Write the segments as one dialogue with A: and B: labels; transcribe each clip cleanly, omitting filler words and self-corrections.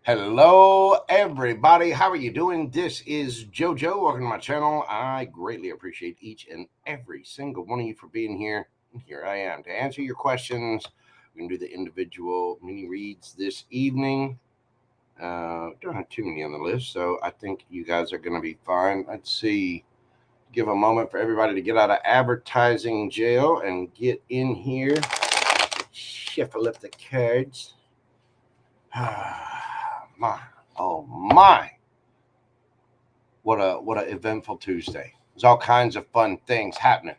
A: Hello, everybody. How are you doing? This is Jojo. Welcome to my channel. I greatly appreciate each and every single one of you for being here. And here I am to answer your questions. We're going to do the individual mini reads this evening. Don't have too many on the list, so I think you guys are going to be fine. Let's see. Give a moment for everybody to get out of advertising jail and get in here. Shuffle up the cards. My, what a eventful Tuesday. There's all kinds of fun things happening.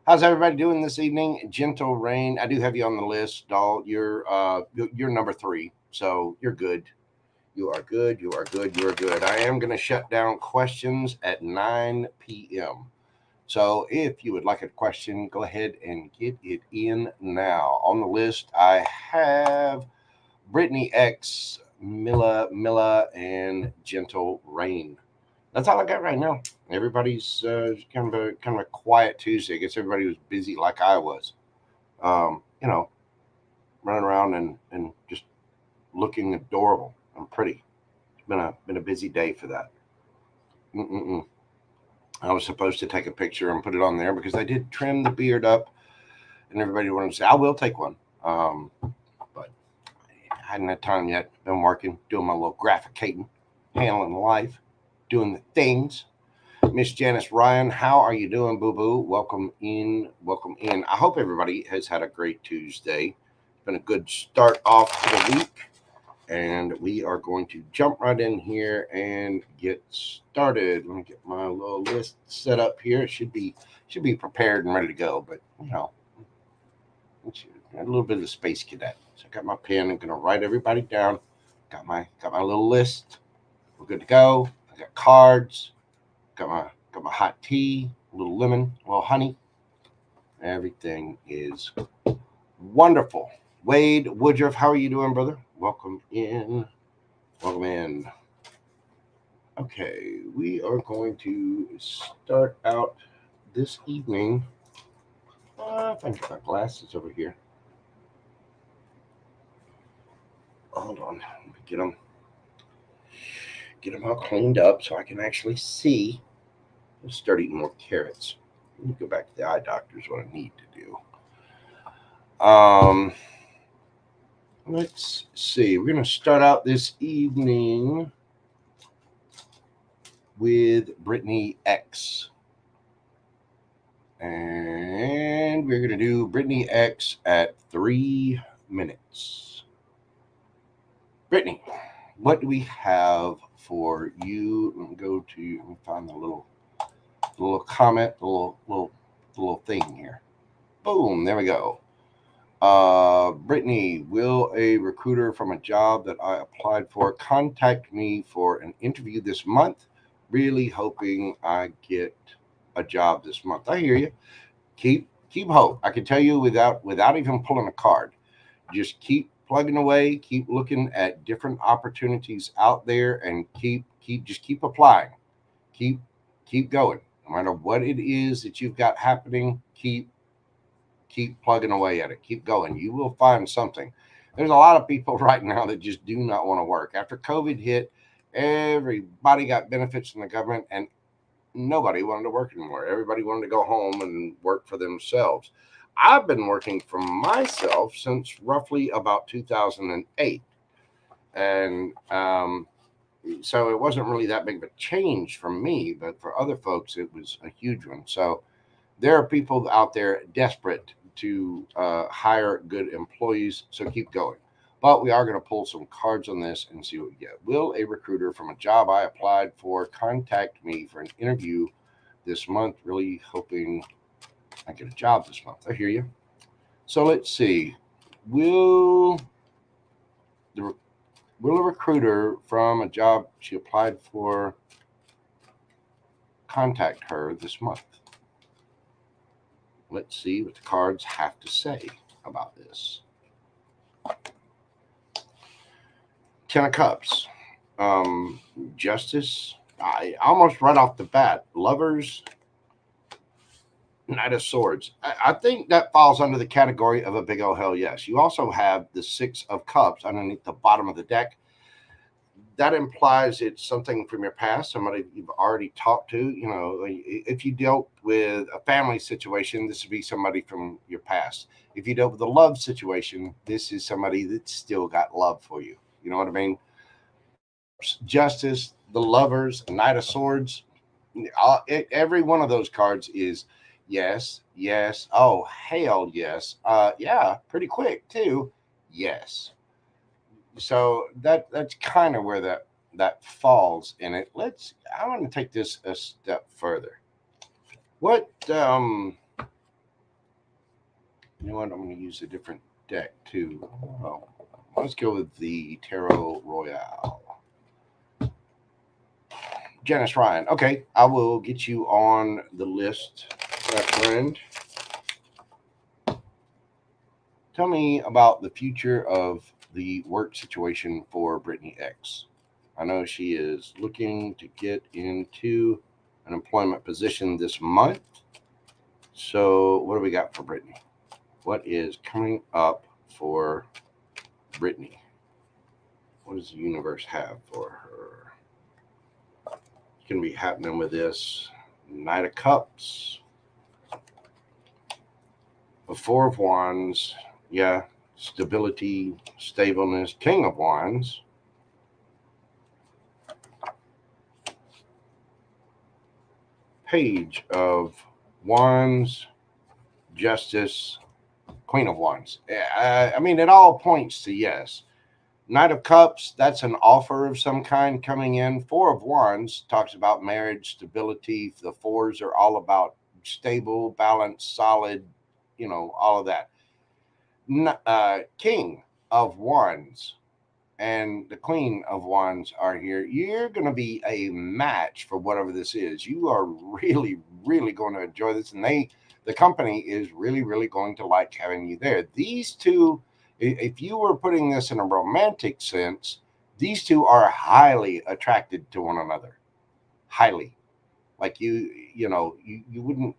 A: How's everybody doing this evening? Gentle Rain, I do have you on the list, doll. You're number 3, so you're good. You are good. I am going to shut down questions at 9 p.m. So if you would like a question, go ahead and get it in now. On the list, I have Brittany X, Milla, and Gentle Rain. That's all I got right now. Everybody's kind of a quiet Tuesday. I guess everybody was busy like I was. Running around and just looking adorable and pretty. It's been a busy day for that. I was supposed to take a picture and put it on there because I did trim the beard up, and everybody wanted to say I will take one. But I hadn't had time yet. Been working, doing my little graphicating, handling life, doing the things. Miss Janice Ryan, how are you doing, boo-boo? Welcome in. I hope everybody has had a great Tuesday. It's been a good start off to the week, and we are going to jump right in here and get started. Let me get my little list set up here. It should be prepared and ready to go, but a little bit of the space cadet. So I got my pen. I'm gonna write everybody down. Got my little list. We're good to go. I got cards. Got my hot tea, a little lemon, a little honey. Everything is wonderful. Wade Woodruff, how are you doing, brother? Welcome in. Okay, we are going to start out this evening. I think my glasses over here. Hold on, let me get them all cleaned up so I can actually see. I'll start eating more carrots. Let me go back to the eye doctor is what I need to do. Let's see. We're going to start out this evening with Brittany X. And we're going to do Brittany X at 3 minutes. Brittany, what do we have for you? Let me find the little comment, the little thing here. Boom, there we go. Brittany, will a recruiter from a job that I applied for contact me for an interview this month? Really hoping I get a job this month. I hear you. Keep hope. I can tell you without even pulling a card. Just keep plugging away, keep looking at different opportunities out there, and keep applying. Keep going. No matter what it is that you've got happening, keep plugging away at it. Keep going. You will find something. There's a lot of people right now that just do not want to work. After COVID hit, everybody got benefits from the government, and nobody wanted to work anymore. Everybody wanted to go home and work for themselves. I've been working for myself since roughly about 2008. And so it wasn't really that big of a change for me, but for other folks, it was a huge one. So there are people out there desperate to hire good employees. So keep going. But we are going to pull some cards on this and see what we get. Will a recruiter from a job I applied for contact me for an interview this month? Really hoping I get a job this month. I hear you. So let's see. Will a recruiter from a job she applied for contact her this month? Let's see what the cards have to say about this. 10 of Cups. Justice. I almost right off the bat. Lovers. Knight of Swords. I think that falls under the category of a big old hell yes. You also have the 6 of Cups underneath the bottom of the deck. that implies it's something from your past, somebody you've already talked to. If you dealt with a family situation, this would be somebody from your past. If you dealt with a love situation, this is somebody that's still got love for you. You know what I mean? Justice, the lovers, Knight of Swords, every one of those cards is yes, yes, oh, hell yes. Yeah, pretty quick too. Yes. So that's kind of where that falls in it. I want to take this a step further. What you know what, I'm going to use a different deck too. Oh, let's go with the Tarot Royale. Janice Ryan. Okay, I will get you on the list, my friend. Tell me about the future of the work situation for Brittany X. I know she is looking to get into an employment position this month. So, what do we got for Brittany? What is coming up for Brittany? What does the universe have for her? What's going to be happening with this? Knight of Cups, the Four of Wands, yeah, stability, stableness, King of Wands, Page of Wands, Justice, Queen of Wands. I mean, it all points to yes. Knight of Cups, that's an offer of some kind coming in. Four of Wands talks about marriage, stability. The fours are all about stable, balanced, solid, all of that. King of Wands and the Queen of Wands are here. You're going to be a match for whatever this is. You are really, really going to enjoy this. And the company is really, really going to like having you there. These two, if you were putting this in a romantic sense, these two are highly attracted to one another. Highly. Like you wouldn't,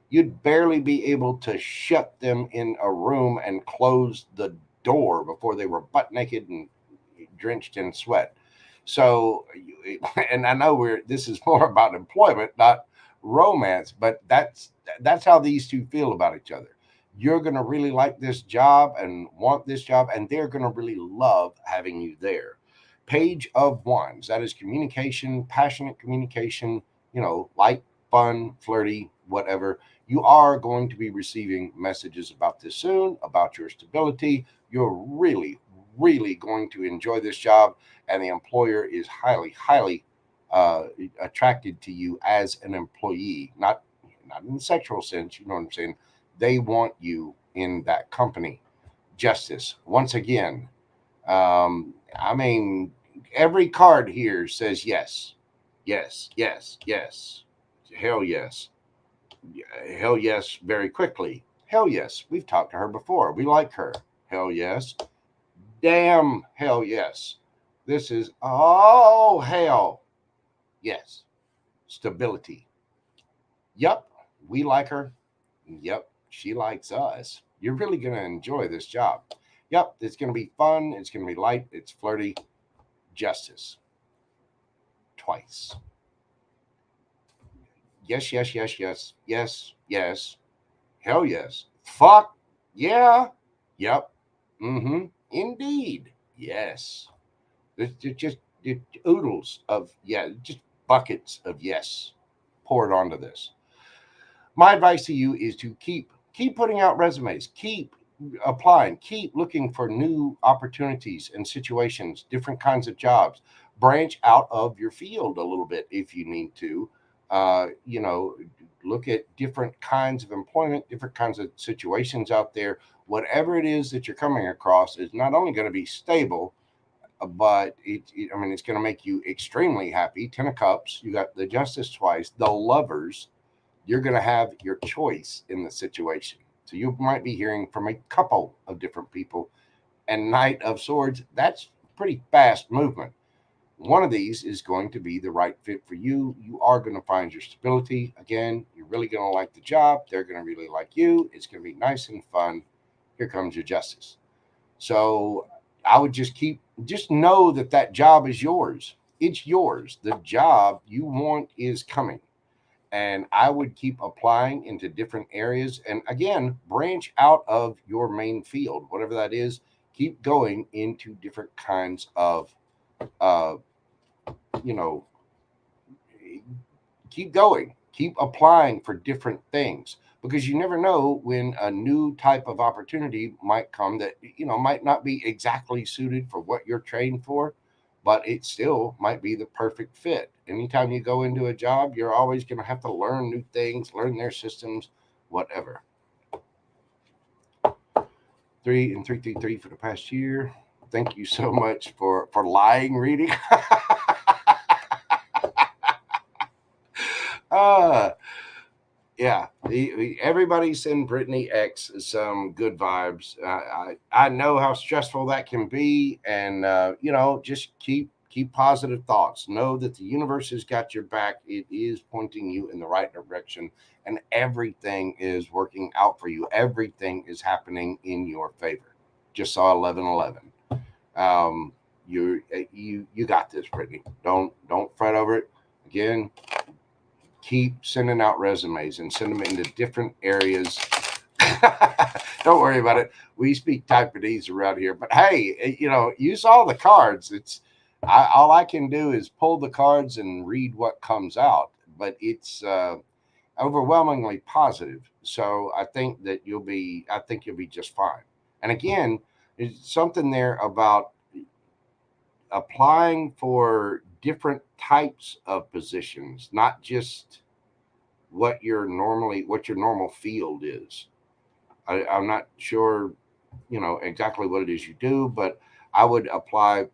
A: you'd barely be able to shut them in a room and close the door before they were butt naked and drenched in sweat. So, and I know this is more about employment, not romance, but that's how these two feel about each other. You're going to really like this job and want this job, and they're going to really love having you there. Page of Wands, that is communication, passionate communication, light, fun, flirty, whatever. You are going to be receiving messages about this soon, about your stability. You're really, really going to enjoy this job, and the employer is highly, highly attracted to you as an employee, not in the sexual sense. You know what I'm saying? They want you in that company. Justice, once again. I mean, every card here says yes, yes, yes, yes, hell yes, hell yes, very quickly. Hell yes, we've talked to her before. We like her. Hell yes. Damn, hell yes. This is, oh, hell yes. Stability. Yep, we like her. Yep, she likes us. You're really going to enjoy this job. Yep, it's going to be fun. It's going to be light. It's flirty. Justice. Twice. Yes, yes, yes, yes, yes, yes. Hell yes. Fuck. Yeah. Yep. Mm-hmm. Indeed. Yes. There's just oodles of, yeah, just buckets of yes poured onto this. My advice to you is to keep putting out resumes, keep applying, keep looking for new opportunities and situations, different kinds of jobs. Branch out of your field a little bit if you need to. Look at different kinds of employment, different kinds of situations out there. Whatever it is that you're coming across is not only going to be stable, but I mean, it's going to make you extremely happy. 10 of Cups, you got the Justice twice, the Lovers. You're going to have your choice in the situation. So you might be hearing from a couple of different people. And Knight of Swords, that's pretty fast movement. One of these is going to be the right fit for you. You are going to find your stability. Again, you're really going to like the job. They're going to really like you. It's going to be nice and fun. Here comes your Justice. So I would just know that job is yours. It's yours. The job you want is coming. And I would keep applying into different areas. And again, branch out of your main field, whatever that is. Keep going into different kinds of, uh, you know, keep going. Keep applying for different things, because you never know when a new type of opportunity might come that, might not be exactly suited for what you're trained for, but it still might be the perfect fit. Anytime you go into a job, you're always going to have to learn new things, learn their systems, whatever. 3 and 333 for the past year. Thank you so much for lying reading. Yeah, everybody send Brittany X some good vibes. I know how stressful that can be, and just keep positive thoughts. Know that the universe has got your back. It is pointing you in the right direction, and everything is working out for you. Everything is happening in your favor. Just saw 1111. You got this, Brittany. Don't fret over it. Again, keep sending out resumes and send them into different areas. Don't worry about it. We speak Taiwanese around here, but hey, you saw the cards. All I can do is pull the cards and read what comes out, but it's overwhelmingly positive. So I think you'll be just fine. And again, there's something there about applying for different types of positions, not just what your normal field is. I'm not sure, exactly what it is you do, but I would apply,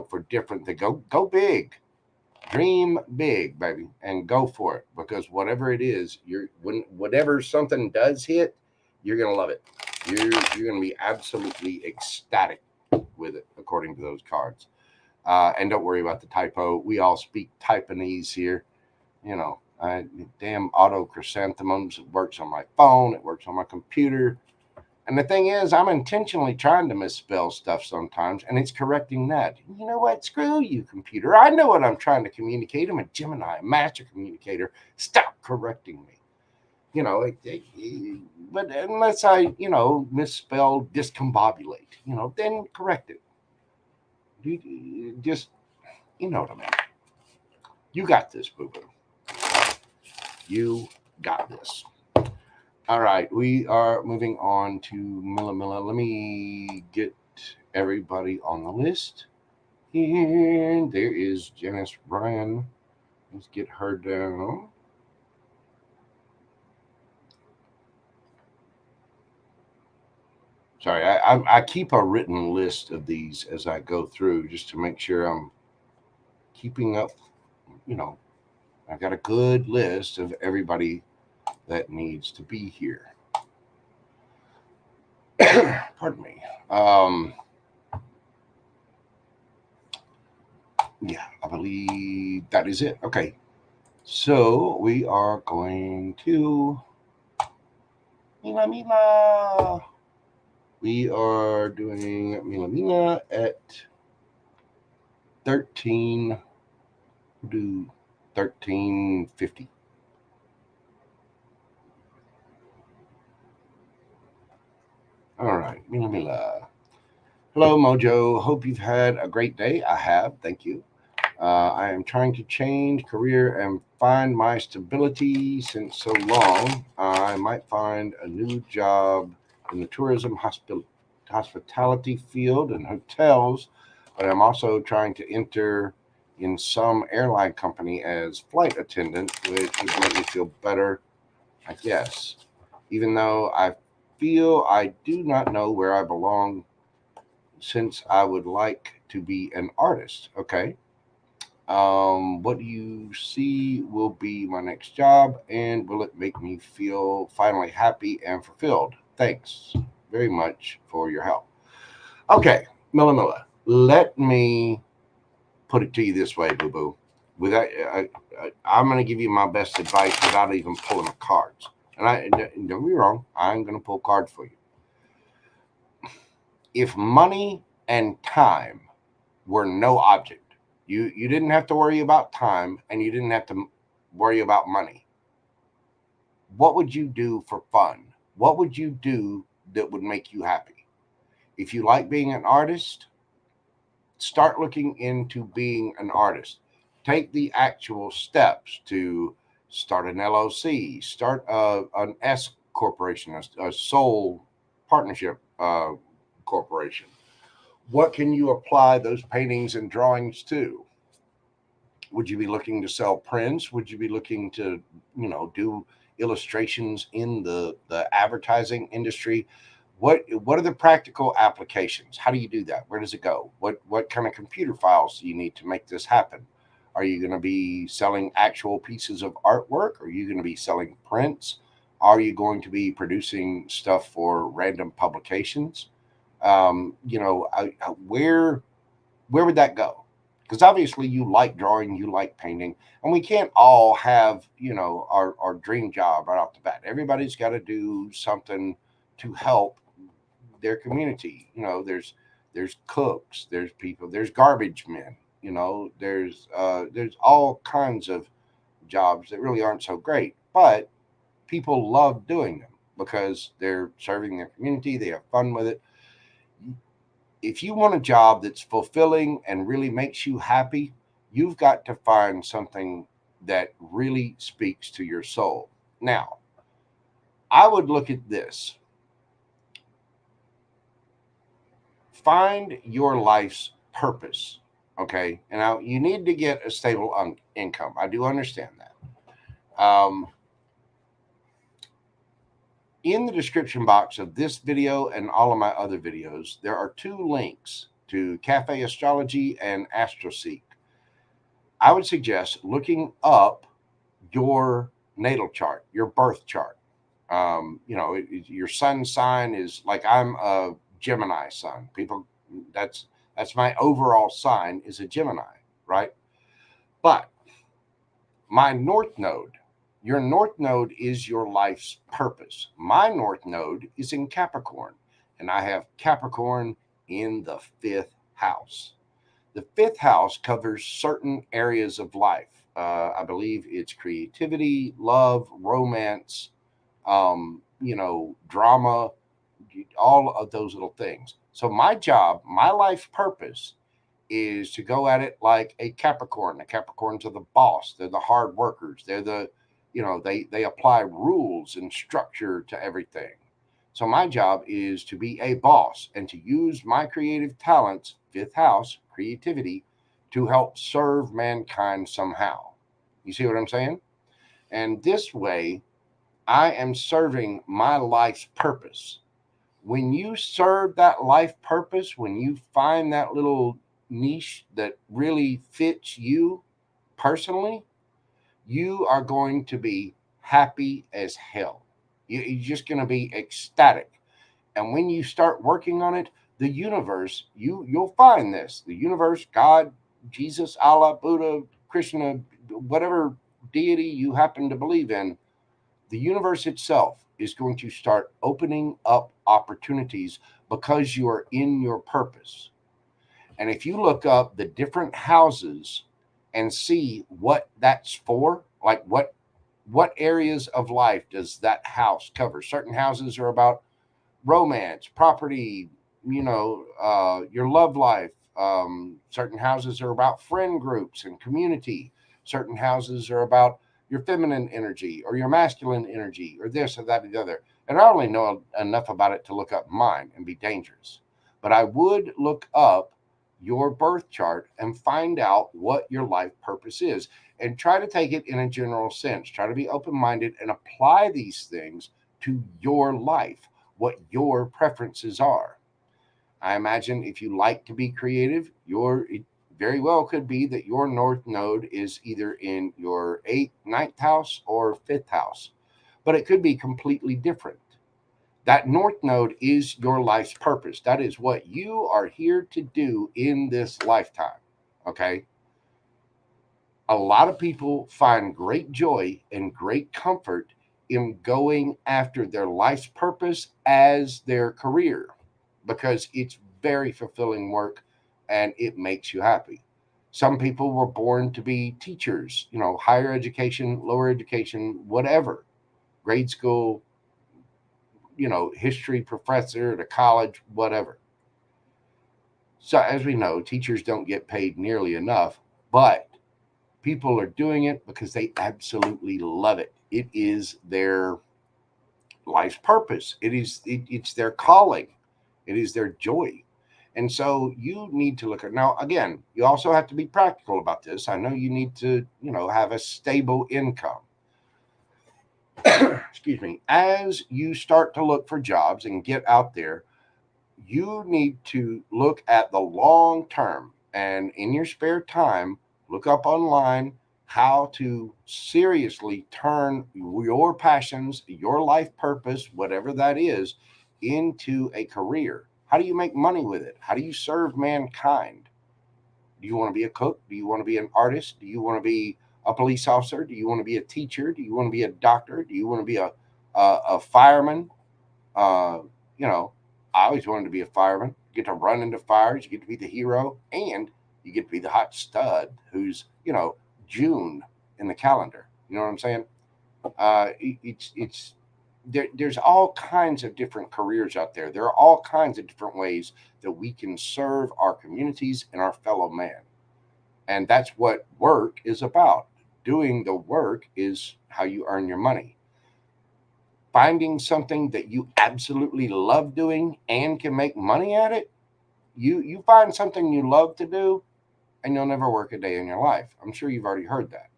A: for different things. Go big, dream big, baby, and go for it, because whatever it is, whatever something does hit, you're gonna love it. You're gonna be absolutely ecstatic with it, according to those cards. And don't worry about the typo. We all speak Taiwanese here. Damn auto chrysanthemums. It works on my phone. It works on my computer. And the thing is, I'm intentionally trying to misspell stuff sometimes, and it's correcting that. You know what? Screw you, computer. I know what I'm trying to communicate. I'm a Gemini, a master communicator. Stop correcting me. But unless I, misspell discombobulate, then correct it. Just, you know what I mean. You got this, boo-boo. You got this. All right, we are moving on to Milla. Let me get everybody on the list. And there is Janice Bryan. Let's get her down. Sorry, I keep a written list of these as I go through, just to make sure I'm keeping up. I've got a good list of everybody that needs to be here. Pardon me. Yeah, I believe that is it. Okay. So we are going to Mila. We are doing Mila at 13. We'll do 1350. All right, Mila. Hello, Mojo. Hope you've had a great day. I have. Thank you. I am trying to change career and find my stability since so long. I might find a new job in the tourism hospitality field and hotels, but I'm also trying to enter in some airline company as flight attendant, which would make me feel better, I guess. Even though I feel I do not know where I belong, since I would like to be an artist. Okay. What do you see will be my next job, and will it make me feel finally happy and fulfilled? Thanks very much for your help. Okay, Milla, let me put it to you this way, boo boo. I'm going to give you my best advice without even pulling the cards. And don't get me wrong, I'm going to pull cards for you. If money and time were no object. You didn't have to worry about time, and you didn't have to worry about money. What would you do for fun? What would you do that would make you happy? If you like being an artist, start looking into being an artist. Take the actual steps to start an LLC, start an S corporation, a sole partnership corporation. What can you apply those paintings and drawings to? Would you be looking to sell prints? Would you be looking to, do illustrations in the advertising industry? What are the practical applications? How do you do that? Where does it go? What kind of computer files do you need to make this happen? Are you going to be selling actual pieces of artwork? Are you going to be selling prints? Are you going to be producing stuff for random publications? Where would that go? Because obviously you like drawing, you like painting, and we can't all have, our dream job right off the bat. Everybody's got to do something to help their community. There's cooks, there's people, there's garbage men, there's all kinds of jobs that really aren't so great, but people love doing them because they're serving their community, they have fun with it. If you want a job that's fulfilling and really makes you happy, you've got to find something that really speaks to your soul. Now, I would look at this. Find your life's purpose. Okay. And now you need to get a stable income. I do understand that. In the description box of this video and all of my other videos, there are 2 links to Cafe Astrology and AstroSeek. I would suggest looking up your natal chart, your birth chart. Your sun sign is like, I'm a Gemini sun. That's my overall sign is a Gemini, right? But my north node, your north node is your life's purpose. My north node is in Capricorn, and I have Capricorn in the 5th house. The 5th house covers certain areas of life. I believe it's creativity, love, romance, drama, all of those little things. So my job, my life purpose is to go at it like a Capricorn. The Capricorns are the boss. They're the hard workers. They're they apply rules and structure to everything. So my job is to be a boss and to use my creative talents, 5th house, creativity, to help serve mankind somehow. You see what I'm saying? And this way, I am serving my life's purpose. When you serve that life purpose, when you find that little niche that really fits you personally, you are going to be happy as hell. You're just going to be ecstatic. And when you start working on it, the universe, you'll find this. The universe, God, Jesus, Allah, Buddha, Krishna, whatever deity you happen to believe in, the universe itself is going to start opening up opportunities because you are in your purpose. And if you look up the different houses and see what that's for, like what areas of life does that house cover? Certain houses are about romance, property, your love life. Certain houses are about friend groups and community. Certain houses are about your feminine energy or your masculine energy or this or that or the other. And I only know enough about it to look up mine and be dangerous. But I would look up your birth chart and find out what your life purpose is and try to take it in a general sense. Try to be open-minded and apply these things to your life, what your preferences are. I imagine if you like to be creative, it very well could be that your north node is either in your 8th, 9th house or 5th house, but it could be completely different. That north node is your life's purpose. That is what you are here to do in this lifetime. Okay. A lot of people find great joy and great comfort in going after their life's purpose as their career because it's very fulfilling work, and it makes you happy. Some people were born to be teachers, higher education, lower education, whatever, grade school, history professor at a college, whatever. So, as we know, teachers don't get paid nearly enough, but people are doing it because they absolutely love it. It is their life's purpose. It's their calling. It is their joy. And so you need to look at, now again, you also have to be practical about this. I know you need to, have a stable income. Excuse me. As you start to look for jobs and get out there, you need to look at the long term, and in your spare time, look up online how to seriously turn your passions, your life purpose, whatever that is, into a career. How do you make money with it? How do you serve mankind? Do you want to be a cook? Do you want to be an artist? Do you want to be a police officer? Do you want to be a teacher? Do you want to be a doctor? Do you want to be a fireman? Uh, you know, I always wanted to be a fireman. You get to run into fires, you get to be the hero, and you get to be the hot stud who's, June in the calendar. You know what I'm saying? It's there's all kinds of different careers out there. There are all kinds of different ways that we can serve our communities and our fellow man. And that's what work is about. Doing the work is how you earn your money. Finding something that you absolutely love doing and can make money at it, you find something you love to do and you'll never work a day in your life. I'm sure you've already heard that.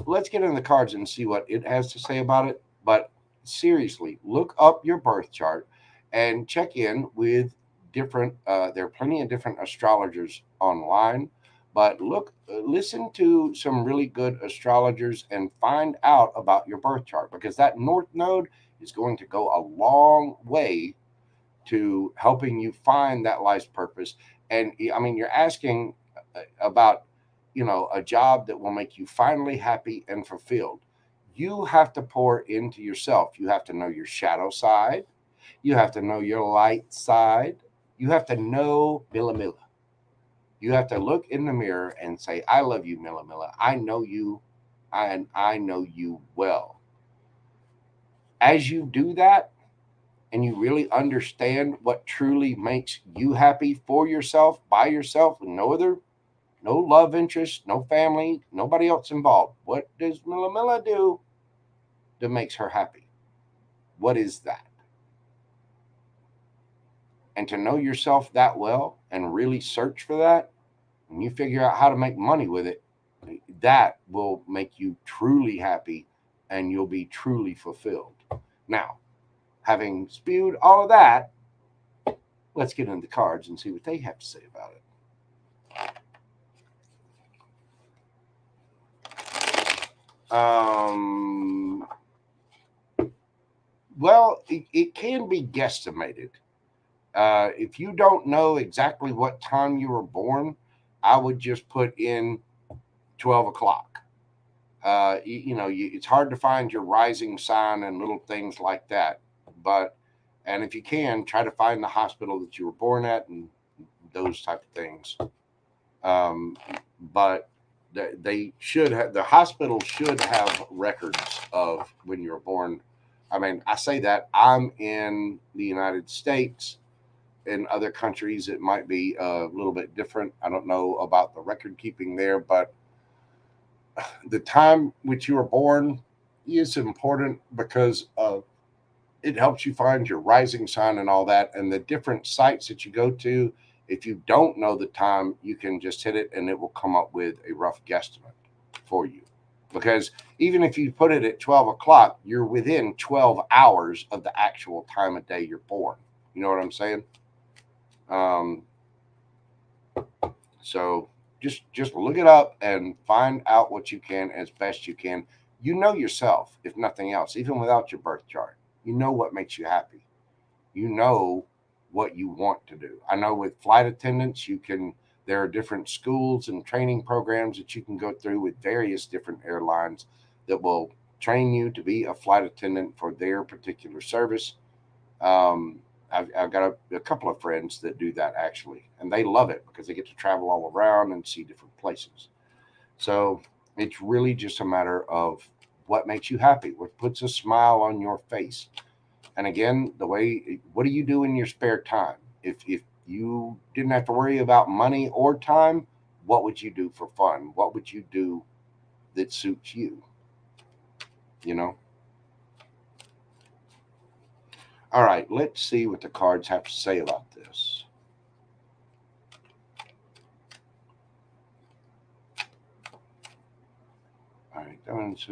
A: Let's get in the cards and see what it has to say about it. But seriously, look up your birth chart and check in with different there are plenty of different astrologers online, but listen to some really good astrologers and find out about your birth chart, because that north node is going to go a long way to helping you find that life's purpose. And I mean, you're asking about, a job that will make you finally happy and fulfilled. You have to pour into yourself. You have to know your shadow side. You have to know your light side. You have to know Milla Milla. You have to look in the mirror and say, I love you, Milla Milla. I know you, and I know you well. As you do that, and you really understand what truly makes you happy for yourself, by yourself, and no other, no love interest, no family, nobody else involved. What does Milla Milla do that makes her happy? What is that? And to know yourself that well and really search for that, and you figure out how to make money with it, that will make you truly happy and you'll be truly fulfilled. Now, having spewed all of that, let's get into the cards and see what they have to say about it. Well, it can be guesstimated. If you don't know exactly what time you were born, I would just put in 12 o'clock. It's hard to find your rising sign and little things like that. And if you can, try to find the hospital that you were born at and those type of things. But they should have, the hospital should have records of when you were born. I mean, I say that I'm in the United States. In other countries, it might be a little bit different. I don't know about the record keeping there, but the time which you were born is important because it helps you find your rising sign and all that. And the different sites that you go to, if you don't know the time, you can just hit it and it will come up with a rough guesstimate for you. Because even if you put it at 12 o'clock, you're within 12 hours of the actual time of day you're born. You know what I'm saying? So just look it up and find out what you can as best you can. You know yourself, if nothing else, even without your birth chart. You know what makes you happy. You know what you want to do. I know with flight attendants, there are different schools and training programs that you can go through with various different airlines that will train you to be a flight attendant for their particular service. I've got a couple of friends that do that actually, and they love it because they get to travel all around and see different places. So it's really just a matter of what makes you happy, what puts a smile on your face. And again, what do you do in your spare time? If you didn't have to worry about money or time, what would you do for fun? What would you do that suits you? You know? All right, let's see what the cards have to say about this. All right, that one's.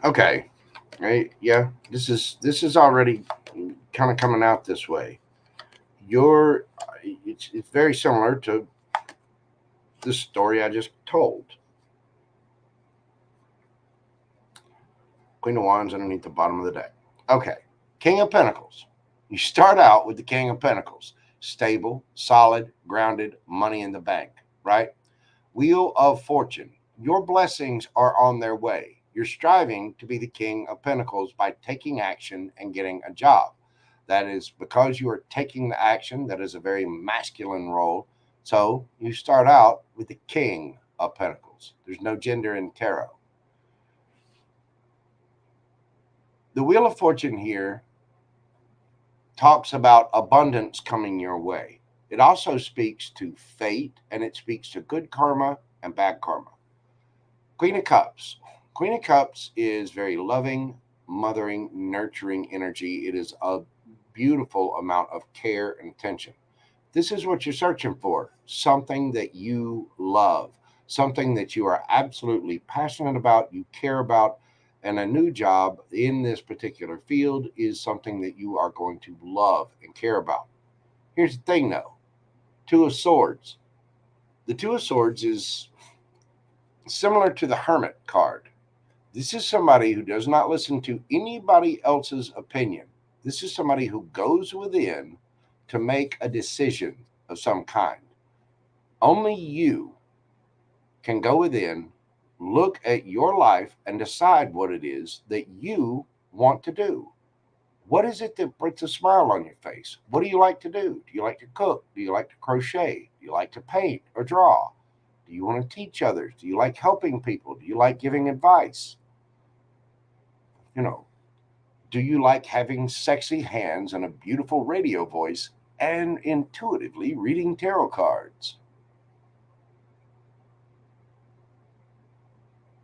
A: Okay, right? Yeah, this is already kind of coming out this way. You're, it's very similar to the story I just told. Queen of Wands underneath the bottom of the deck. Okay, King of Pentacles. You start out with the King of Pentacles, stable, solid, grounded, money in the bank, right? Wheel of Fortune. Your blessings are on their way. You're striving to be the King of Pentacles by taking action and getting a job. That is because you are taking the action. That is a very masculine role. So you start out with the King of Pentacles. There's no gender in tarot. The Wheel of Fortune here talks about abundance coming your way. It also speaks to fate, and it speaks to good karma and bad karma. Queen of Cups. Queen of Cups is very loving, mothering, nurturing energy. It is a beautiful amount of care and attention. This is what you're searching for, something that you love, something that you are absolutely passionate about, you care about, and a new job in this particular field is something that you are going to love and care about. Here's the thing though, Two of Swords. The Two of Swords is similar to the Hermit card. This is somebody who does not listen to anybody else's opinion. This is somebody who goes within to make a decision of some kind. Only you can go within, look at your life, and decide what it is that you want to do. What is it that puts a smile on your face? What do you like to do? Do you like to cook? Do you like to crochet? Do you like to paint or draw? Do you want to teach others? Do you like helping people? Do you like giving advice? You know, do you like having sexy hands and a beautiful radio voice and intuitively reading tarot cards?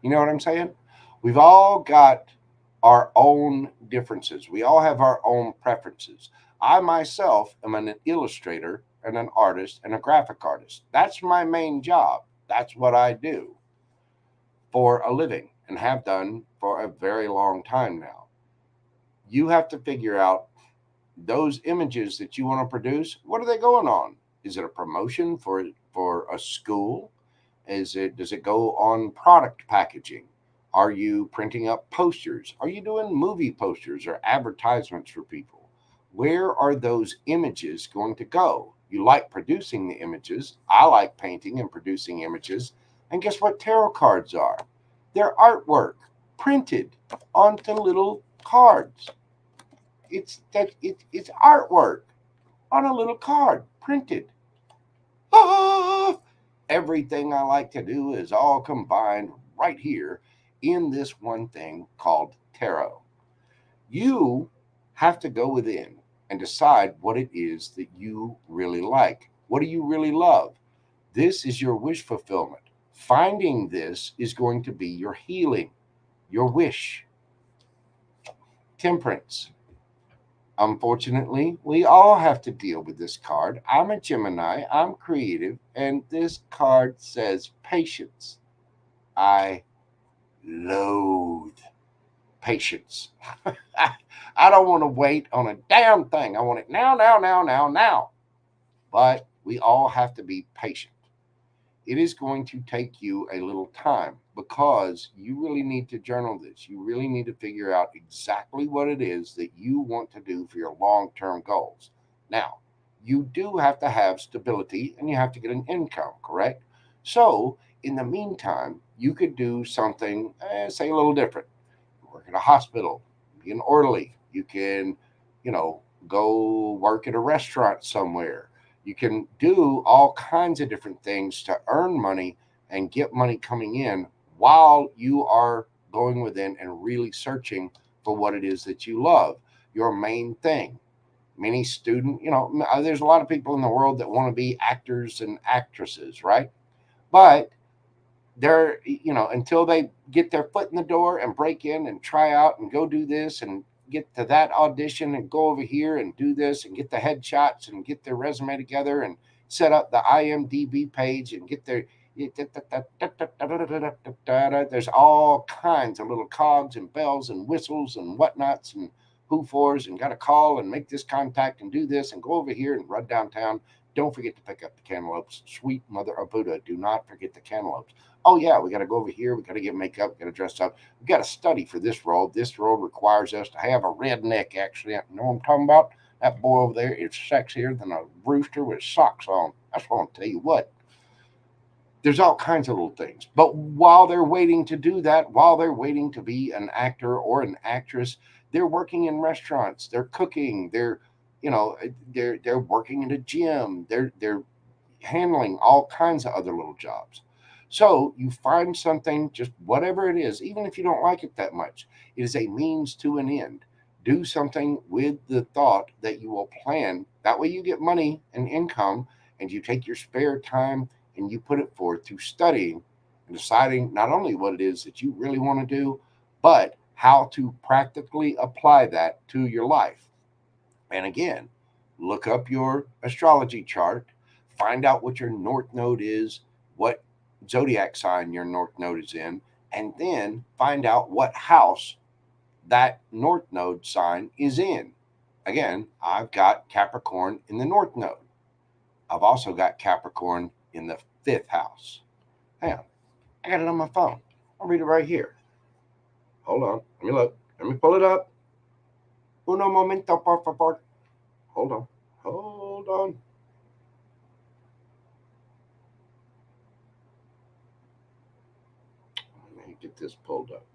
A: You know what I'm saying? We've all got our own differences. We all have our own preferences. I myself am an illustrator and an artist and a graphic artist. That's my main job. That's what I do for a living and have done for a very long time now. You have to figure out those images that you want to produce. What are they going on? Is it a promotion for a school? Does it go on product packaging? Are you printing up posters? Are you doing movie posters or advertisements for people? Where are those images going to go? You like producing the images. I like painting and producing images. And guess what tarot cards are? They're artwork printed onto little cards. It's artwork on a little card printed. Ah! Everything I like to do is all combined right here in this one thing called tarot. You have to go within and decide what it is that you really like. What do you really love? This is your wish fulfillment. Finding this is going to be your healing, your wish. Temperance. Unfortunately, we all have to deal with this card. I'm a Gemini, I'm creative, and this card says patience. I loathe patience. I don't want to wait on a damn thing. I want it now, now, now, now, now. But we all have to be patient. it is going to take you a little time because you really need to journal this. You really need to figure out exactly what it is that you want to do for your long term goals. Now, you do have to have stability and you have to get an income, correct? So, in the meantime, you could do something, say, a little different. Work at a hospital, be an orderly. You can, you know, go work at a restaurant somewhere. You can do all kinds of different things to earn money and get money coming in while you are going within and really searching for what it is that you love, your main thing. Many student, there's a lot of people in the world that want to be actors and actresses, right? But they're, until they get their foot in the door and break in and try out and go do this and get to that audition and go over here and do this and get the headshots and get their resume together and set up the IMDb page and get their, there's all kinds of little cogs and bells and whistles and whatnots and who fors and got to call and make this contact and do this and go over here and run downtown. Don't forget to pick up the cantaloupes. Sweet mother of Buddha, do not forget the cantaloupes. Oh yeah, we got to go over here. We got to get makeup. We got to dress up. We got to study for this role. This role requires us to have a red neck accent. You know what I'm talking about? That boy over there is sexier than a rooster with socks on. That's what I'm tell you what. There's all kinds of little things. But while they're waiting to do that, while they're waiting to be an actor or an actress, they're working in restaurants. They're cooking. They're working in a gym. They're handling all kinds of other little jobs. So you find something, just whatever it is, even if you don't like it that much, it is a means to an end. Do something with the thought that you will plan. That way you get money and income, and you take your spare time and you put it forth to studying and deciding not only what it is that you really want to do, but how to practically apply that to your life. And again, look up your astrology chart, find out what your north node is, what zodiac sign your north node is in, and then find out what house that north node sign is in. Again, I've got Capricorn in the north node. I've also got Capricorn in the fifth house. Hang on, I got it on my phone. I'll read it right here. Hold on, let me look. Let me pull it up. Uno momento, por favor. Hold on. Hold on. Let me get this pulled up.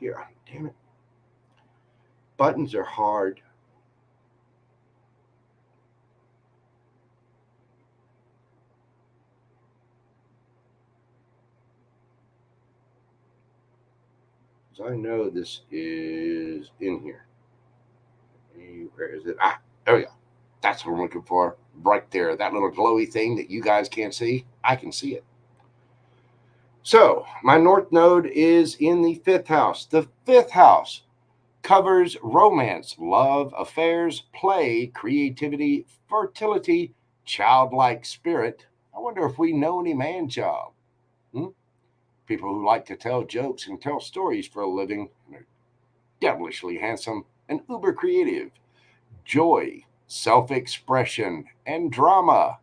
A: Here. Damn it. Buttons are hard. So I know this is in here. Where is it? There we go. That's what I'm looking for. Right there. That little glowy thing that you guys can't see. I can see it. So my north node is in the fifth house. The fifth house covers romance, love, affairs, play, creativity, fertility, childlike spirit. I wonder if we know any man child. Hmm? People who like to tell jokes and tell stories for a living. They're devilishly handsome and uber creative. Joy, self expression, and drama.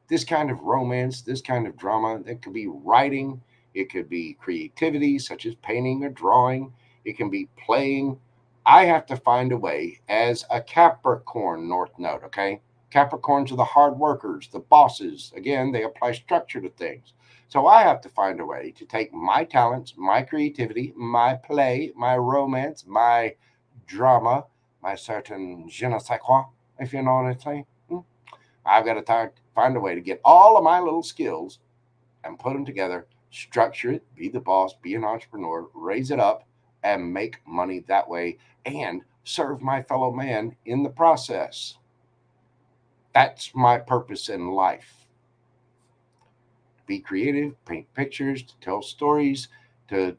A: This kind of romance, this kind of drama, that could be writing, it could be creativity, such as painting or drawing, it can be playing. I have to find a way as a Capricorn North Node, okay? Capricorns are the hard workers, the bosses. Again, they apply structure to things. So I have to find a way to take my talents, my creativity, my play, my romance, my drama, my certain je ne sais quoi, if you know what I'm saying. I've got to find a way to get all of my little skills and put them together, structure it, be the boss, be an entrepreneur, raise it up, and make money that way and serve my fellow man in the process. That's my purpose in life. Be creative, paint pictures, to tell stories, to,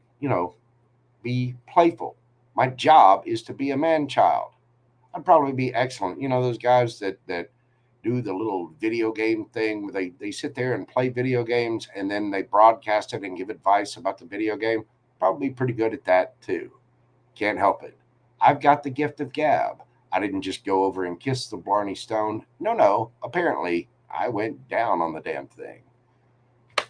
A: be playful. My job is to be a man child. I'd probably be excellent. Those guys that do the little video game thing where they sit there and play video games and then they broadcast it and give advice about the video game. Probably pretty good at that too. Can't help it. I've got the gift of gab. I didn't just go over and kiss the Blarney Stone. No. Apparently, I went down on the damn thing.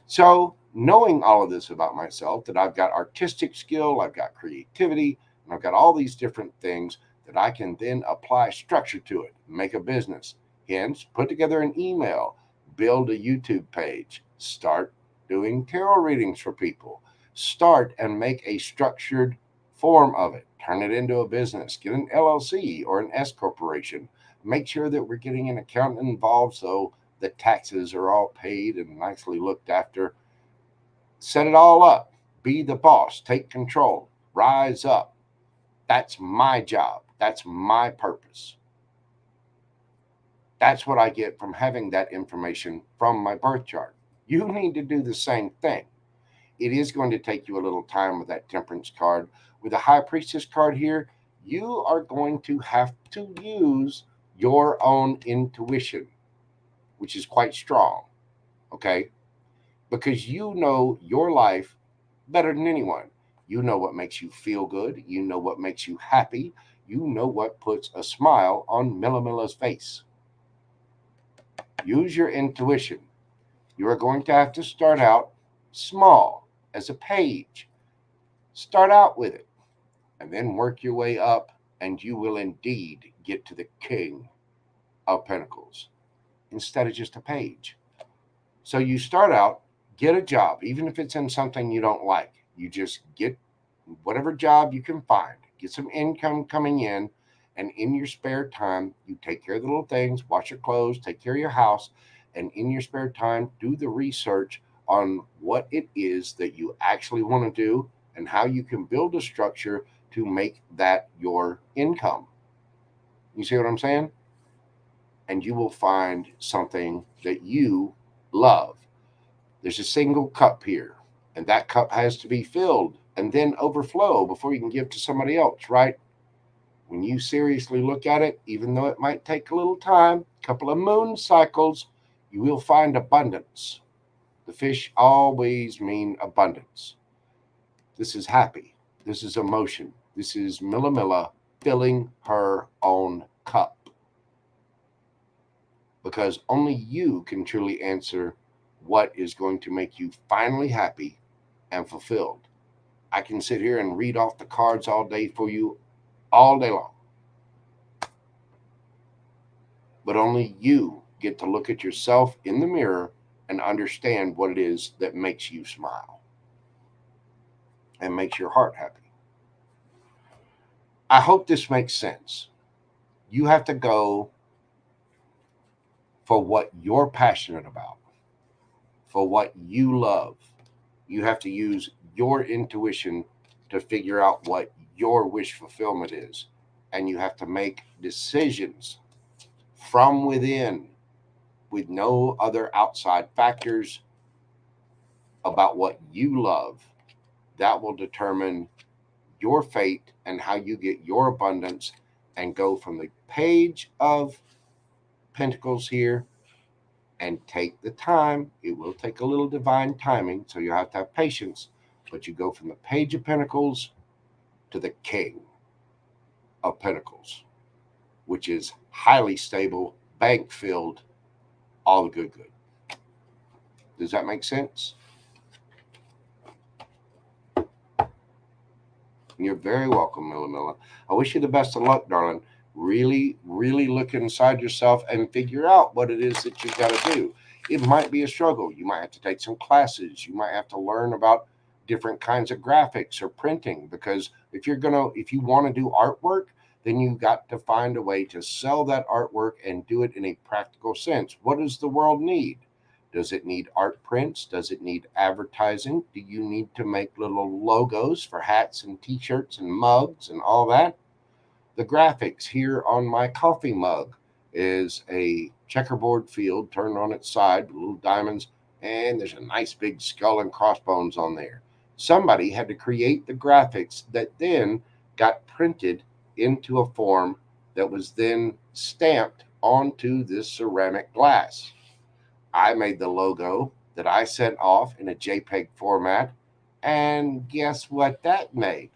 A: So, knowing all of this about myself, that I've got artistic skill, I've got creativity, and I've got all these different things that I can then apply structure to it, make a business. Hence, put together an email, build a YouTube page, start doing tarot readings for people, start and make a structured form of it, turn it into a business, get an LLC or an S corporation, make sure that we're getting an accountant involved so the taxes are all paid and nicely looked after. Set it all up. Be the boss. Take control. Rise up. That's my job. That's my purpose. That's what I get from having that information from my birth chart. You need to do the same thing. It is going to take you a little time with that temperance card. With the high priestess card here, you are going to have to use your own intuition, which is quite strong. Okay? Because you know your life better than anyone. You know what makes you feel good. You know what makes you happy. You know what puts a smile on Milla's face. Use your intuition. You are going to have to start out small as a page. Start out with it and then work your way up, and you will indeed get to the King of Pentacles instead of just a page. So you start out, get a job, even if it's in something you don't like. You just get whatever job you can find, get some income coming in, and in your spare time, you take care of the little things, wash your clothes, take care of your house, and in your spare time, do the research on what it is that you actually want to do and how you can build a structure to make that your income. You see what I'm saying? And you will find something that you love. There's a single cup here, and that cup has to be filled and then overflow before you can give to somebody else, right? When you seriously look at it, even though it might take a little time, a couple of moon cycles, you will find abundance. The fish always mean abundance. This is happy. This is emotion. This is Milla filling her own cup. Because only you can truly answer what is going to make you finally happy and fulfilled. I can sit here and read off the cards all day for you, all day long. But only you get to look at yourself in the mirror and understand what it is that makes you smile and makes your heart happy. I hope this makes sense. You have to go for what you're passionate about, for what you love. You have to use your intuition to figure out what your wish fulfillment is. And you have to make decisions from within with no other outside factors about what you love. That will determine your fate and how you get your abundance and go from the page of Pentacles here and take the time. It will take a little divine timing, so you have to have patience, but you go from the page of Pentacles to the King of Pentacles, which is highly stable, bank filled, all the good. Does that make sense? You're very welcome, Milla. I wish you the best of luck, darling. Really, really look inside yourself and figure out what it is that you've got to do. It might be a struggle. You might have to take some classes. You might have to learn about different kinds of graphics or printing, because if you want to do artwork, then you got to find a way to sell that artwork and do it in a practical sense. What does the world need? Does it need art prints? Does it need advertising? Do you need to make little logos for hats and t-shirts and mugs and all that? The graphics here on my coffee mug is a checkerboard field turned on its side with little diamonds, and there's a nice big skull and crossbones on there. Somebody had to create the graphics that then got printed into a form that was then stamped onto this ceramic glass. I made the logo that I sent off in a JPEG format, and guess what that made?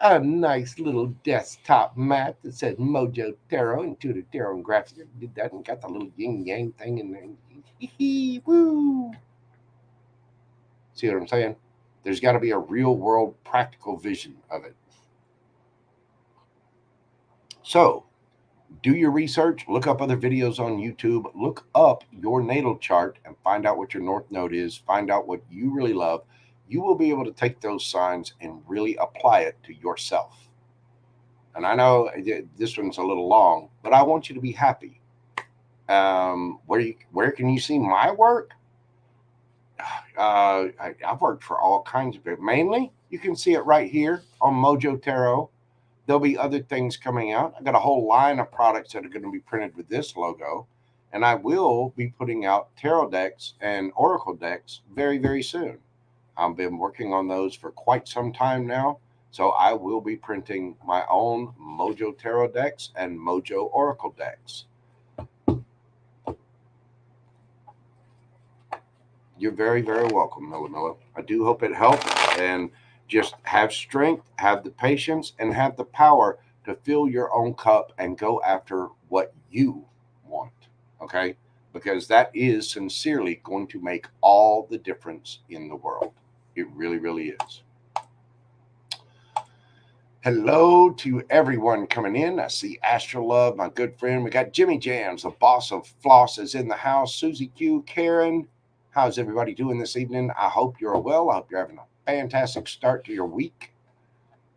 A: A nice little desktop mat that said Mojo Tarot, Intuitive Tarot and Graphics. Did that and got the little yin yang thing in there. Woo! See what I'm saying? There's got to be a real world practical vision of it. So, do your research, look up other videos on YouTube, look up your natal chart and find out what your North Node is, find out what you really love. You will be able to take those signs and really apply it to yourself. And I know this one's a little long, but I want you to be happy. Where can you see my work? I've worked for all kinds of it. Mainly, you can see it right here on Mojo Tarot. There'll be other things coming out. I've got a whole line of products that are going to be printed with this logo. And I will be putting out tarot decks and oracle decks very, very soon. I've been working on those for quite some time now. So I will be printing my own Mojo Tarot decks and Mojo Oracle decks. You're very, very welcome, Milla. I do hope it helped. And just have strength, have the patience, and have the power to fill your own cup and go after what you want. Okay? Because that is sincerely going to make all the difference in the world. It really, really is. Hello to everyone coming in. I see Astro Love, my good friend. We got Jimmy Jams, the boss of floss, is in the house. Susie Q, Karen. How's everybody doing this evening? I hope you're well. I hope you're having a fantastic start to your week.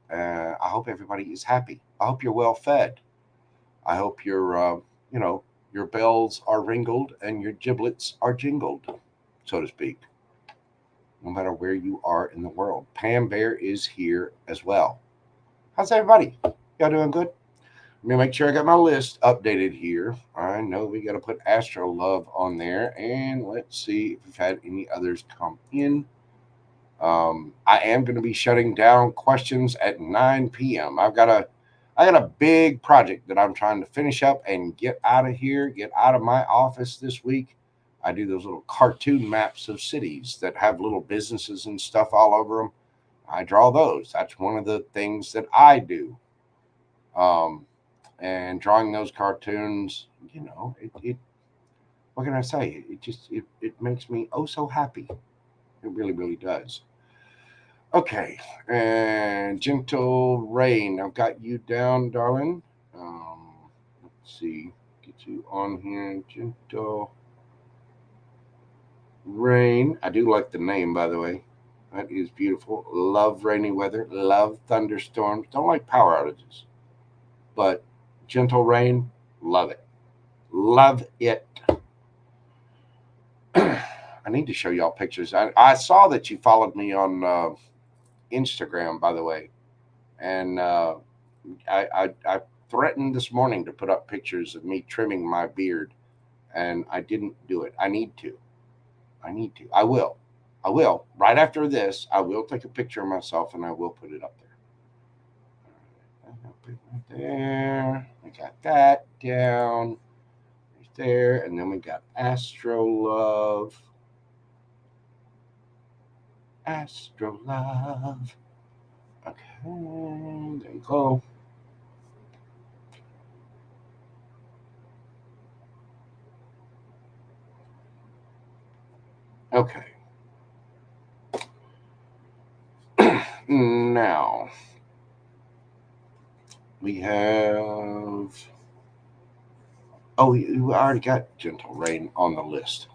A: I hope everybody is happy. I hope you're well fed. I hope your bells are ringled and your giblets are jingled, so to speak. No matter where you are in the world. Pam Bear is here as well. How's everybody? Y'all doing good? Let me make sure I got my list updated here. I know we got to put Astro Love on there. And let's see if we've had any others come in. I am going to be shutting down questions at 9 p.m. I got a big project that I'm trying to finish up and get out of here, get out of my office this week. I do those little cartoon maps of cities that have little businesses and stuff all over them. I draw those. That's one of the things that I do. And drawing those cartoons, what can I say? It makes me oh so happy. It really, really does. Okay, and Gentle Rain, I've got you down, darling. Let's see, get you on here, Gentle Rain. I do like the name, by the way. That is beautiful. Love rainy weather. Love thunderstorms. Don't like power outages. But Gentle Rain, love it. Love it. I need to show y'all pictures. I saw that you followed me on Instagram, by the way. And I threatened this morning to put up pictures of me trimming my beard. And I didn't do it. I need to. I will. Right after this, I will take a picture of myself and I will put it up there. Right there. I got that down. Right there. And then we got Astro Love. Astro Love. Okay. There you go. Okay. Now, we have. Oh, we already got Gentle Rain on the list.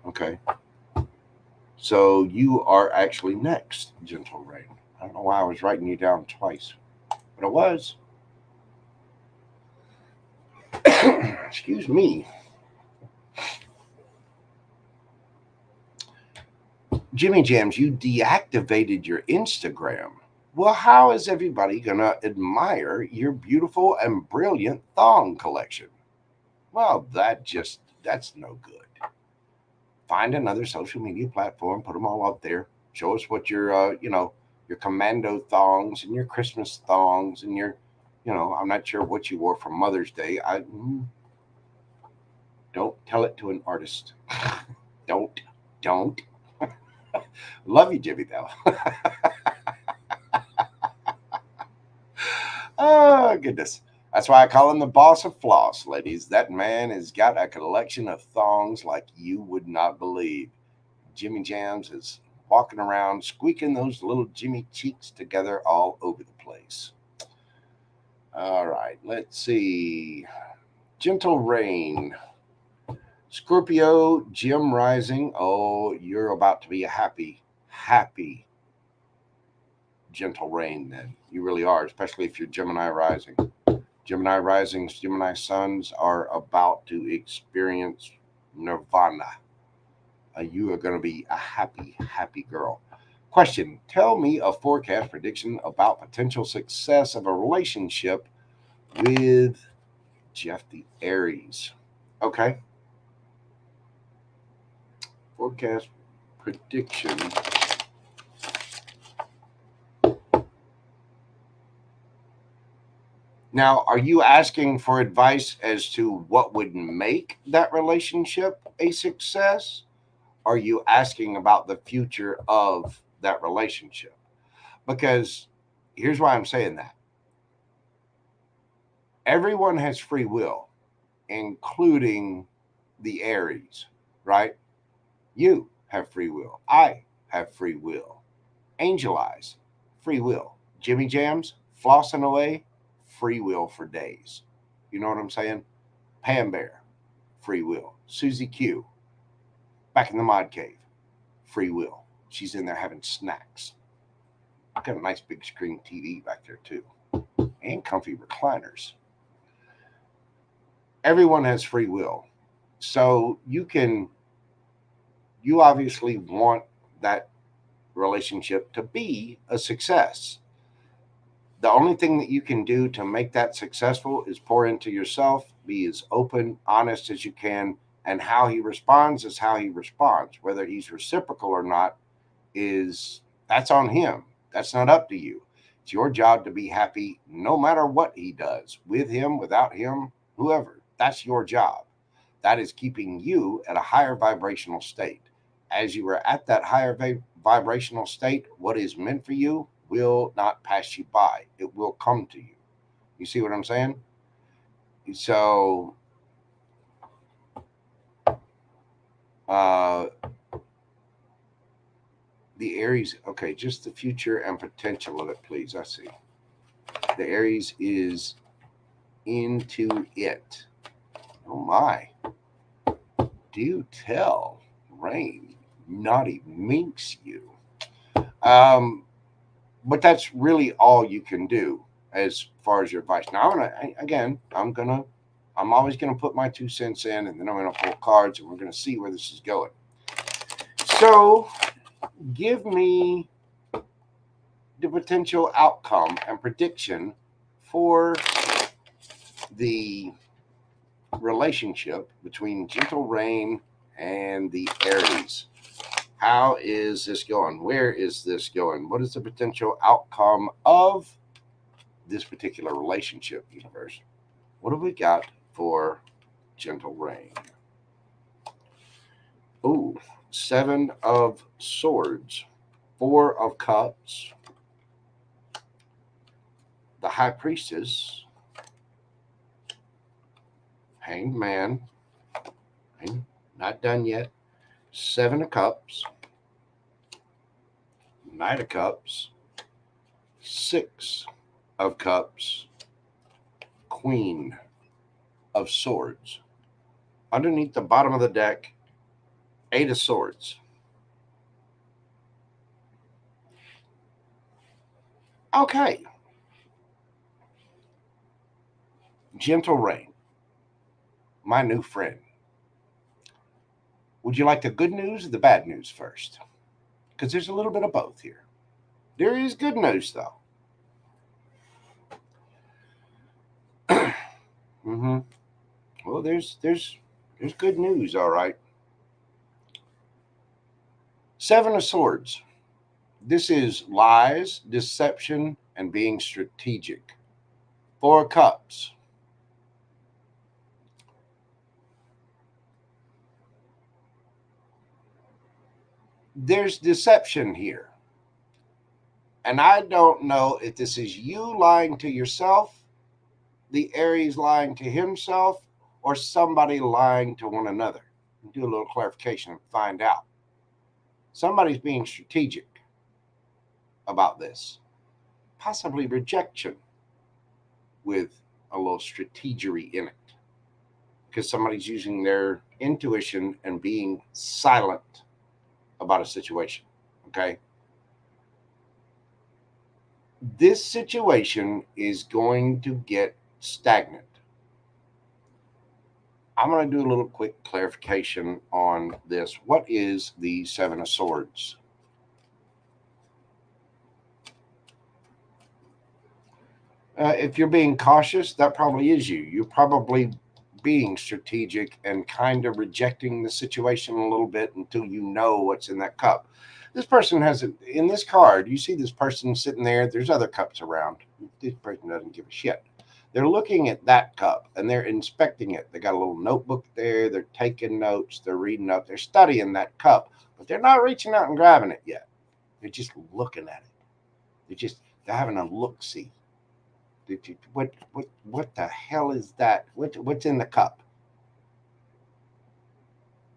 A: Okay. So you are actually next, Gentle Rain. I don't know why I was writing you down twice, but it was. Excuse me. Jimmy Jams, you deactivated your Instagram. Well, how is everybody going to admire your beautiful and brilliant thong collection? Well, that's no good. Find another social media platform, put them all up there. Show us what your commando thongs and your Christmas thongs and your, I'm not sure what you wore for Mother's Day. Don't tell it to an artist. Don't. Love you, Jimmy, though. Oh, goodness. That's why I call him the boss of floss, ladies. That man has got a collection of thongs like you would not believe. Jimmy Jams is walking around, squeaking those little Jimmy cheeks together all over the place. All right, let's see. Gentle Rain. Scorpio, Gem Rising. Oh, you're about to be a happy Gentle Rain then. You really are, especially if you're Gemini Rising. Gemini Risings, Gemini Suns are about to experience nirvana. You are going to be a happy girl. Question. Tell me a forecast prediction about potential success of a relationship with Jeff the Aries. Okay. Forecast prediction. Now, are you asking for advice as to what would make that relationship a success? Are you asking about the future of that relationship? Because here's why I'm saying that. Everyone has free will, including the Aries, right? You have free will. I have free will. Angel Eyes, free will. Jimmy Jams, flossing away, free will for days. You know what I'm saying? Pam Bear, free will. Susie Q, back in the mod cave, free will. She's in there having snacks. I've got a nice big screen TV back there too, and comfy recliners. Everyone has free will. So you obviously want that relationship to be a success. The only thing that you can do to make that successful is pour into yourself, be as open, honest as you can, and how he responds is how he responds. Whether he's reciprocal or not that's on him. That's not up to you. It's your job to be happy no matter what he does, with him, without him, whoever. That's your job. That is keeping you at a higher vibrational state. As you are at that higher vibrational state, what is meant for you will not pass you by. It will come to you. You see what I'm saying? So, the Aries, okay, just the future and potential of it, please. I see. The Aries is into it. Oh my. Do tell, Rain. Naughty minx you. But that's really all you can do as far as your advice. Now, I'm always gonna put my 2 cents in, and then I'm gonna pull cards, and we're gonna see where this is going. So, give me the potential outcome and prediction for the relationship between Gentle Rain and the Aries. How is this going? Where is this going? What is the potential outcome of this particular relationship, universe? What have we got for Gentle Rain? Ooh, 7 of Swords, 4 of Cups, the High Priestess, Hanged Man, not done yet, 7 of Cups, Knight of Cups, 6 of Cups, Queen of Swords. Underneath the bottom of the deck, 8 of Swords. Okay. Gentle Rain, my new friend. Would you like the good news or the bad news first? Because there's a little bit of both here. There is good news, though. Well, there's good news, all right. 7 of Swords. This is lies, deception, and being strategic. 4 of Cups. There's deception here. And I don't know if this is you lying to yourself, the Aries lying to himself, or somebody lying to one another. Do a little clarification and find out. Somebody's being strategic about this. Possibly rejection with a little strategery in it. Because somebody's using their intuition and being silent about a situation. Okay? This situation is going to get stagnant. I'm going to do a little quick clarification on this. What is the Seven of Swords? If you're being cautious, that probably is you. You're probably being strategic and kind of rejecting the situation a little bit until you know what's in that cup. This person has it in this card. You see this person sitting there. There's other cups around. This person doesn't give a shit. They're looking at that cup and they're inspecting it. They got a little notebook there. They're taking notes. They're reading up. They're studying that cup, but they're not reaching out and grabbing it yet. They're just looking at it. They're having a look-see. What the hell is that? What's in the cup?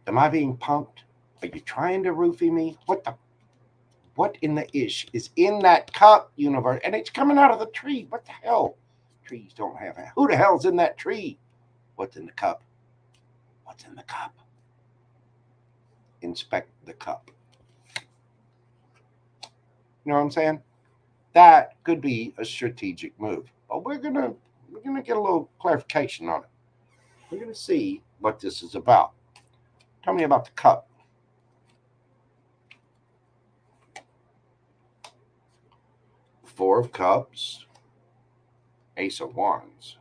A: Am I being punked? Are you trying to roofie me? What in the ish is in that cup, universe? And it's coming out of the tree. What the hell? Trees don't have that. Who the hell's in that tree? What's in the cup? What's in the cup? Inspect the cup. You know what I'm saying? That could be a strategic move. But we're gonna get a little clarification on it. We're gonna see what this is about. Tell me about the cup. Four of Cups, Ace of Wands,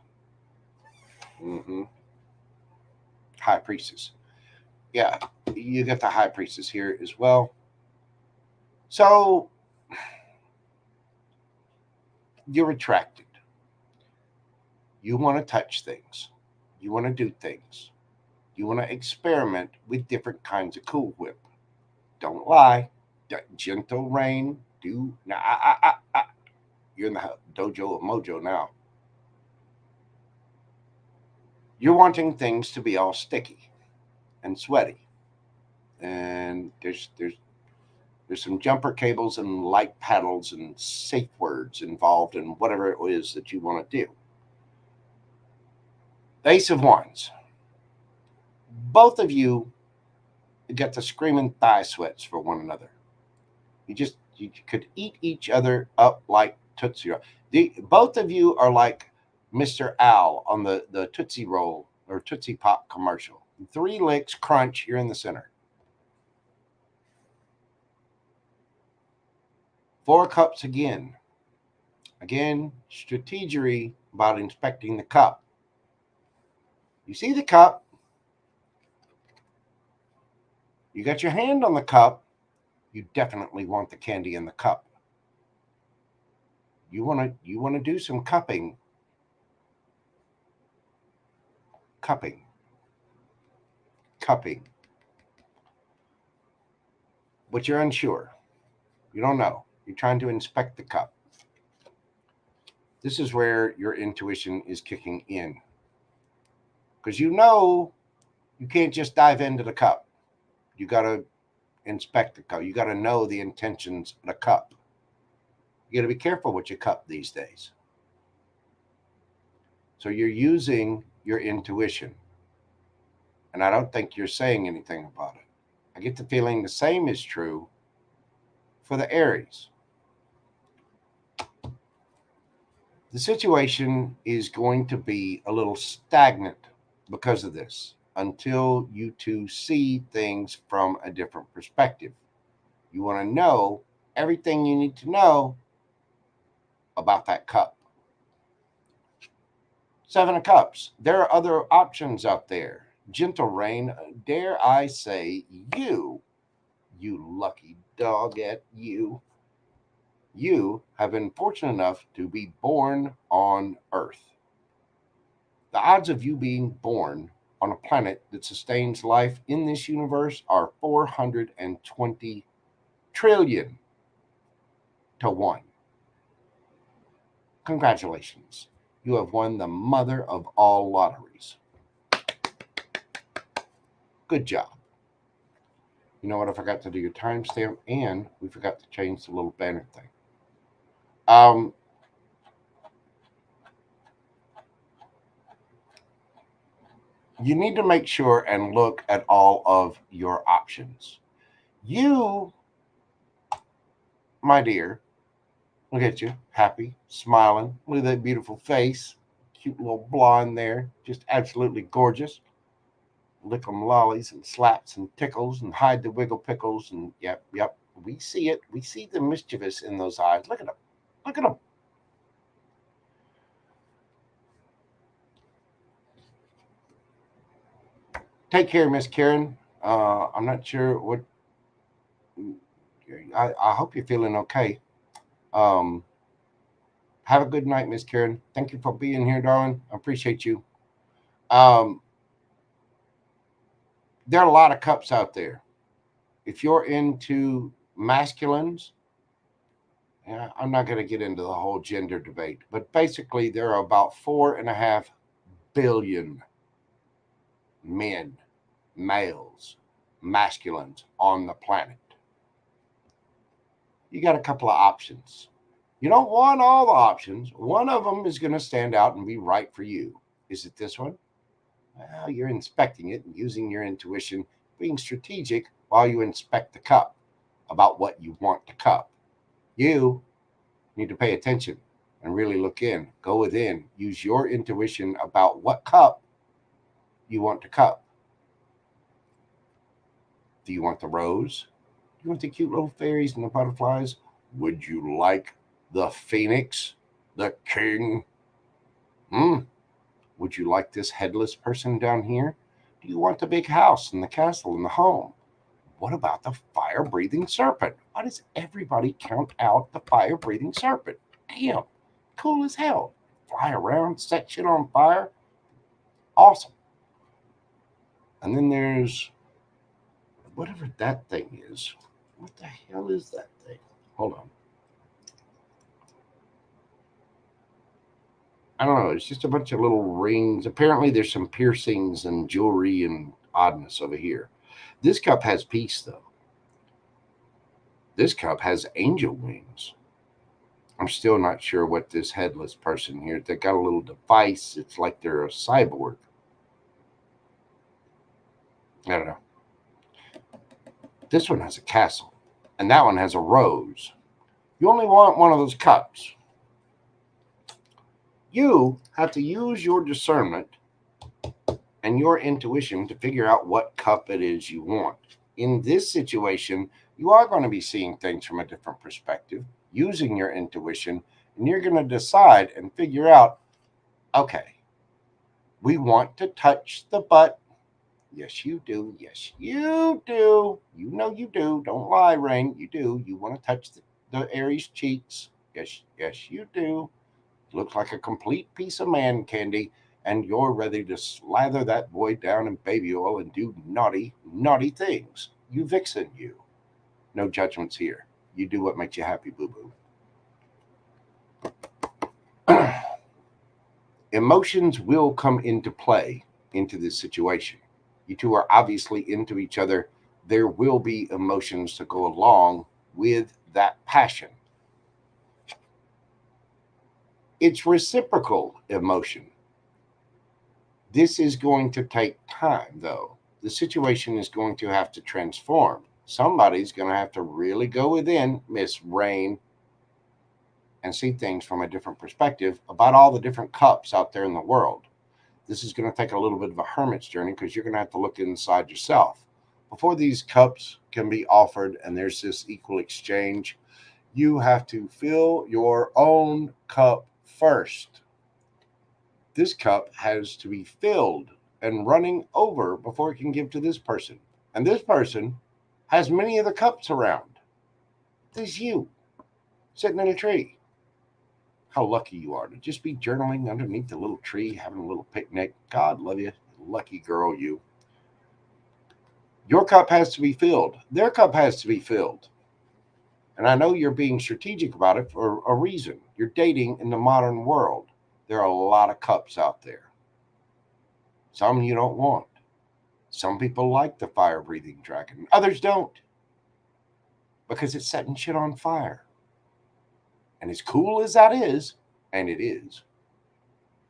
A: High Priestess. Yeah, you get the High Priestess here as well. So you're attracted. You want to touch things. You want to do things. You want to experiment with different kinds of Cool Whip. Don't lie. Gentle rain. You're in the dojo of Mojo now. You're wanting things to be all sticky and sweaty. And there's some jumper cables and light paddles and safe words involved in whatever it is that you want to do. The Ace of Wands. Both of you get the screaming thigh sweats for one another. You could eat each other up like Tootsie Roll. Both of you are like Mr. Owl on the Tootsie Roll or Tootsie Pop commercial. 3 licks, crunch, you're in the center. 4 Cups again. Again, strategery about inspecting the cup. You see the cup. You got your hand on the cup. You definitely want the candy in the cup. You want to do some cupping. Cupping. But you're unsure. You don't know. You're trying to inspect the cup. This is where your intuition is kicking in. Because you know you can't just dive into the cup. You got to inspect the cup. You got to know the intentions of the cup. You got to be careful with your cup these days. So you're using your intuition. And I don't think you're saying anything about it. I get the feeling the same is true for the Aries. The situation is going to be a little stagnant because of this until you two see things from a different perspective. You want to know everything you need to know about that cup. 7 of Cups. There are other options out there. Gentle rain. Dare I say, you lucky dog at you. You have been fortunate enough to be born on Earth. The odds of you being born on a planet that sustains life in this universe are 420 trillion to 1. Congratulations. You have won the mother of all lotteries. Good job. You know what? I forgot to do your timestamp, and we forgot to change the little banner thing. You need to make sure and look at all of your options. You, my dear, look at you, happy, smiling. Look at that beautiful face. Cute little blonde there. Just absolutely gorgeous. Lick 'em lollies and slaps and tickles and hide the wiggle pickles. And yep, yep. We see it. We see the mischievous in those eyes. Look at them. Look at them. Take care, Miss Karen. I'm not sure what. I hope you're feeling okay. Um, have a good night, Miss Karen. Thank you for being here, darling. I appreciate you. Um, there are a lot of cups out there. If you're into masculines, yeah, I'm not going to get into the whole gender debate, but basically, there are about 4.5 billion men, males, masculines on the planet. You got a couple of options. You don't want all the options. One of them is going to stand out and be right for you. Is it this one? Well, you're inspecting it and using your intuition, being strategic while you inspect the cup about what you want to cup. You need to pay attention and really look in, go within, use your intuition about what cup you want to cup. Do you want the rose? Do you want the cute little fairies and the butterflies? Would you like the phoenix, the king? Would you like this headless person down here? Do you want the big house and the castle and the home? What about the fire breathing serpent? Why does everybody count out the fire breathing serpent? Damn, cool as hell. Fly around, set shit on fire. Awesome. And then there's whatever that thing is. What the hell is that thing? Hold on. I don't know. It's just a bunch of little rings. Apparently, there's some piercings and jewelry and oddness over here. This cup has peace, though. This cup has angel wings. I'm still not sure what this headless person here. They got a little device. It's like they're a cyborg. I don't know. This one has a castle, and that one has a rose. You only want one of those cups. You have to use your discernment and your intuition to figure out what cup it is you want. In this situation, you are going to be seeing things from a different perspective, using your intuition, and you're going to decide and figure out, okay, we want to touch the butt. Yes, you do. Yes, you do. You know you do. Don't lie, Rain. You do. You want to touch the Aries cheeks. Yes, yes, you do. Looks like a complete piece of man candy, and you're ready to slather that boy down in baby oil and do naughty, naughty things. You vixen, you. No judgments here. You do what makes you happy, boo boo. Emotions will come into play into this situation. You two are obviously into each other. There will be emotions to go along with that passion. It's reciprocal emotion. This is going to take time, though. The situation is going to have to transform. Somebody's going to have to really go within, Miss Rain, and see things from a different perspective about all the different cups out there in the world. This is going to take a little bit of a hermit's journey because you're going to have to look inside yourself. Before these cups can be offered and there's this equal exchange, you have to fill your own cup first. This cup has to be filled and running over before it can give to this person. And this person has many of the cups around. There's you sitting in a tree. How lucky you are to just be journaling underneath the little tree, having a little picnic. God love you. Lucky girl, you. Your cup has to be filled. Their cup has to be filled. And I know you're being strategic about it for a reason. You're dating in the modern world. There are a lot of cups out there. Some you don't want. Some people like the fire-breathing dragon. Others don't, because it's setting shit on fire. And as cool as that is, and it is,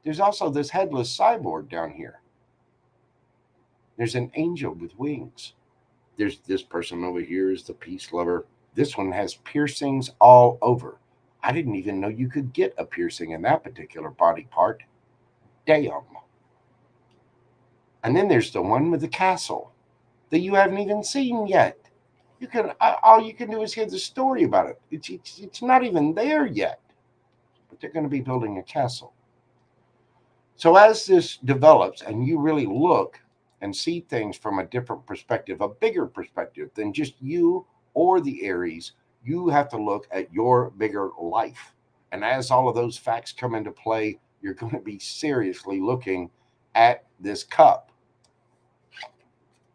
A: there's also this headless cyborg down here. There's an angel with wings. There's this person over here is the peace lover. This one has piercings all over. I didn't even know you could get a piercing in that particular body part. Damn. And then there's the one with the castle that you haven't even seen yet. You can all you can do is hear the story about it. It's not even there yet, but they're going to be building a castle. So as this develops and you really look and see things from a different perspective, a bigger perspective than just you or the Aries, you have to look at your bigger life. And as all of those facts come into play, you're going to be seriously looking at this cup.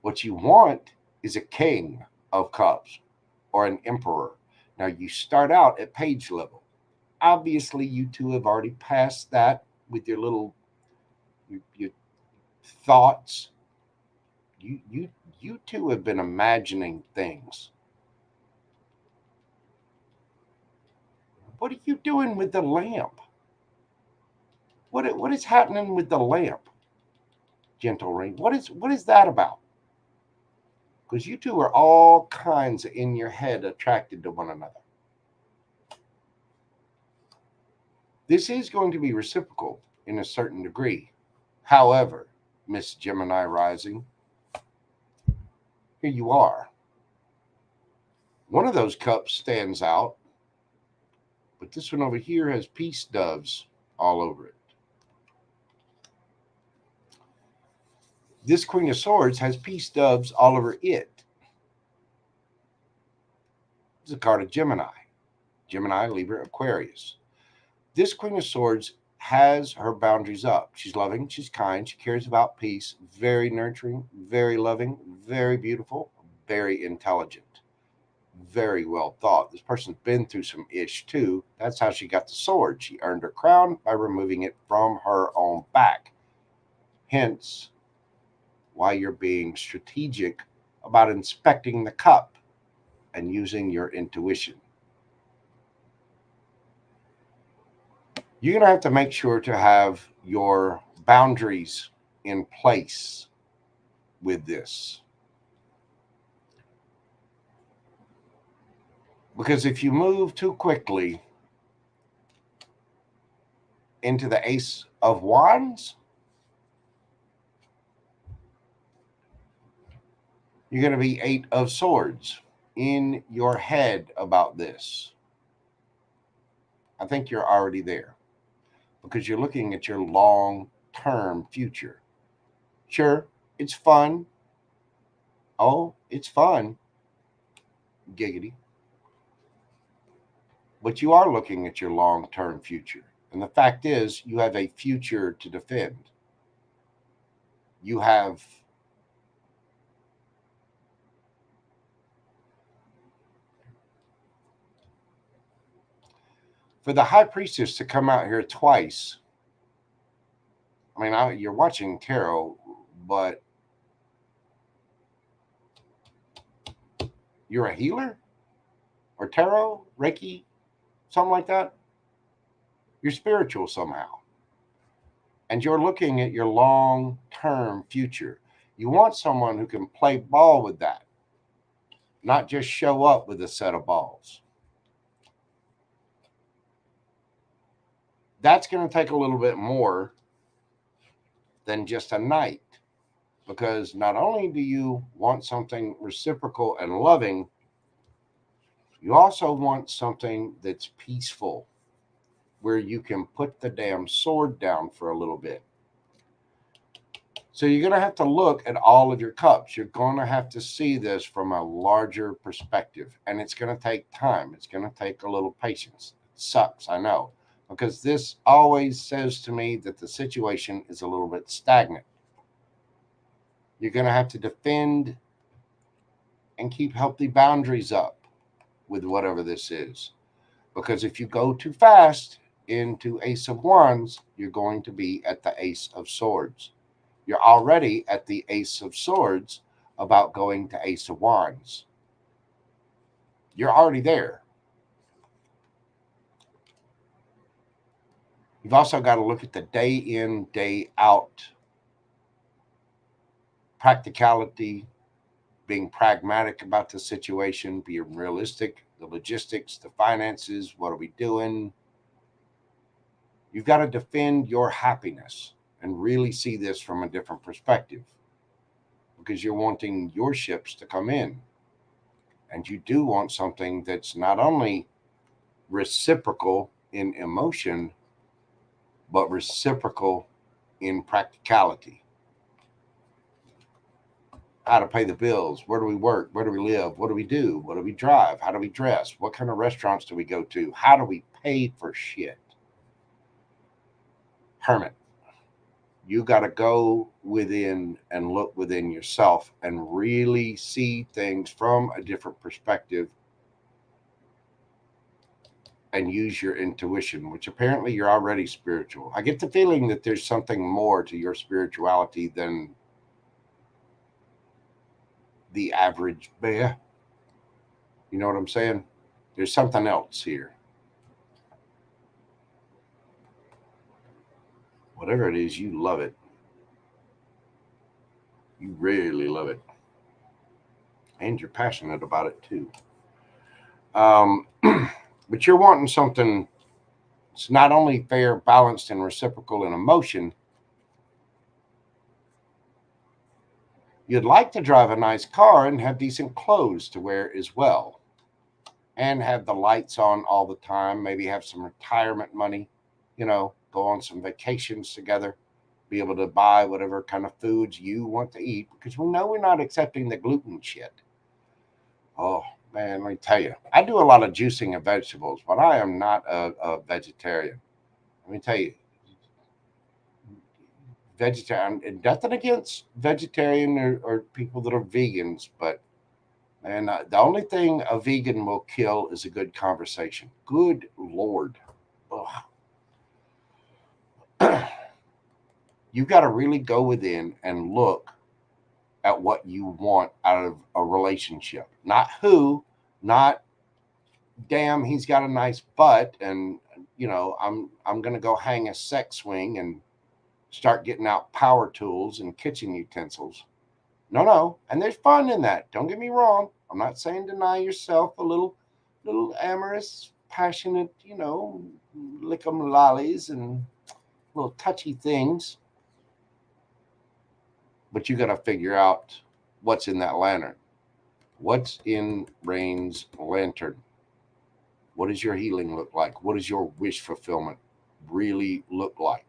A: What you want is a king of cups or an emperor. Now you start out at page level. Obviously, you two have already passed that with your little your thoughts. You two have been imagining things. What are you doing with the lamp? What is happening with the lamp, Gentle Rain? What is that about? Because you two are all kinds in your head attracted to one another. This is going to be reciprocal in a certain degree. However, Miss Gemini rising, here you are. One of those cups stands out, but this one over here has peace doves all over it. This Queen of Swords has peace doves all over it. It's a card of Gemini. Gemini, Libra, Aquarius. This Queen of Swords has her boundaries up. She's loving, she's kind, she cares about peace, very nurturing, very loving, very beautiful, very intelligent, very well thought. This person's been through some ish too. That's how she got the sword. She earned her crown by removing it from her own back. Hence, why you're being strategic about inspecting the cup and using your intuition. You're going to have to make sure to have your boundaries in place with this. Because if you move too quickly into the Ace of Wands, you're going to be Eight of Swords in your head about this. I think you're already there because you're looking at your long-term future. Sure, it's fun. Oh, it's fun. Giggity. But you are looking at your long-term future. And the fact is, you have a future to defend. You have for the High Priestess to come out here twice. I mean, you're watching tarot, but you're a healer or tarot, Reiki, something like that. You're spiritual somehow. And you're looking at your long-term future. You want someone who can play ball with that, not just show up with a set of balls. That's going to take a little bit more than just a night, because not only do you want something reciprocal and loving, you also want something that's peaceful, where you can put the damn sword down for a little bit. So you're going to have to look at all of your cups. You're going to have to see this from a larger perspective, and it's going to take time. It's going to take a little patience. It sucks, I know, because this always says to me that the situation is a little bit stagnant. You're going to have to defend and keep healthy boundaries up with whatever this is. Because if you go too fast into Ace of Wands, you're going to be at the Ace of Swords. You're already at the Ace of Swords about going to Ace of Wands. You're already there. You've also got to look at the day in, day out practicality, being pragmatic about the situation, being realistic, the logistics, the finances, what are we doing? You've got to defend your happiness and really see this from a different perspective, because you're wanting your ships to come in. And you do want something that's not only reciprocal in emotion, but reciprocal in practicality. How to pay the bills, where do we work, where do we live, what do we do, what do we drive, how do we dress, what kind of restaurants do we go to, how do we pay for shit. Hermit, you got to go within and look within yourself and really see things from a different perspective and use your intuition, which apparently you're already spiritual. I get the feeling that there's something more to your spirituality than the average bear. You know what I'm saying? There's something else here. Whatever it is, you love it. You really love it. And you're passionate about it too. But you're wanting something that's not only fair, balanced, and reciprocal in emotion. You'd like to drive a nice car and have decent clothes to wear as well. And have the lights on all the time, maybe have some retirement money, go on some vacations together, be able to buy whatever kind of foods you want to eat, because we know we're not accepting the gluten shit. Oh, man, let me tell you, I do a lot of juicing of vegetables, but I am not a vegetarian. Let me tell you, vegetarian, nothing against vegetarian or people that are vegans, but man, the only thing a vegan will kill is a good conversation. Good Lord. You've got to really go within and look at what you want out of a relationship. Not who, not damn, he's got a nice butt and I'm going to go hang a sex swing and start getting out power tools and kitchen utensils. No. And there's fun in that. Don't get me wrong. I'm not saying deny yourself a little amorous, passionate, lick 'em lollies and little touchy things. But you got to figure out what's in that lantern. What's in Rain's lantern? What does your healing look like? What does your wish fulfillment really look like?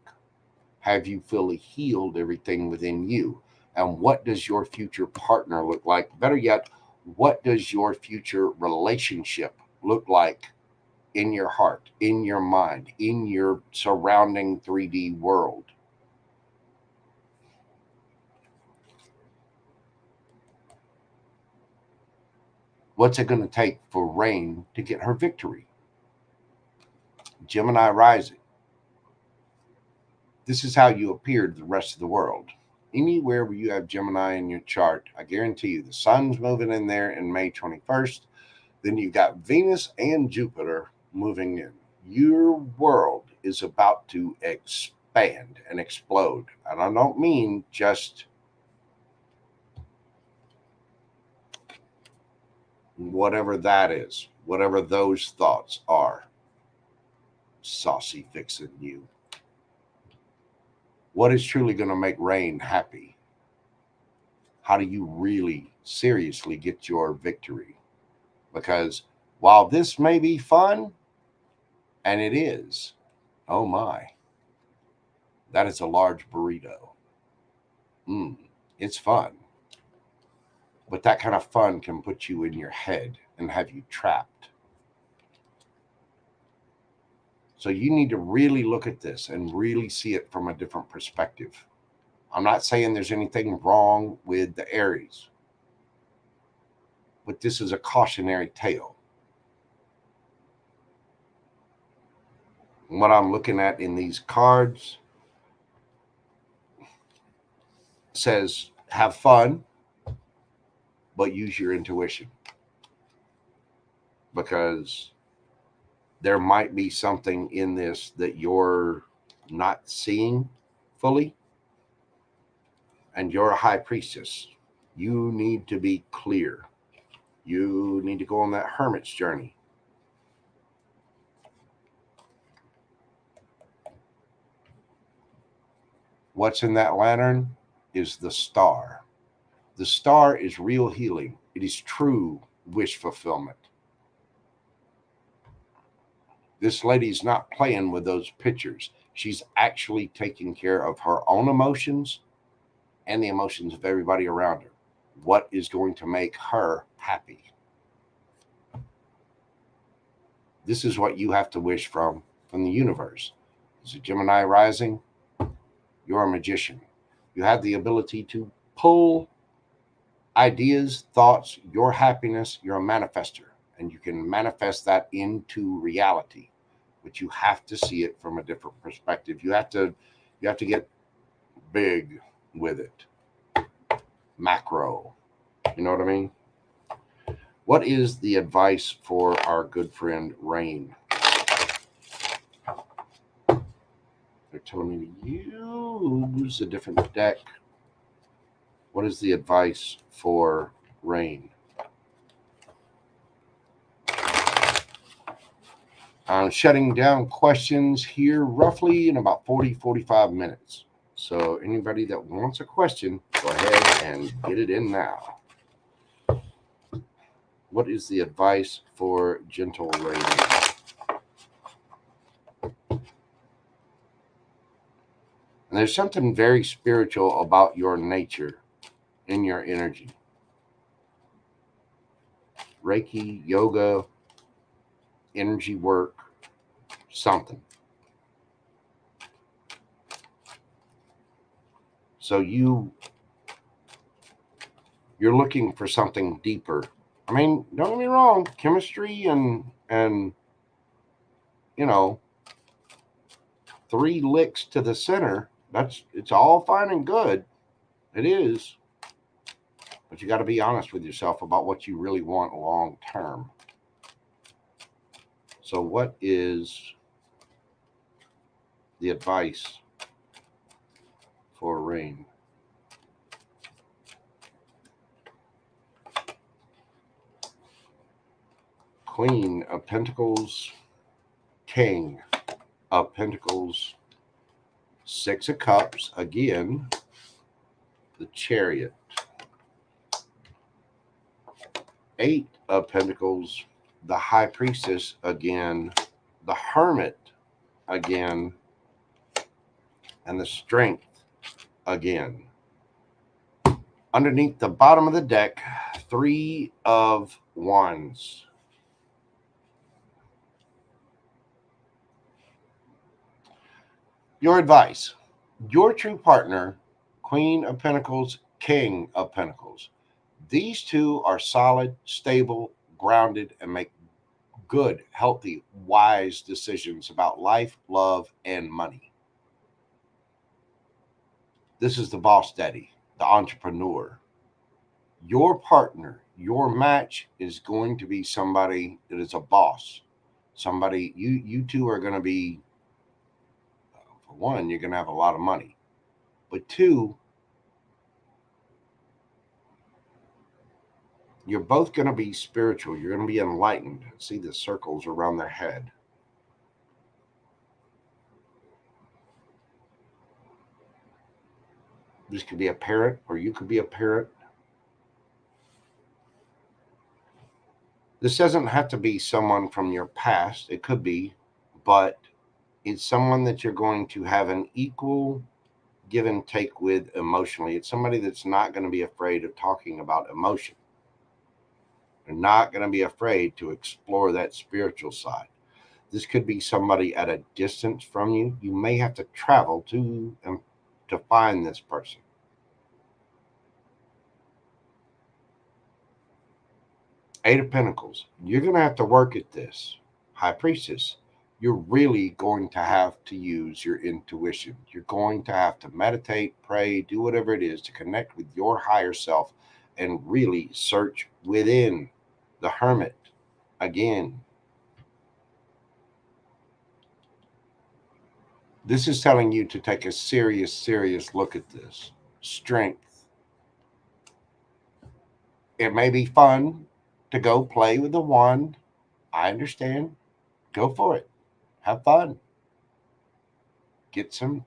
A: Have you fully healed everything within you? And what does your future partner look like? Better yet, what does your future relationship look like in your heart, in your mind, in your surrounding 3D world? What's it going to take for Rain to get her victory? Gemini rising. This is how you appear to the rest of the world. Anywhere where you have Gemini in your chart, I guarantee you the sun's moving in there in May 21st. Then you've got Venus and Jupiter moving in. Your world is about to expand and explode. And I don't mean just whatever that is, whatever those thoughts are. Saucy fixing you. What is truly going to make Rain happy? How do you really seriously get your victory? Because while this may be fun, and it is, oh my, that is a large burrito. It's fun. But that kind of fun can put you in your head and have you trapped. So you need to really look at this and really see it from a different perspective. I'm not saying there's anything wrong with the Aries, but this is a cautionary tale. What I'm looking at in these cards, says have fun, but use your intuition, because there might be something in this that you're not seeing fully, and you're a high priestess. You need to be clear. You need to go on that hermit's journey. What's in that lantern is the star. The star is real healing. It is true wish fulfillment. This lady's not playing with those pictures. She's actually taking care of her own emotions and the emotions of everybody around her. What is going to make her happy? This is what you have to wish from the universe. As a Gemini rising, you're a magician. You have the ability to pull ideas, thoughts, your happiness. You're a manifester, and you can manifest that into reality. But you have to see it from a different perspective. You have to get big with it. Macro. You know what I mean? What is the advice for our good friend Rain? They're telling me to use a different deck. What is the advice for Rain? I'm shutting down questions here roughly in about 40-45 minutes. So anybody that wants a question, go ahead and get it in now. What is the advice for gentle Rain? And there's something very spiritual about your nature in your energy. Reiki, yoga, energy work, something. So you're looking for something deeper. I mean, don't get me wrong, chemistry and you know, 3 licks to the center, it's all fine and good. It is. But you got to be honest with yourself about what you really want long term. So what is the advice for Rain? Queen of Pentacles, King of Pentacles, 6 of Cups, again, the Chariot, 8 of Pentacles, the High Priestess again, the Hermit again, and the Strength again. Underneath the bottom of the deck, 3 of Wands. Your advice. Your true partner, Queen of Pentacles, King of Pentacles. These two are solid, stable, grounded, and make good, healthy, wise decisions about life, love, and money. This is the boss daddy, the entrepreneur. Your partner, your match is going to be somebody that is a boss. Somebody, you two are going to be, for one, you're going to have a lot of money. But 2, you're both going to be spiritual. You're going to be enlightened. See the circles around their head. This could be a parent, or you could be a parent. This doesn't have to be someone from your past. It could be, but it's someone that you're going to have an equal give and take with emotionally. It's somebody that's not going to be afraid of talking about emotion. They're not going to be afraid to explore that spiritual side. This could be somebody at a distance from you. You may have to travel to find this person. Eight of Pentacles. You're going to have to work at this. High Priestess. you're really going to have to use your intuition. You're going to have to meditate, pray, do whatever it is to connect with your higher self and really search within. The Hermit, again, this is telling you to take a serious look at this. Strength. It may be fun to go play with a wand. I understand. Go for it. Have fun. Get some,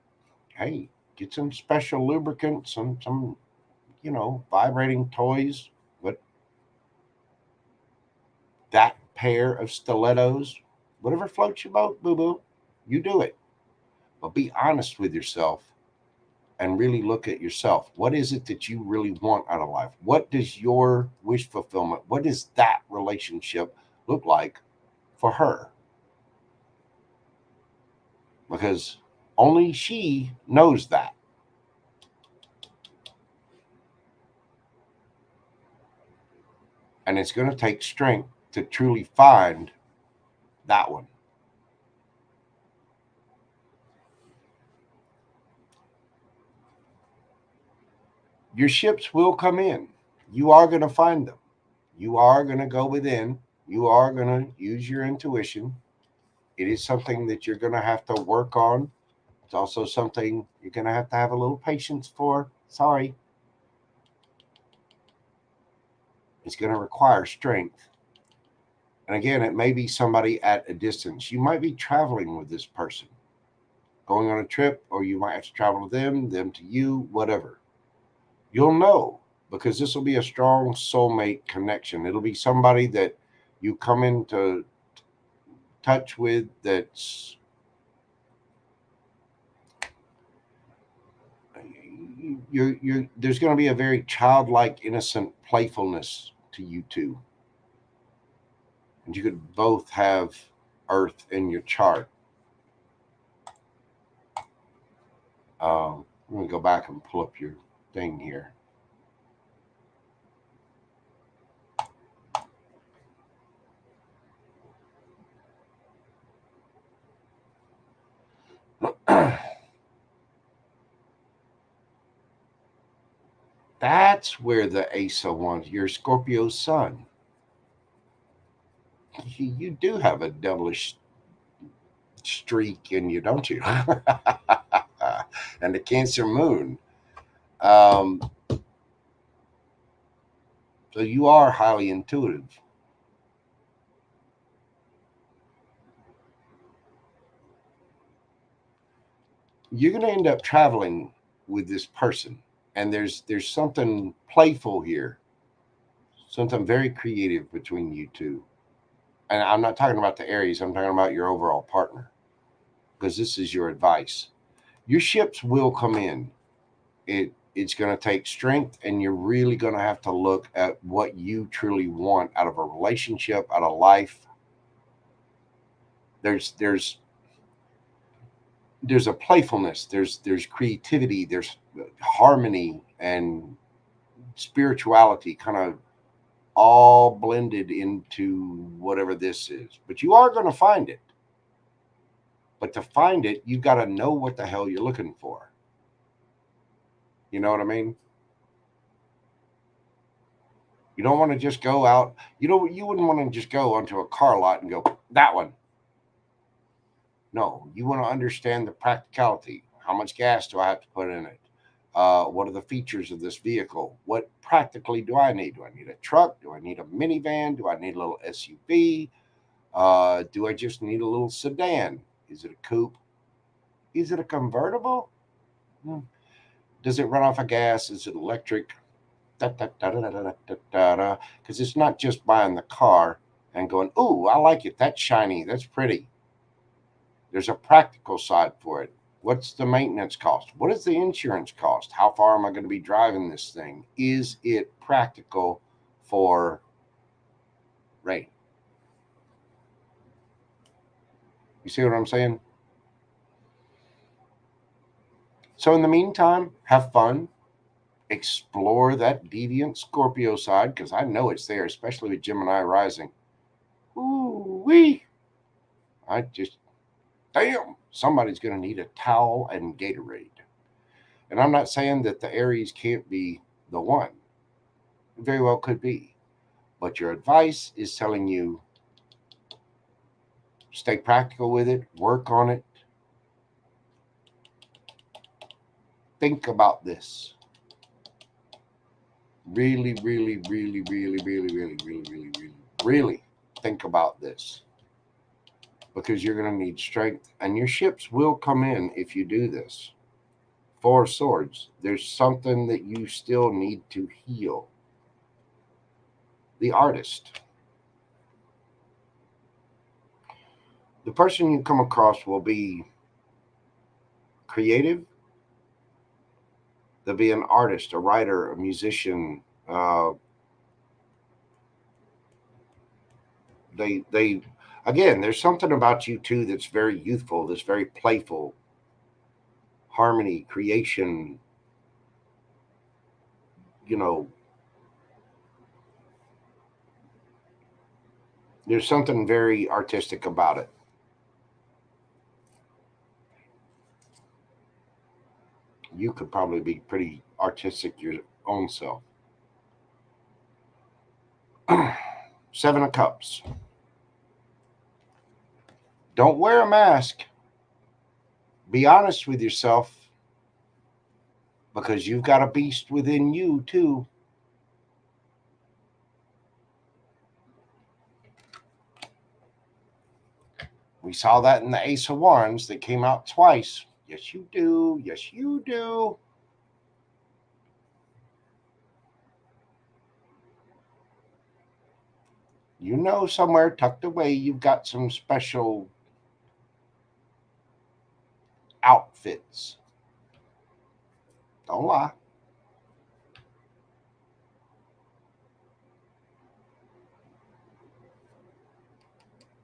A: hey, get some special lubricant, some vibrating toys. But that pair of stilettos, whatever floats your boat, boo boo, you do it. But be honest with yourself and really look at yourself. What is it that you really want out of life? What does your wish fulfillment, what does that relationship look like for her? Because only she knows that. And it's going to take strength to truly find that one. Your ships will come in. You are going to find them. You are going to go within. You are going to use your intuition. It is something that you're going to have to work on. It's also something you're going to have a little patience for. Sorry. It's going to require strength. And again, it may be somebody at a distance. You might be traveling with this person, going on a trip, or you might have to travel with them to you, whatever. You'll know, because this will be a strong soulmate connection. It'll be somebody that you come into touch with that's there's going to be a very childlike, innocent playfulness to you two. And you could both have Earth in your chart. I'm going to go back and pull up your thing here. That's where the Ace of Wands, your Scorpio sun. You do have a devilish streak in you, don't you? And the Cancer moon. So you are highly intuitive. You're going to end up traveling with this person, and there's something playful here, something very creative between you two. And I'm not talking about the Aries, I'm talking about your overall partner, because this is your advice. Your ships will come in. It's going to take strength, and you're really going to have to look at what you truly want out of a relationship, out of life. There's a playfulness, there's creativity, there's harmony and spirituality kind of all blended into whatever this is. But you are going to find it. But to find it, you've got to know what the hell you're looking for. You know what I mean? You don't want to just go out. You wouldn't want to just go onto a car lot and go, that one. No, you want to understand the practicality. How much gas do I have to put in it? What are the features of this vehicle? What practically do I need? Do I need a truck? Do I need a minivan? Do I need a little SUV? Do I just need a little sedan? Is it a coupe? Is it a convertible? Does it run off of gas? Is it electric? Because it's not just buying the car and going, "Ooh, I like it. That's shiny. That's pretty." There's a practical side for it. What's the maintenance cost? What is the insurance cost? How far am I going to be driving this thing? Is it practical for rain? You see what I'm saying? So in the meantime, have fun. Explore that deviant Scorpio side, because I know it's there, especially with Gemini rising. Ooh wee! I just Damn, somebody's going to need a towel and Gatorade. And I'm not saying that the Aries can't be the one. It very well could be. But your advice is telling you stay practical with it, work on it, think about this. Really, really, really, really, really, really, really, really, really, really think about this. Because you're going to need strength, and your ships will come in if you do this. Four of Swords. There's something that you still need to heal. The Artist. The person you come across will be creative. They'll be an artist, a writer, a musician. They again, there's something about you too that's very youthful, that's very playful. Harmony, creation, you know, there's something very artistic about it. You could probably be pretty artistic your own self. Seven of Cups. Don't wear a mask. Be honest with yourself, because you've got a beast within you too. We saw that in the Ace of Wands that came out twice. Yes, you do. Yes, you do. You know, somewhere tucked away, you've got some special outfits. Don't lie.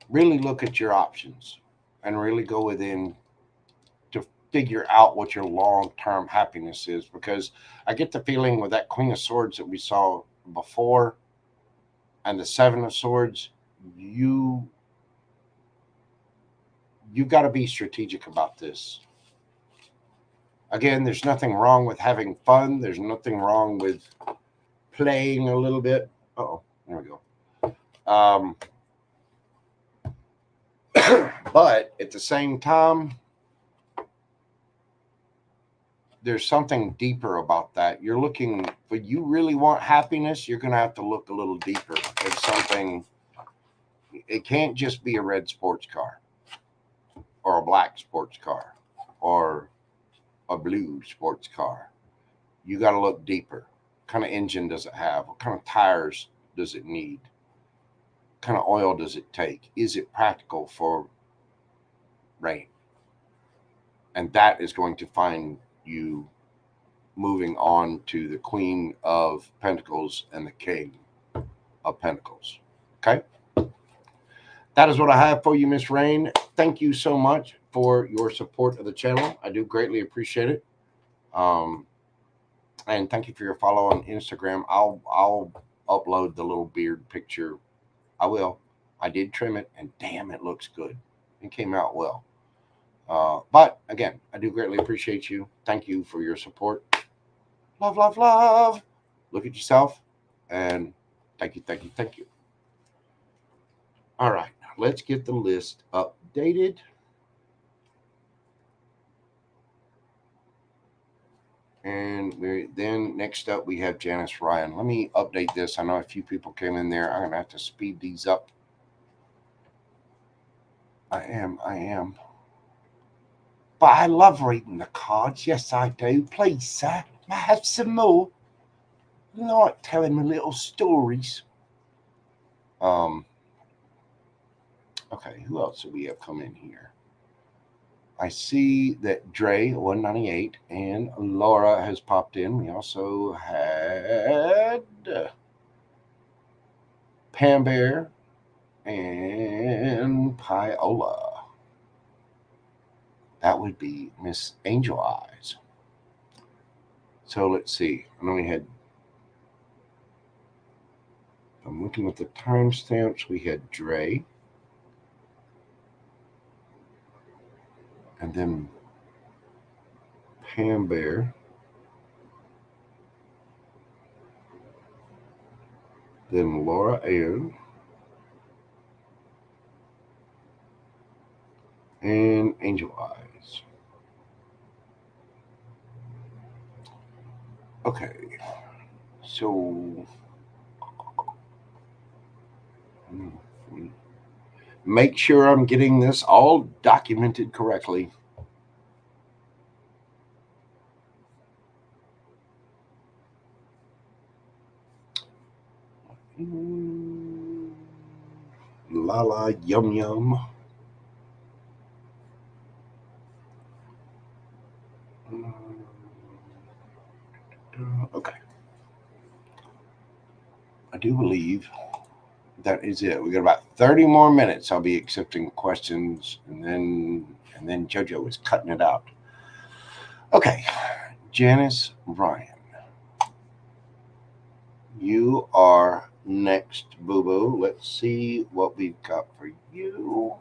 A: Really look at your options and really go within to figure out what your long-term happiness is, because I get the feeling with that Queen of Swords that we saw before and the Seven of Swords, you've got to be strategic about this. Again, there's nothing wrong with having fun. There's nothing wrong with playing a little bit. Oh, there we go. But at the same time, there's something deeper about that. You're looking, but you really want happiness, you're going to have to look a little deeper at something. It can't just be a red sports car or a black sports car or a blue sports car. You got to look deeper. What kind of engine does it have? What kind of tires does it need? What kind of oil does it take? Is it practical for rain? And that is going to find you moving on to the Queen of Pentacles and the King of Pentacles. Okay? That is what I have for you, Miss Rain. Thank you so much for your support of the channel. I do greatly appreciate it. And thank you for your follow on Instagram. I'll upload the little beard picture. I will. I did trim it, and damn, it looks good. It came out well. But again, I do greatly appreciate you. Thank you for your support. Love, love, love. Look at yourself, and thank you, thank you, thank you. All right, let's get the list updated. And then next up, we have Janice Ryan. Let me update this. I know a few people came in there. I'm going to have to speed these up. I am. But I love reading the cards. Yes, I do. Please, sir, may I have some more? I like telling me little stories. Okay, who else do we have come in here? I see that Dre 198 and Laura has popped in. We also had Pam Bear and Piola. That would be Miss Angel Eyes. So let's see. I know we had, I'm looking at the timestamps. We had Dre. and then Pam Bear, then Laura Ann, and Angel Eyes. Okay, so make sure I'm getting this all documented correctly. La la yum yum. Okay. I do believe that is it. We got about 30 more minutes. I'll be accepting questions, and then JoJo is cutting it out. Okay, Janice Ryan, you are next, Boo Boo. Let's see what we've got for you.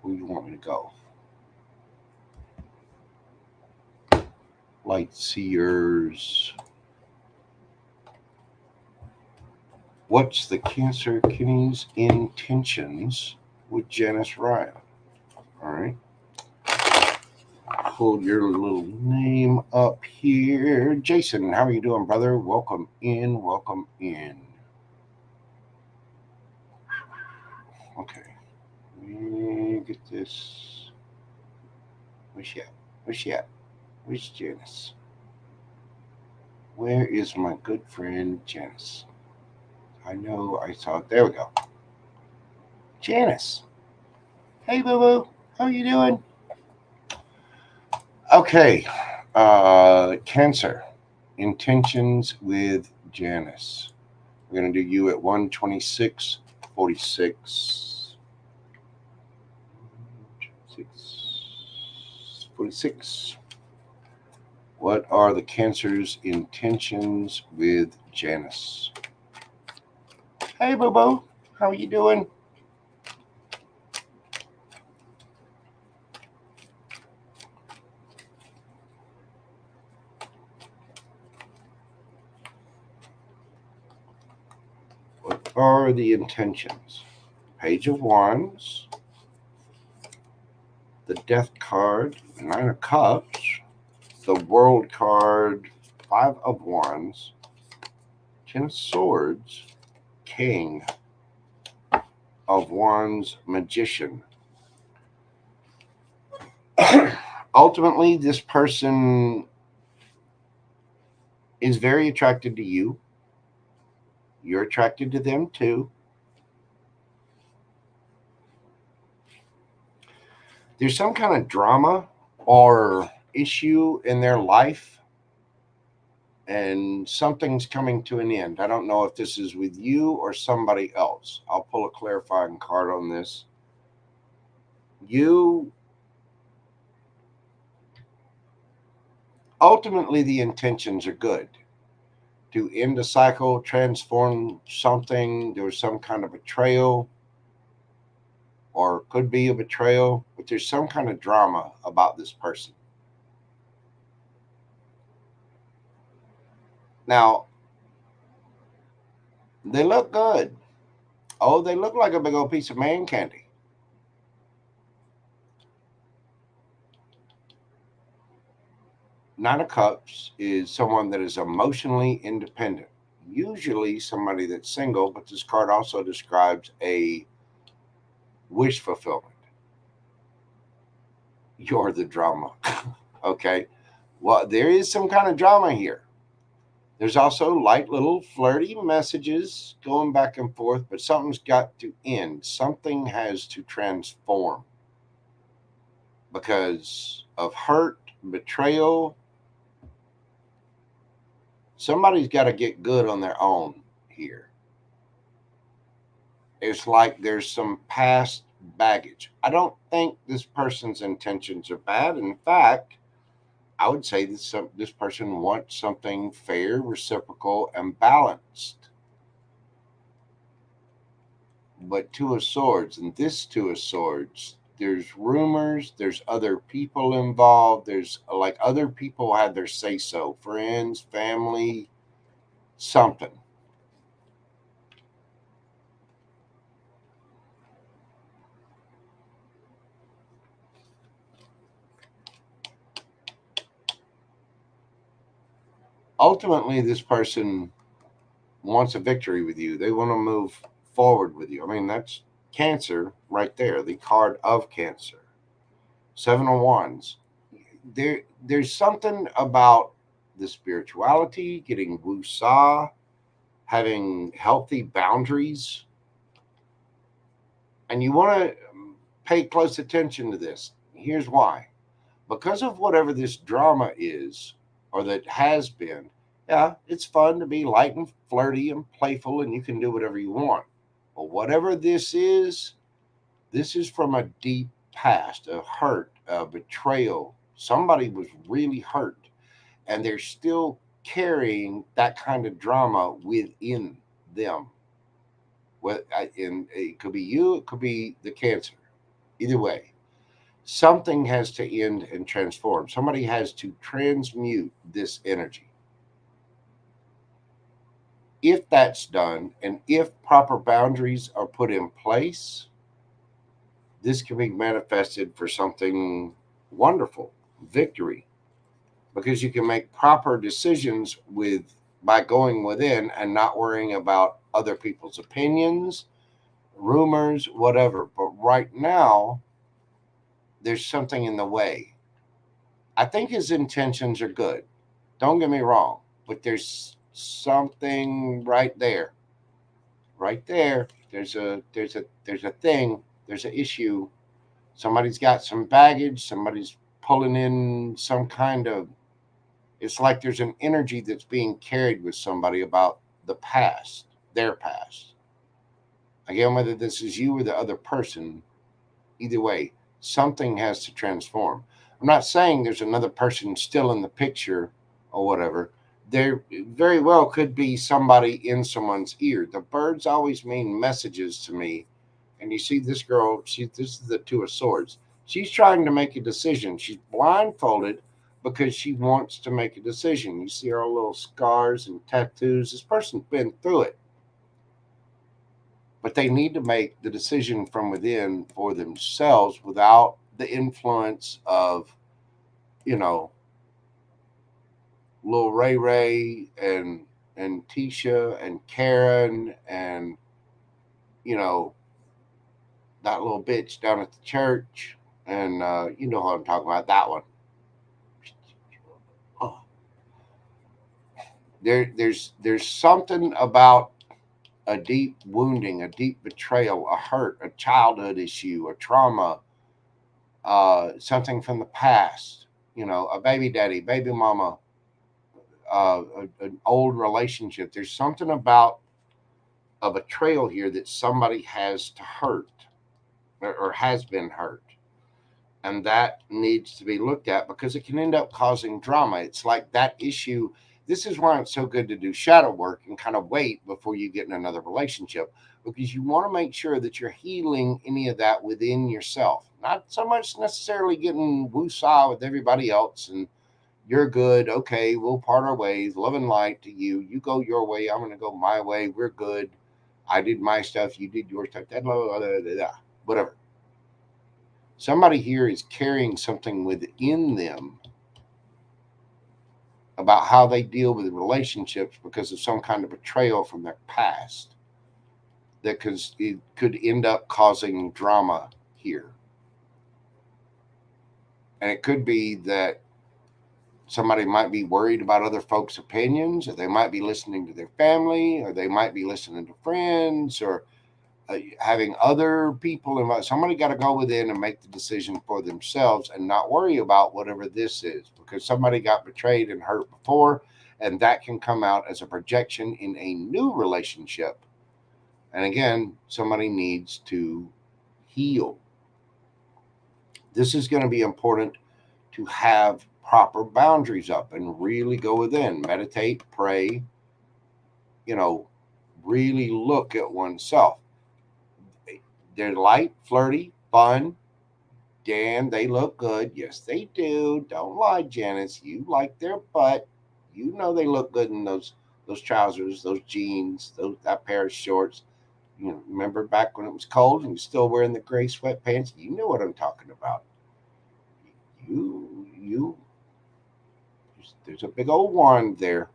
A: Where you want me to go? Light Seers. What's the Cancer Kitty's intentions with Janice Ryan? All right. Pull your little name up here. Jason, how are you doing, brother? Welcome in. Welcome in. Okay. Let me get this. Where's she at? Where's she at? Where's Janice? Where is my good friend Janice? I know I saw it. There we go. Janice. Hey, boo boo. How you doing? Okay. Cancer. Intentions with Janice. We're going to do you at 126.46. 46. What are the Cancer's intentions with Janice? Hey, boo boo. How are you doing? What are the intentions? Page of Wands, the Death card, Nine of Cups, the World card, Five of Wands, Ten of Swords, King of Wands, Magician. Ultimately, this person is very attracted to you. You're attracted to them too. There's some kind of drama or issue in their life, and something's coming to an end. I don't know if this is with you or somebody else. I'll pull a clarifying card on this. You ultimately, the intentions are good to end a cycle, transform something. There was some kind of betrayal, or could be a betrayal, but there's some kind of drama about this person. Now, they look good. Oh, they look like a big old piece of man candy. Nine of Cups is someone that is emotionally independent, usually somebody that's single, but this card also describes a wish fulfillment. You're the drama. Okay. Well, there is some kind of drama here. There's also light little flirty messages going back and forth, but something's got to end. Something has to transform because of hurt, betrayal. Somebody's got to get good on their own here. It's like there's some past baggage. I don't think this person's intentions are bad. In fact, I would say this person wants something fair, reciprocal, and balanced. But Two of Swords, and this Two of Swords, there's rumors, there's other people involved, there's like other people had their say so, friends, family, something. Ultimately, this person wants a victory with you. They want to move forward with you. I mean, that's Cancer right there, the card of Cancer. Seven of Wands. There's something about the spirituality, getting woo-saw, having healthy boundaries, and you want to pay close attention to this. Here's why. Because of whatever this drama is, or that has been, yeah, it's fun to be light and flirty and playful, and you can do whatever you want. But whatever this is from a deep past, a hurt, a betrayal. Somebody was really hurt, and they're still carrying that kind of drama within them. And it could be you, it could be the Cancer. Either way, something has to end and transform. Somebody has to transmute this energy. If that's done, and if proper boundaries are put in place, this can be manifested for something wonderful, victory, because you can make proper decisions with by going within and not worrying about other people's opinions, rumors, whatever. But right now, there's something in the way. I think his intentions are good. Don't get me wrong, but there's something right there. Right there. There's a thing, there's an issue. Somebody's got some baggage, somebody's pulling in some kind of, it's like there's an energy that's being carried with somebody about the past, their past. Again, whether this is you or the other person, either way, something has to transform. I'm not saying there's another person still in the picture or whatever. There very well could be somebody in someone's ear. The birds always mean messages to me. And you see this girl, this is the Two of Swords. She's trying to make a decision. She's blindfolded because she wants to make a decision. You see her little scars and tattoos. This person's been through it, but they need to make the decision from within for themselves without the influence of, you know, Lil Ray Ray and Tisha and Karen and, you know, that little bitch down at the church. And you know what I'm talking about, that one. Oh, there's something about a deep wounding, a deep betrayal, a hurt, a childhood issue, a trauma, something from the past. You know, a baby daddy, baby mama, an old relationship. There's something about a betrayal here that somebody has to hurt or has been hurt. And that needs to be looked at because it can end up causing drama. It's like that issue. This is why it's so good to do shadow work and kind of wait before you get in another relationship, because you want to make sure that you're healing any of that within yourself. Not so much necessarily getting woo-saw with everybody else and you're good. Okay, we'll part our ways. Love and light to you. You go your way. I'm going to go my way. We're good. I did my stuff. You did your stuff. Whatever. Somebody here is carrying something within them about how they deal with relationships because of some kind of betrayal from their past that it could end up causing drama here. And it could be that somebody might be worried about other folks' opinions, or they might be listening to their family, or they might be listening to friends, or having other people involved. Somebody got to go within and make the decision for themselves and not worry about whatever this is, because somebody got betrayed and hurt before, and that can come out as a projection in a new relationship. And again, somebody needs to heal. This is going to be important to have proper boundaries up and really go within, meditate, pray, you know, really look at oneself. They're light, flirty, fun, Dan, they look good. Yes, they do. Don't lie, Janice. You like their butt. You know they look good in those trousers, those jeans, that pair of shorts. You know, remember back when it was cold and you're still wearing the gray sweatpants? You know what I'm talking about. You. There's a big old wand there,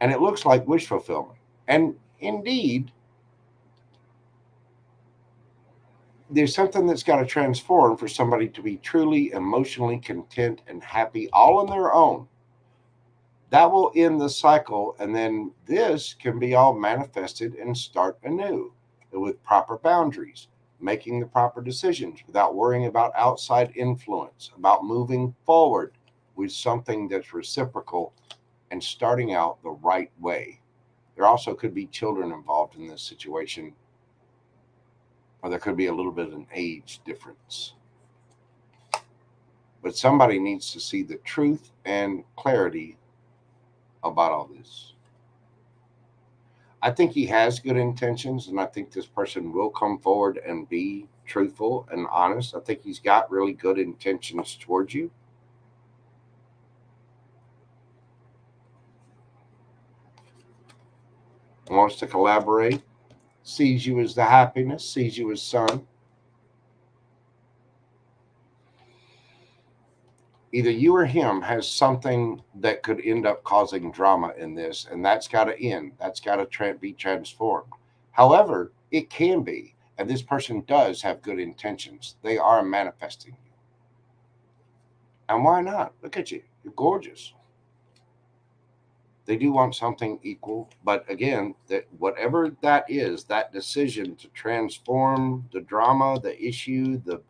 A: and it looks like wish fulfillment. And indeed, there's something that's got to transform for somebody to be truly emotionally content and happy all on their own. That will end the cycle, and then this can be all manifested and start anew with proper boundaries, making the proper decisions without worrying about outside influence, about moving forward with something that's reciprocal and starting out the right way. There also could be children involved in this situation, or there could be a little bit of an age difference. But somebody needs to see the truth and clarity about all this. I think he has good intentions, and I think this person will come forward and be truthful and honest. I think he's got really good intentions towards you. Wants to collaborate, sees you as the happiness, sees you as son. Either you or him has something that could end up causing drama in this, and that's got to end. That's got to be transformed. However, it can be, and this person does have good intentions. They are manifesting you. And why not? Look at you. You're gorgeous. They do want something equal, but again, that whatever that is, that decision to transform the drama, the issue, the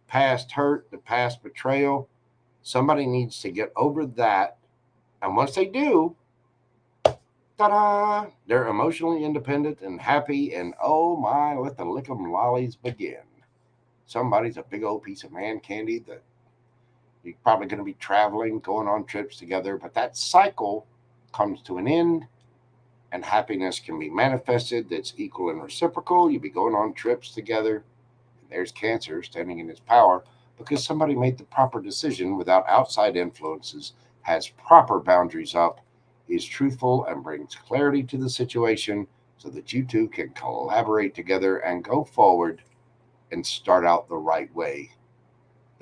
A: past hurt, the past betrayal, somebody needs to get over that. And once they do, ta-da, they're emotionally independent and happy, and oh my, let the lick 'em lollies begin. Somebody's a big old piece of man candy that you're probably going to be traveling, going on trips together, but that cycle comes to an end, and happiness can be manifested that's equal and reciprocal. You'll be going on trips together. And there's Cancer standing in its power because somebody made the proper decision without outside influences, has proper boundaries up, is truthful, and brings clarity to the situation so that you two can collaborate together and go forward and start out the right way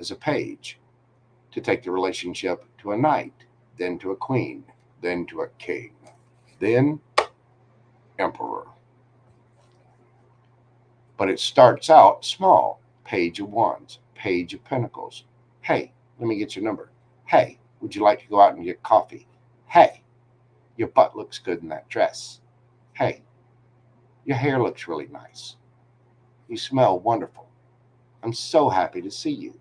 A: as a page to take the relationship to a knight, then to a queen, then to a king, then emperor. But it starts out small. Page of Wands, Page of Pentacles. Hey, let me get your number. Hey, would you like to go out and get coffee? Hey, your butt looks good in that dress. Hey, your hair looks really nice. You smell wonderful. I'm so happy to see you.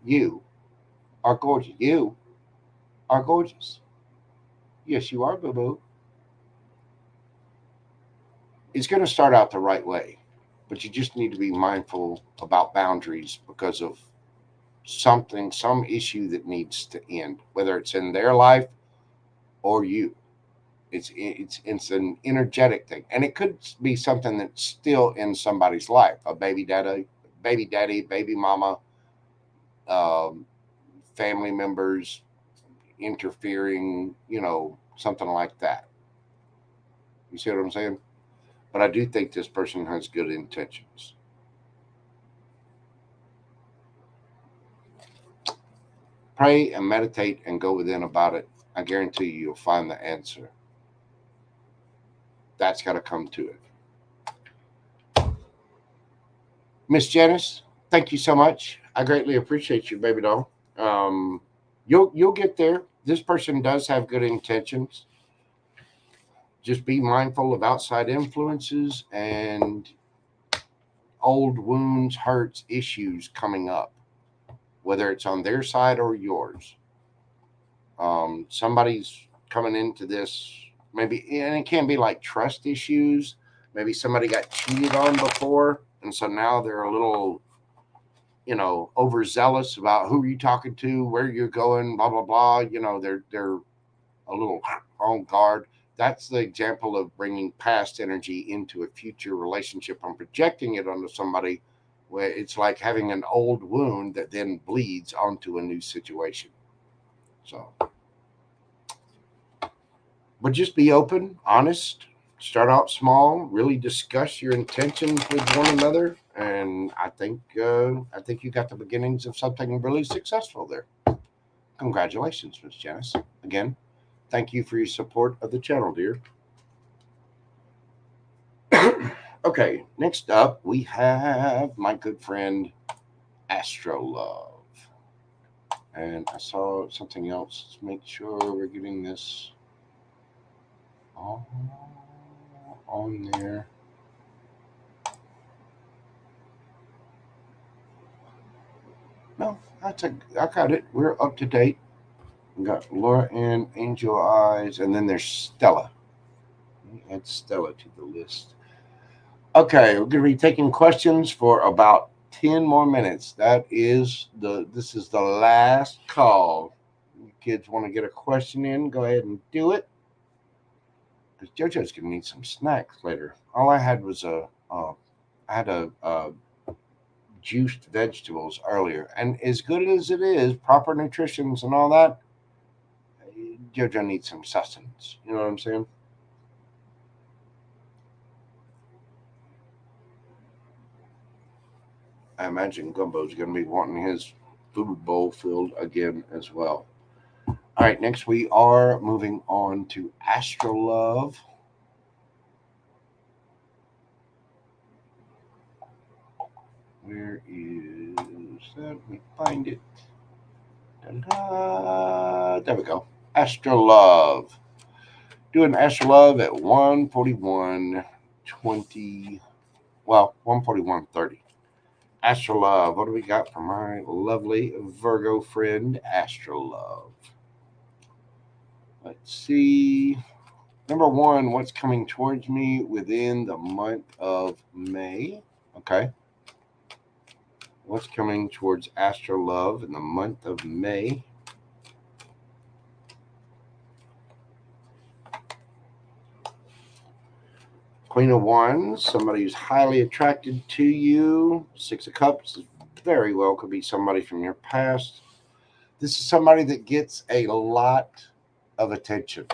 A: You are gorgeous. You are gorgeous. Yes, you are, boo boo. It's going to start out the right way, but you just need to be mindful about boundaries because of something, some issue that needs to end, whether it's in their life or you. It's an energetic thing, and it could be something that's still in somebody's life, a baby daddy, baby mama, um, family members interfering, something like that. You see what I'm saying? But I do think this person has good intentions. Pray and meditate and go within about it. I guarantee you'll find the answer. That's got to come to it. Miss Janice, thank you so much. I greatly appreciate you, baby doll. You'll get there. This person does have good intentions. Just be mindful of outside influences and old wounds, hurts, issues coming up, whether it's on their side or yours. Somebody's coming into this, maybe, and it can be like trust issues. Maybe somebody got cheated on before, and so now they're a little, overzealous about who you're talking to, where you're going, blah blah blah. They're a little on guard. That's the example of bringing past energy into a future relationship and projecting it onto somebody where it's like having an old wound that then bleeds onto a new situation. So, but just be open, honest, start out small, really discuss your intentions with one another, and I think you got the beginnings of something really successful there. Congratulations, Miss Janice. Again, thank you for your support of the channel, dear. Okay, next up we have my good friend Astro Love. And I saw something else. Let's make sure we're getting this all on there. No, I got it. We're up to date. We got Laura and Angel Eyes, and then there's Stella. Add Stella to the list. Okay, we're gonna be taking questions for about 10 more minutes. This is the last call. You kids want to get a question in, go ahead and do it. Because JoJo's gonna need some snacks later. All I had was I had a juiced vegetables earlier, and as good as it is, proper nutritions and all that, JoJo needs some sustenance. You know what I'm saying? I imagine Gumbo's going to be wanting his food bowl filled again as well. All right, next we are moving on to Astro Love. Where is that? Let me find it. Da-da. There we go. Astro Love. Doing Astro Love at 141.20. Well, 141.30. Astro Love. What do we got for my lovely Virgo friend, Astro Love? Let's see. Number one, what's coming towards me within the month of May? Okay. What's coming towards Astro Love in the month of May? Queen of Wands, somebody who's highly attracted to you. Six of Cups, very well could be somebody from your past. This is somebody that gets a lot of attention.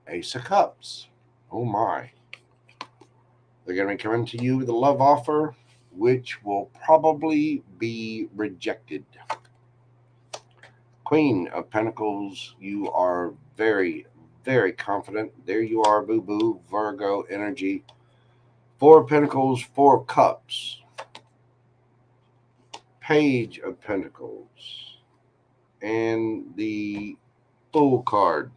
A: Ace of Cups. Oh my. They're going to be coming to you with a love offer, which will probably be rejected. Queen of Pentacles, you are very, very confident. There you are, boo boo, Virgo energy. Four of Pentacles, Four of Cups. Page of Pentacles. And the Fool card.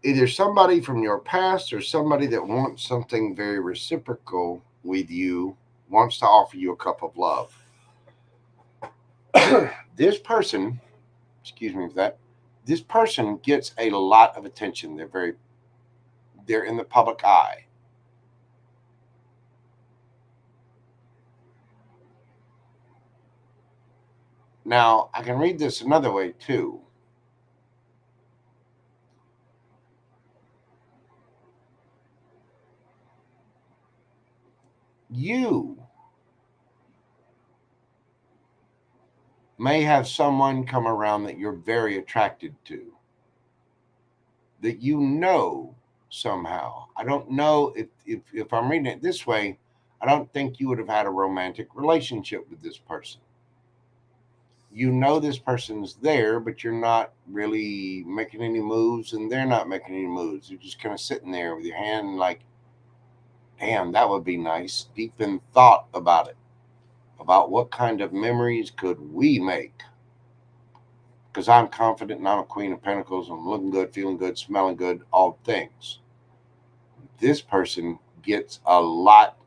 A: Either somebody from your past or somebody that wants something very reciprocal with you wants to offer you a cup of love. This person, excuse me for that, this person gets a lot of attention. They're in the public eye. Now, I can read this another way too. You may have someone come around that you're very attracted to, that you know somehow. I don't know if I'm reading it this way, I don't think you would have had a romantic relationship with this person. You know this person's there, but you're not really making any moves, and they're not making any moves. You're just kind of sitting there with your hand like, damn, that would be nice. Deep in thought about it, about what kind of memories could we make. Because I'm confident and I'm a Queen of Pentacles. I'm looking good, feeling good, smelling good, all things. This person gets a lot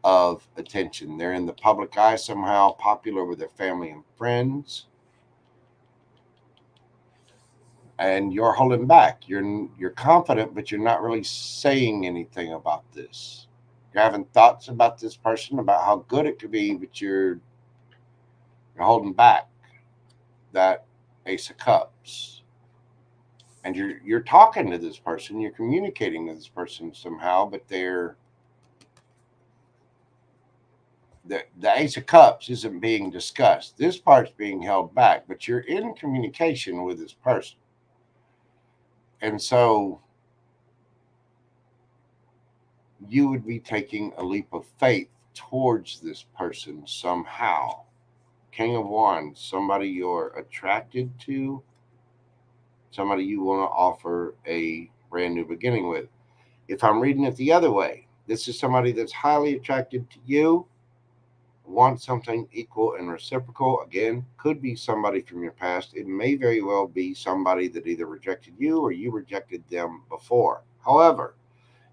A: of attention. They're in the public eye somehow, popular with their family and friends. And you're holding back. You're confident, but you're not really saying anything about this. You're having thoughts about this person, about how good it could be, but you're holding back. That Ace of Cups. and you're talking to this person, you're communicating to this person somehow, but the Ace of Cups isn't being discussed. This part's being held back, but you're in communication with this person. And so you would be taking a leap of faith towards this person somehow. King of Wands, somebody you're attracted to, somebody you want to offer a brand new beginning with. If I'm reading it the other way, this is somebody that's highly attracted to you, wants something equal and reciprocal. Again, could be somebody from your past. It may very well be somebody that either rejected you or you rejected them before. However,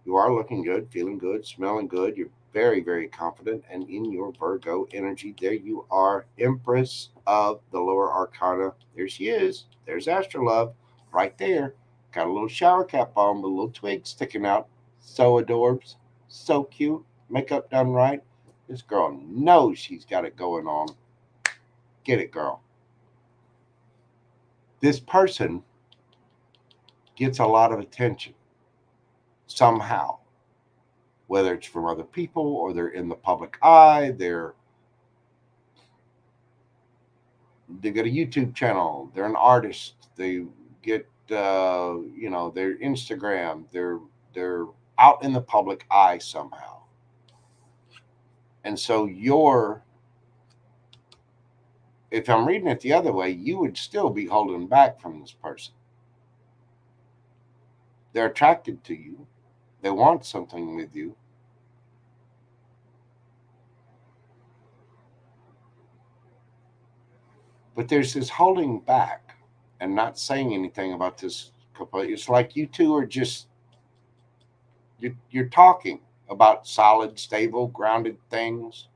A: you are looking good, feeling good, smelling good. You're very, very confident. And in your Virgo energy, there you are, Empress of the lower arcana. There she is. There's Astrolove right there. Got a little shower cap on with a little twig sticking out. So adorbs. So cute. Makeup done right. This girl knows she's got it going on. Get it, girl. This person gets a lot of attention somehow, whether it's from other people or they're in the public eye, they've got a YouTube channel, they're an artist, they get their Instagram, they're out in the public eye somehow. And so if I'm reading it the other way, you would still be holding back from this person. They're attracted to you. They want something with you. But there's this holding back and not saying anything about this couple. It's like you two are just you're talking about solid, stable, grounded things.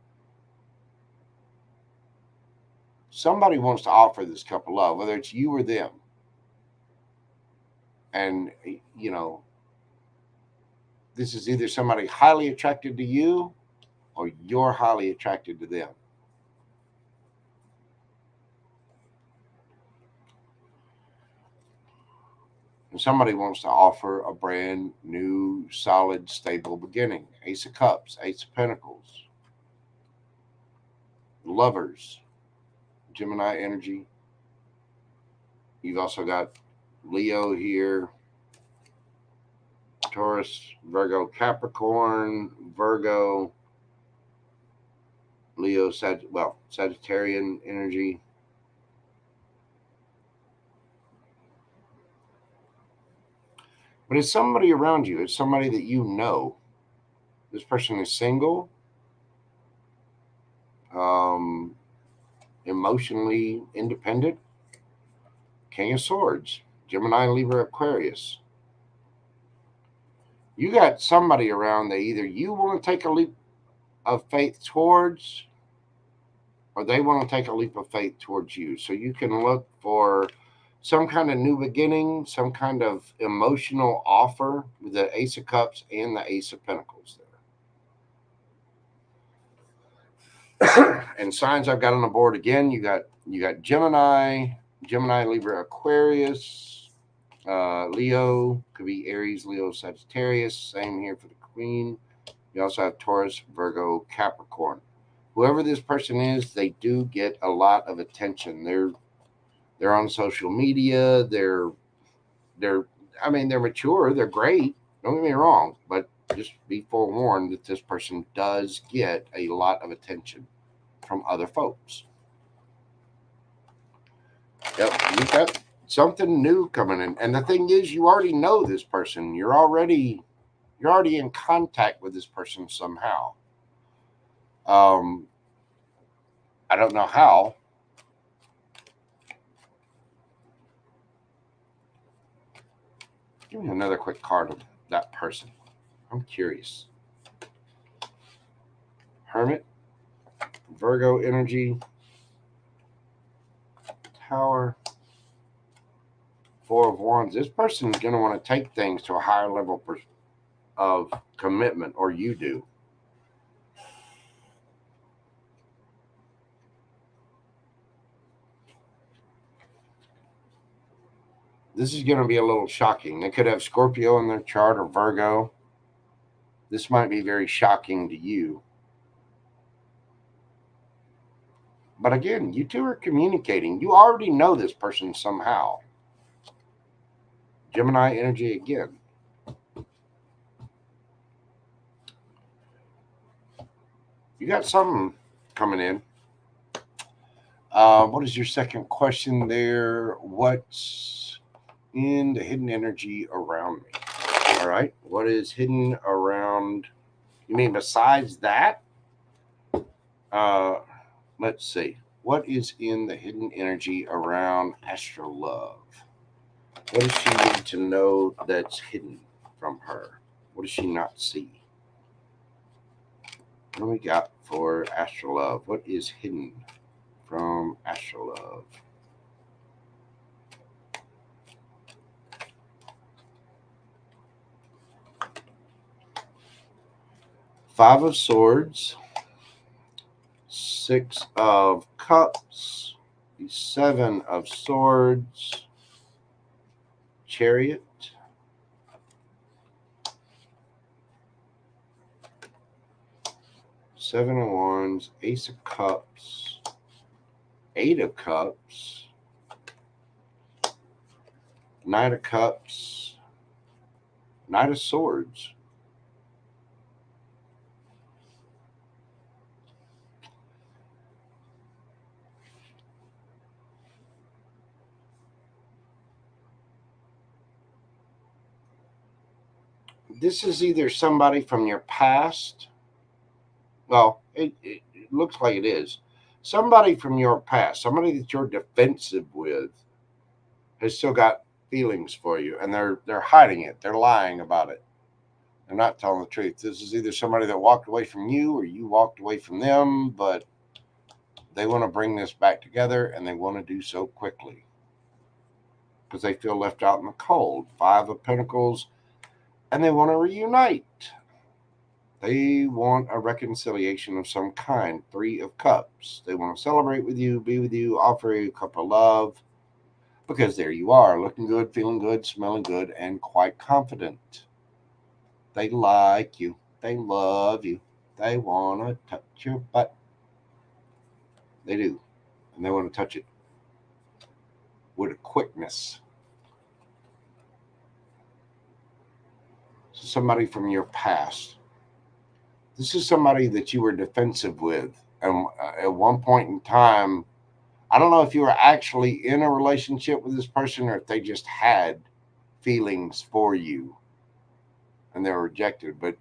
A: Somebody wants to offer this couple love, whether it's you or them. And this is either somebody highly attracted to you or you're highly attracted to them. And somebody wants to offer a brand new, solid, stable beginning. Ace of Cups, Ace of Pentacles, Lovers, Gemini energy. You've also got Leo here, Taurus, Virgo, Capricorn, Virgo, Leo, Sagittarian energy. But it's somebody around you. It's somebody that you know. This person is single, um, emotionally independent. King of Swords, Gemini, Libra, Aquarius. You got somebody around that either you want to take a leap of faith towards or they want to take a leap of faith towards you. So you can look for some kind of new beginning, some kind of emotional offer with the Ace of Cups and the Ace of Pentacles there. And signs I've got on the board again, you got Gemini, Libra, Aquarius, Leo, could be Aries, Leo, Sagittarius. Same here for the Queen. You also have Taurus, Virgo, Capricorn. Whoever this person is, they do get a lot of attention. They're on social media. They're mature. They're great. Don't get me wrong, but just be forewarned that this person does get a lot of attention from other folks. Yep, you've got something new coming in, and the thing is, you already know this person. You're already in contact with this person somehow. I don't know how. Give me another quick card of that person. I'm curious. Hermit, Virgo energy, Tower, Four of Wands. This person is going to want to take things to a higher level of commitment, or you do. This is going to be a little shocking. They could have Scorpio in their chart or Virgo. This might be very shocking to you. But again, you two are communicating. You already know this person somehow. Gemini energy again. You got something coming in. What is your second question there? What's in the hidden energy around me? All right. What is hidden around? You mean besides that? Let's see. What is in the hidden energy around Astro Love? What does she need to know that's hidden from her? What does she not see? What do we got for Astro Love? What is hidden from Astro Love? Five of Swords, Six of Cups, Seven of Swords, Chariot, Seven of Wands, Ace of Cups, Eight of Cups, Knight of Cups, Knight of Swords. This is either somebody from your past. Well, it looks like it is. Somebody from your past, somebody that you're defensive with, has still got feelings for you, and they're hiding it. They're lying about it. They're not telling the truth. This is either somebody that walked away from you or you walked away from them, but they want to bring this back together, and they want to do so quickly because they feel left out in the cold. Five of Pentacles, and they want to reunite. They want a reconciliation of some kind. Three of Cups. They want to celebrate with you, be with you, offer you a cup of love, because there you are, looking good, feeling good, smelling good, and quite confident. They like you. They love you. They want to touch your butt. They do. And they want to touch it with a quickness. Somebody from your past. This is somebody that you were defensive with. And at one point in time, I don't know if you were actually in a relationship with this person or if they just had feelings for you and they were rejected. But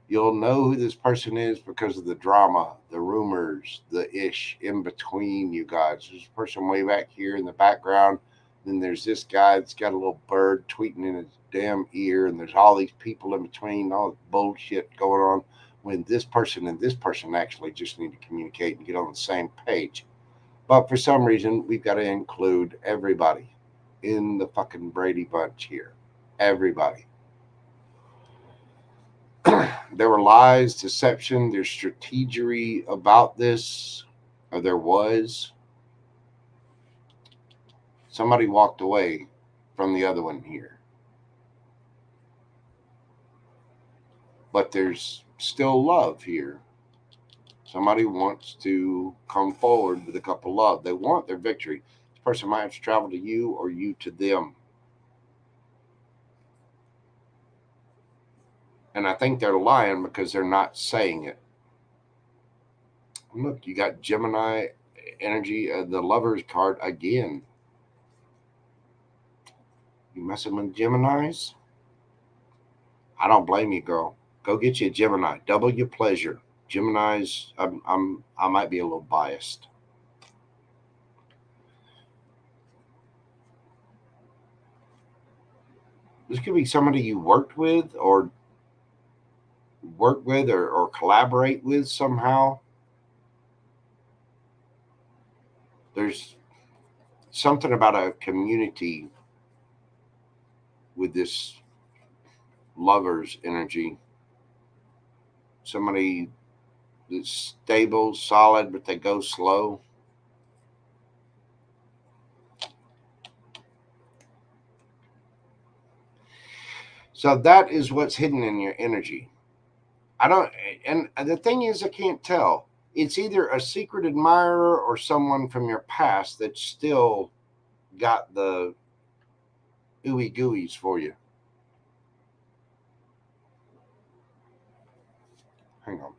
A: you'll know who this person is because of the drama, the rumors, the ish in between you guys. There's a person way back here in the background. Then there's this guy that's got a little bird tweeting in his damn ear. And there's all these people in between, all this bullshit going on, when this person and this person actually just need to communicate and get on the same page. But for some reason, we've got to include everybody in the fucking Brady Bunch here. Everybody. There were lies, deception, there's strategery about this, or there was. Somebody walked away from the other one here. But there's still love here. Somebody wants to come forward with a cup of love. They want their victory. This person might have to travel to you or you to them. And I think they're lying because they're not saying it. Look, you got Gemini energy, the Lover's card again. You messing with Geminis? I don't blame you, girl. Go get you a Gemini. Double your pleasure. Geminis, I might be a little biased. This could be somebody you worked with or collaborate with somehow. There's something about a community with this Lover's energy. Somebody that's stable, solid, but they go slow. So that is what's hidden in your energy. And the thing is, I can't tell. It's either a secret admirer or someone from your past that still got the ooey gooeys for you. Hang on.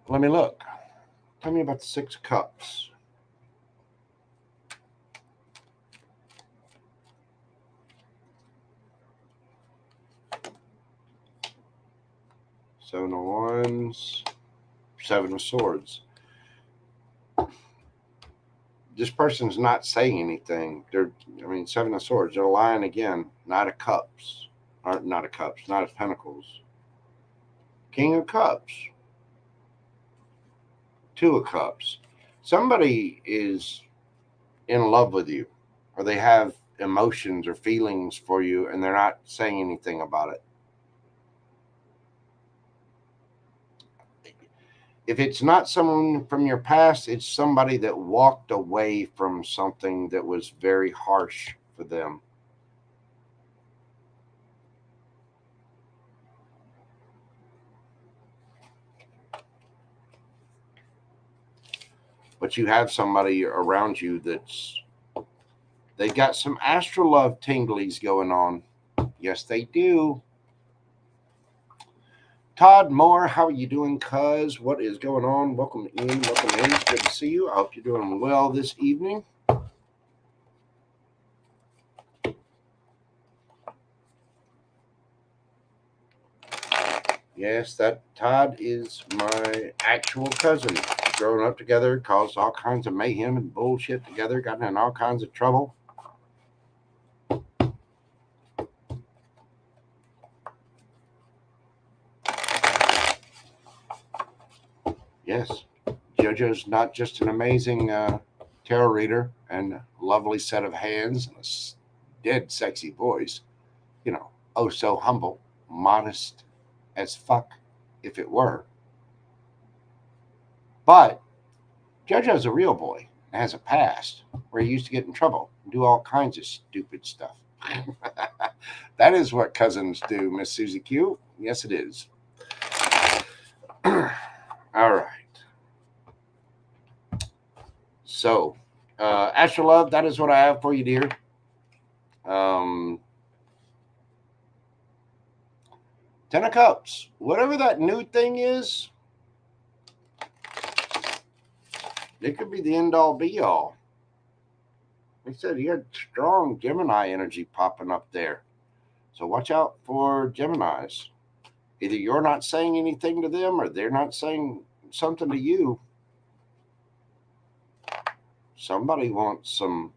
A: Let me look. Tell me about the Six of Cups. Seven of Wands. Seven of Swords. This person's not saying anything. Seven of Swords. They're lying again. Knight of Cups. Or not of Cups. Knight of Pentacles. King of Cups. Two of Cups. Somebody is in love with you, or they have emotions or feelings for you, and they're not saying anything about it. If it's not someone from your past, it's somebody that walked away from something that was very harsh for them. But you have somebody around you they got some astral love tinglies going on. Yes, they do. Todd Moore, how are you doing, cuz? What is going on? Welcome in. It's good to see you. I hope you're doing well this evening. Yes, that Todd is my actual cousin. Growing up together, caused all kinds of mayhem and bullshit together, got in all kinds of trouble. Yes, JoJo's not just an amazing tarot reader and a lovely set of hands and a dead sexy voice. Oh so humble, modest as fuck, if it were. But JoJo's a real boy and has a past where he used to get in trouble and do all kinds of stupid stuff. That is what cousins do, Miss Susie Q. Yes, it is. All right. So, Astro Love, that is what I have for you, dear. Ten of Cups. Whatever that new thing is, it could be the end all be all. Like I said, you had strong Gemini energy popping up there. So watch out for Geminis. Either you're not saying anything to them or they're not saying something to you. Somebody wants some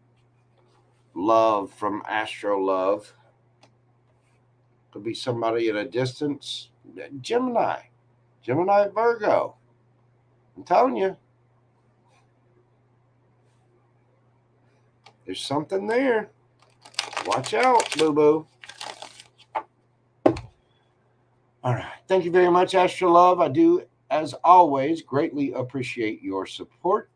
A: love from Astro Love. Could be somebody at a distance. Gemini Virgo. I'm telling you, there's something there. Watch out, boo-boo. All right. Thank you very much, Astro Love. I do, as always, greatly appreciate your support.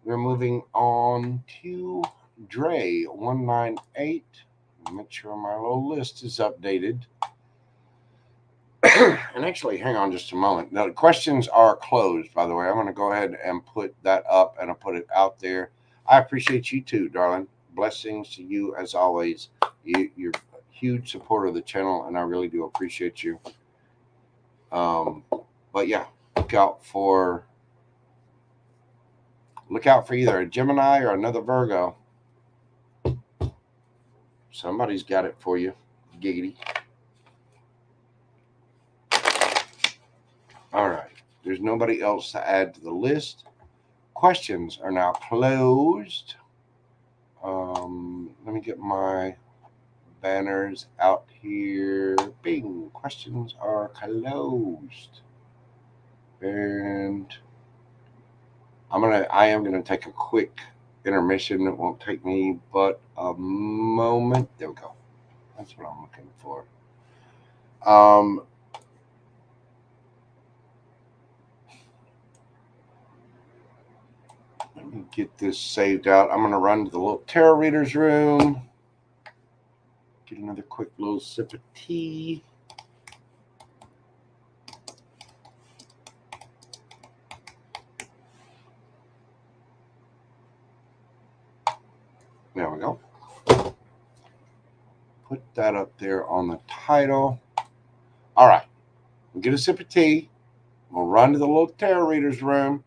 A: We're moving on to Dre 198. Make sure my little list is updated. And actually, hang on just a moment. Now, the questions are closed, by the way. I'm going to go ahead and put that up and I'll put it out there. I appreciate you too, darling. Blessings to you as always. You're a huge supporter of the channel, and I really do appreciate you. But yeah, look out for either a Gemini or another Virgo. Somebody's got it for you. Giggity. All right. There's nobody else to add to the list. Questions are now closed. Let me get my banners out here. Bing. Questions are closed. And I am gonna take a quick intermission. It won't take me but a moment. There we go. That's what I'm looking for. Let me get this saved out. I'm going to run to the little tarot reader's room. Get another quick little sip of tea. There we go. Put that up there on the title. All right. We'll get a sip of tea. We'll run to the little tarot reader's room,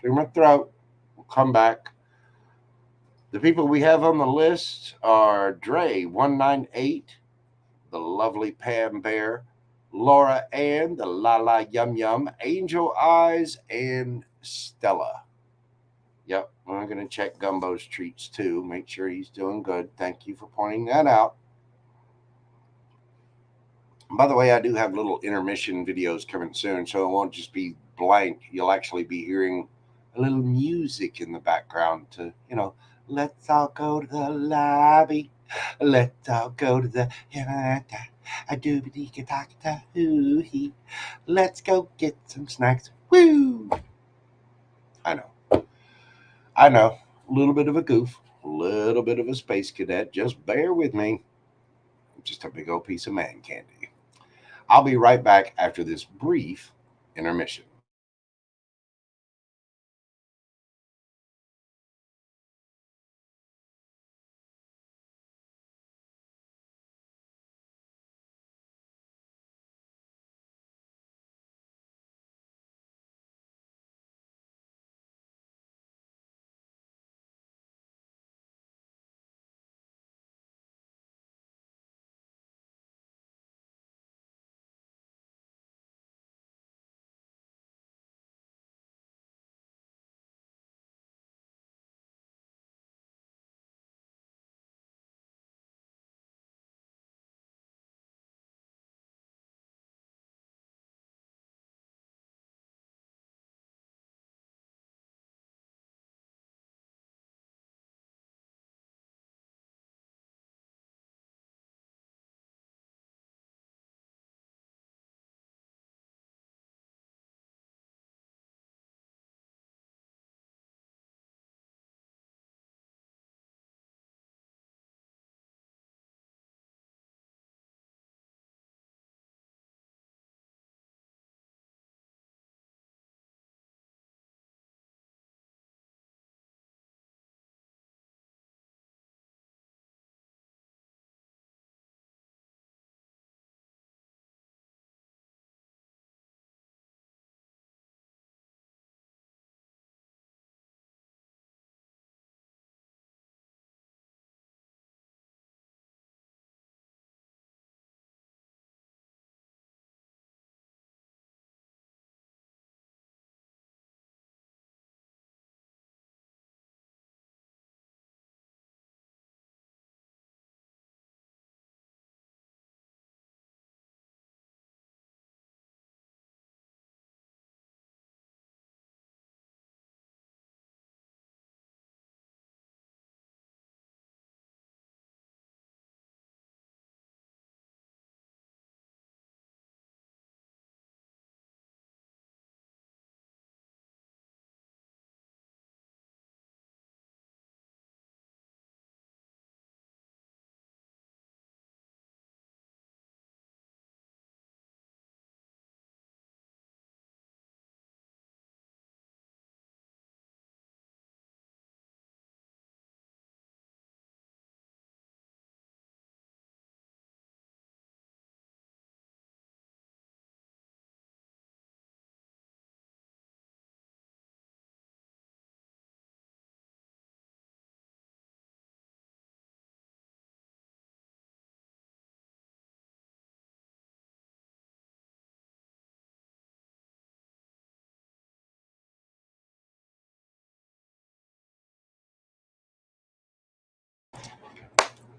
A: clear my throat. We'll come back. The people we have on the list are Dre198, the lovely Pam Bear, Laura Ann, the Lala Yum Yum, Angel Eyes, and Stella. Yep, we're going to check Gumbo's treats too. Make sure he's doing good. Thank you for pointing that out. By the way, I do have little intermission videos coming soon, so it won't just be blank. You'll actually be hearing a little music in the background to, let's all go to the lobby. Let's all go to the let's go get some snacks. Woo! I know. A little bit of a goof, a little bit of a space cadet. Just bear with me. I'm just a big old piece of man candy. I'll be right back after this brief intermission.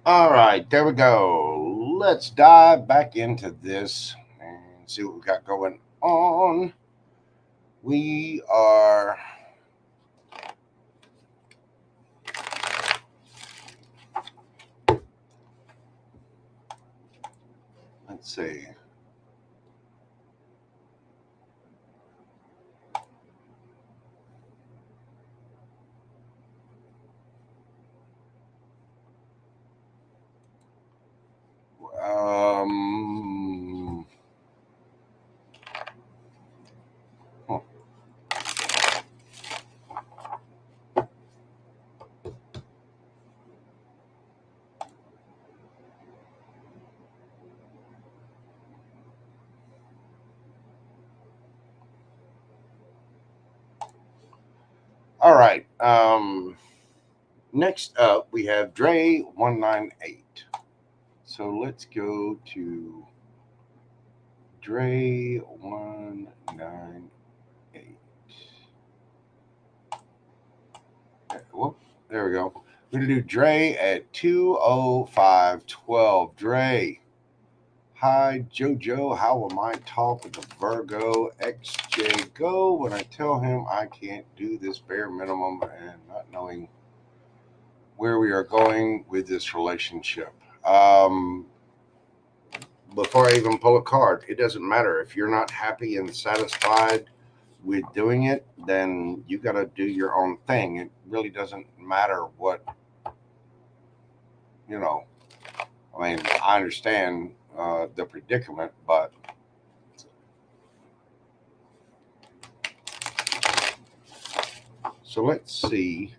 A: All right, there we go. Let's dive back into this and see what we got going on. We are let's see. Next up, we have Dre 198. So let's go to Dre 198. Whoop, there we go. We're going to do Dre at 2:05:12. Dre. Hi, JoJo. How am I talk with the Virgo XJ go when I tell him I can't do this bare minimum and not knowing where we are going with this relationship? Before I even pull a card, it doesn't matter. If you're not happy and satisfied with doing it, then you got to do your own thing. It really doesn't matter what, you know. I mean, I understand the predicament, but so let's see.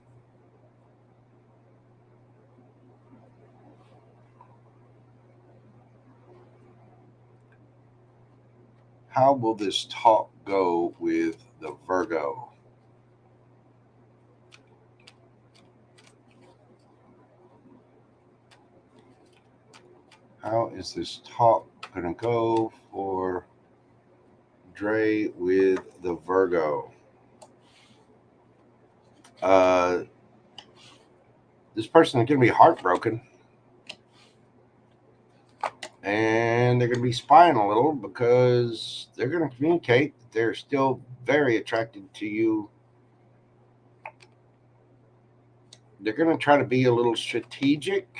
A: How will this talk go with the Virgo? How is this talk going to go for Dre with the Virgo? This person is going to be heartbroken. And they're going to be spying a little because they're going to communicate that they're still very attracted to you. They're going to try to be a little strategic,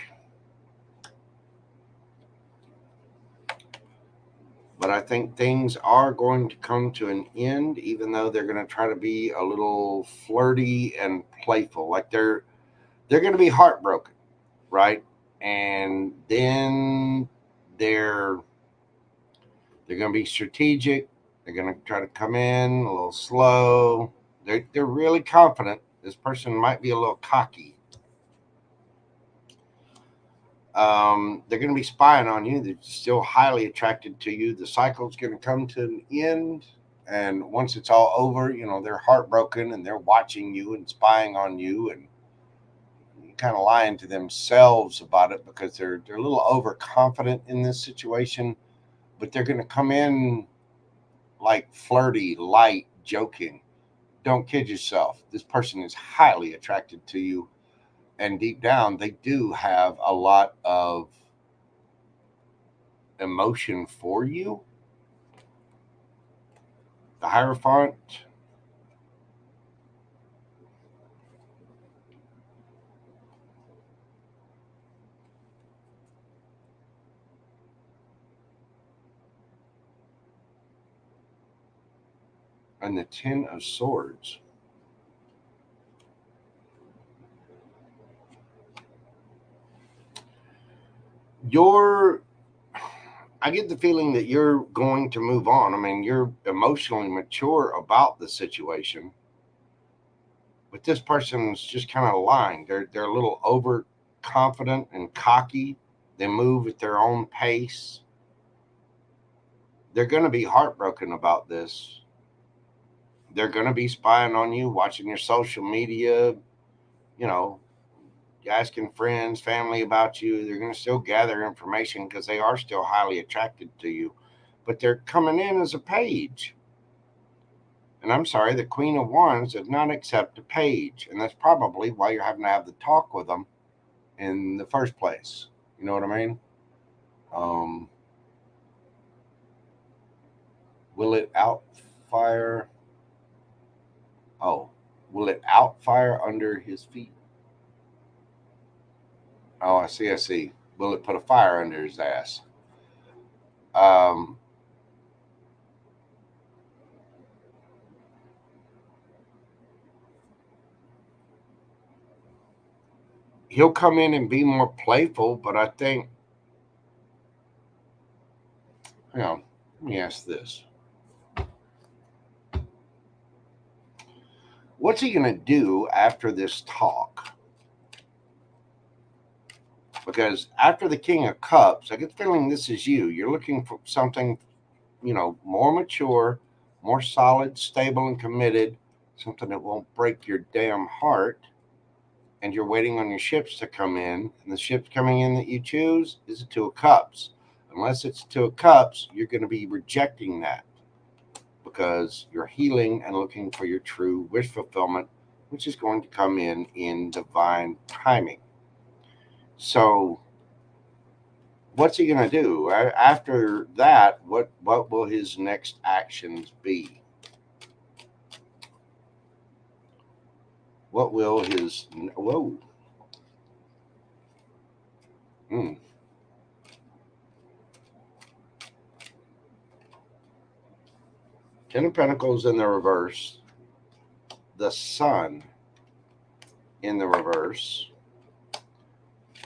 A: but I think things are going to come to an end, even though they're going to try to be a little flirty and playful. Like they're going to be heartbroken, right? And then they're going to be strategic. They're going to try to come in a little slow. They're really confident. This person might be a little cocky. They're going to be spying on you. They're still highly attracted to you. The cycle's going to come to an end. And once it's all over, they're heartbroken and they're watching you and spying on you and kind of lying to themselves about it because they're a little overconfident in this situation. But they're going to come in like flirty, light, joking. Don't kid yourself. This person is highly attracted to you. And deep down, they do have a lot of emotion for you. The Hierophant. And the Ten of Swords. I get the feeling that you're going to move on. I mean, you're emotionally mature about the situation. But this person's just kind of lying. They're a little overconfident and cocky. They move at their own pace. They're going to be heartbroken about this. They're going to be spying on you, watching your social media, you know, asking friends, family about you. They're going to still gather information because they are still highly attracted to you. But they're coming in as a page. And I'm sorry, the Queen of Wands does not accept a page. And that's probably why you're having to have the talk with them in the first place. You know what I mean? Will it outfire? Oh, will it outfire under his feet? Oh, I see. I see. Will it put a fire under his ass? Um, he'll come in and be more playful, but I think, let me ask this. What's he going to do after this talk? Because after the King of Cups, I get the feeling this is you. You're looking for something, more mature, more solid, stable, and committed. something that won't break your damn heart, and you're waiting on your ships to come in, and the ship coming in that you choose is a Two of Cups. Unless it's Two of Cups, you're going to be rejecting that because you're healing and looking for your true wish fulfillment, which is going to come in divine timing. So, what's he going to do after that? What will his next actions be? What will his whoa? Hmm. Ten of Pentacles in the reverse, the Sun in the reverse,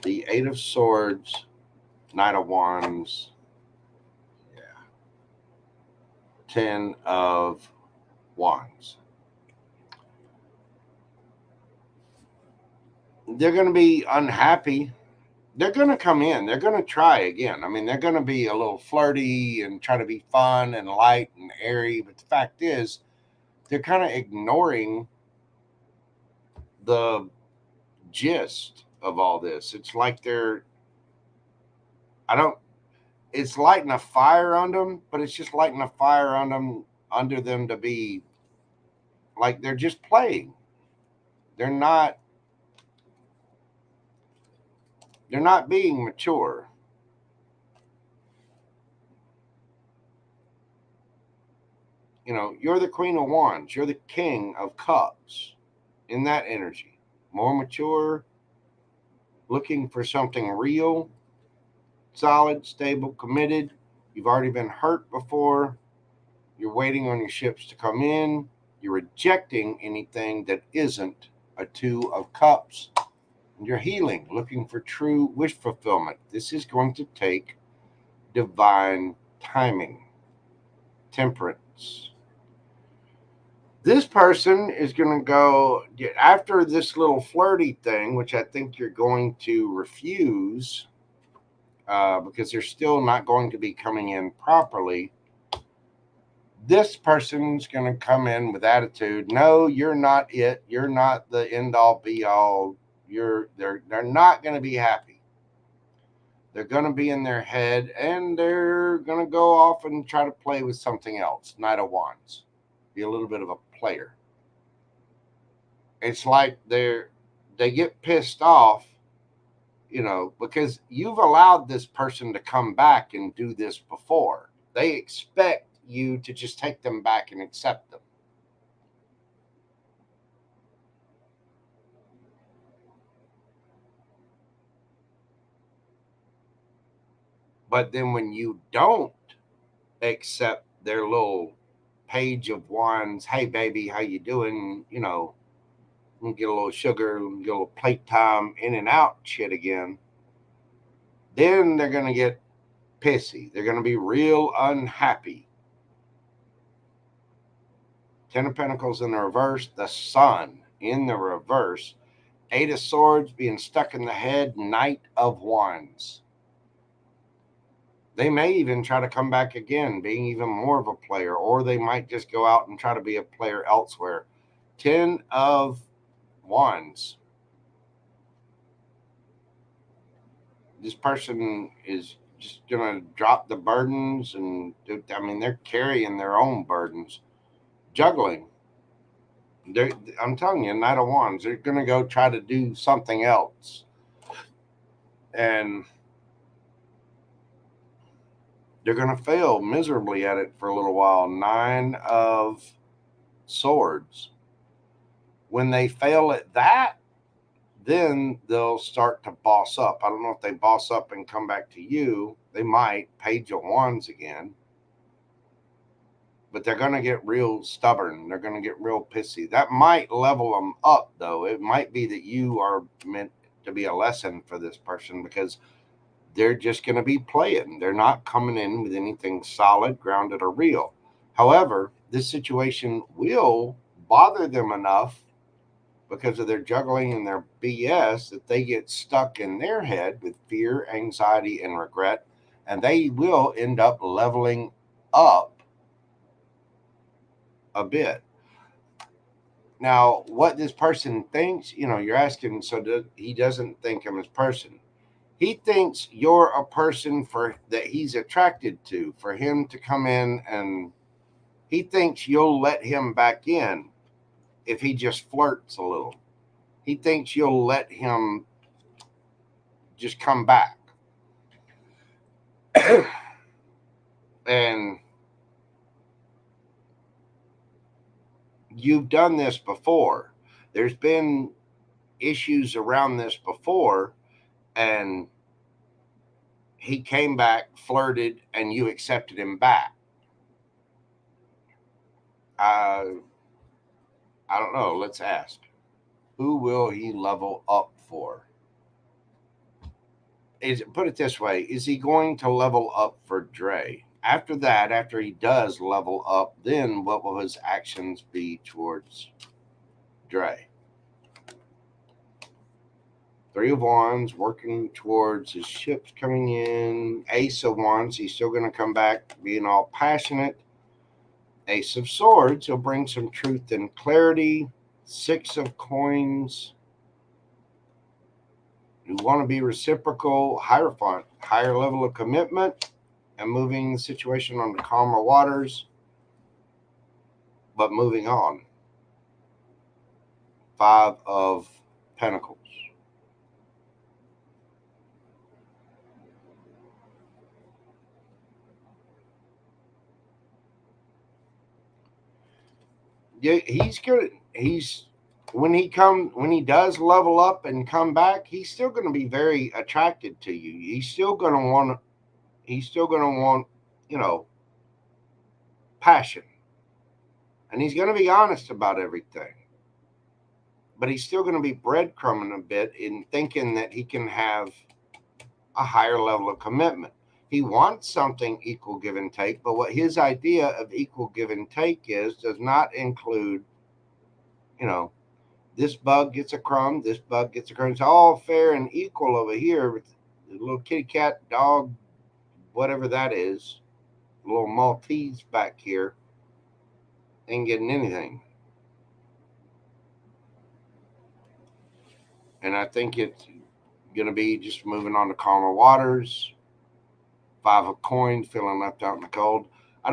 A: the Eight of Swords, Knight of Wands, yeah, Ten of Wands. They're going to be unhappy. They're going to come in. They're going to try again. I mean, they're going to be a little flirty and try to be fun and light and airy. But the fact is, they're kind of ignoring the gist of all this. It's like I don't, it's lighting a fire on them, but it's just lighting a fire on them, under them to be like they're just playing. They're not, they're not being mature. You know, you're the Queen of Wands, you're the King of Cups in that energy. More mature, looking for something real, solid, stable, committed. You've already been hurt before. You're waiting on your ships to come in. You're rejecting anything that isn't a Two of Cups. And you're healing, looking for true wish fulfillment. This is going to take divine timing, temperance. This person is going to go after this little flirty thing, which I think you're going to refuse because they're still not going to be coming in properly. This person's going to come in with attitude. No, you're not it. You're not the end all be all. They're not going to be happy. They're going to be in their head, and they're going to go off and try to play with something else. Knight of Wands. Be a little bit of a player. It's like they get pissed off, you know, because you've allowed this person to come back and do this before. They expect you to just take them back and accept them. But then when you don't accept their little page of wands, hey baby, how you doing? You know, get a little sugar, get a little playtime, in and out shit again. Then they're gonna get pissy. They're gonna be real unhappy. Ten of Pentacles in the reverse, the Sun in the reverse, Eight of Swords being stuck in the head, Knight of Wands. They may even try to come back again, being even more of a player, or they might just go out and try to be a player elsewhere. Ten of Wands. This person is just going to drop the burdens, and I mean, they're carrying their own burdens, juggling. I'm telling you, Knight of Wands, they're going to go try to do something else. And they're going to fail miserably at it for a little while. Nine of Swords. When they fail at that, then they'll start to boss up. I don't know if they boss up and come back to you. They might. Page of Wands again. But they're going to get real stubborn. They're going to get real pissy. That might level them up, though. It might be that you are meant to be a lesson for this person because they're just going to be playing. They're not coming in with anything solid, grounded, or real. However, this situation will bother them enough because of their juggling and their BS that they get stuck in their head with fear, anxiety, and regret, and they will end up leveling up a bit. Now, what this person thinks, you're asking, so he doesn't think him as person. He thinks you're a person that he's attracted to, for him to come in, and he thinks you'll let him back in if he just flirts a little. He thinks you'll let him just come back. And you've done this before. There's been issues around this before, and he came back, flirted, and you accepted him back. I don't know. Let's ask. Who will he level up for? Put it this way: is he going to level up for Dre? After that, after he does level up, then what will his actions be towards Dre? Three of Wands, working towards his ships coming in. Ace of Wands, he's still going to come back being all passionate. Ace of Swords, he'll bring some truth and clarity. Six of Coins, you want to be reciprocal, Hierophant, higher level of commitment, and moving the situation on to calmer waters, but moving on. Five of Pentacles. Yeah, he's good. When he does level up and come back, he's still going to be very attracted to you. He's still going to want, passion. And he's going to be honest about everything. But he's still going to be breadcrumbing a bit in thinking that he can have a higher level of commitment. He wants something equal give and take, but what his idea of equal give and take does not include, this bug gets a crumb, this bug gets a crumb. It's all fair and equal over here with the little kitty cat, dog, whatever that is, little Maltese back here, ain't getting anything. And I think it's going to be just moving on to calmer waters. Five of Coins, feeling left out in the cold. I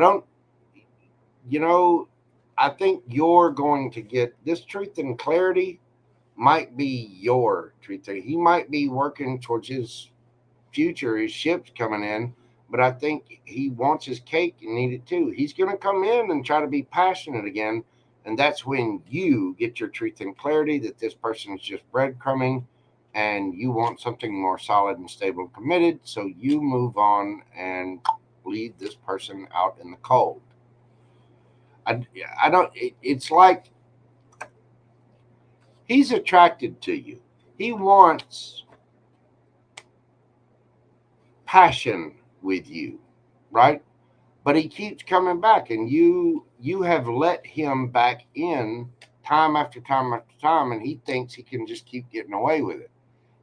A: think you're going to get this truth and clarity might be your truth. He might be working towards his future, his ship's coming in, but I think he wants his cake and need it too. He's going to come in and try to be passionate again, and that's when you get your truth and clarity that this person is just breadcrumbing, and you want something more solid and stable and committed, so you move on and leave this person out in the cold. I don't. It's like he's attracted to you. He wants passion with you, right? But he keeps coming back, and you have let him back in time after time after time, and he thinks he can just keep getting away with it.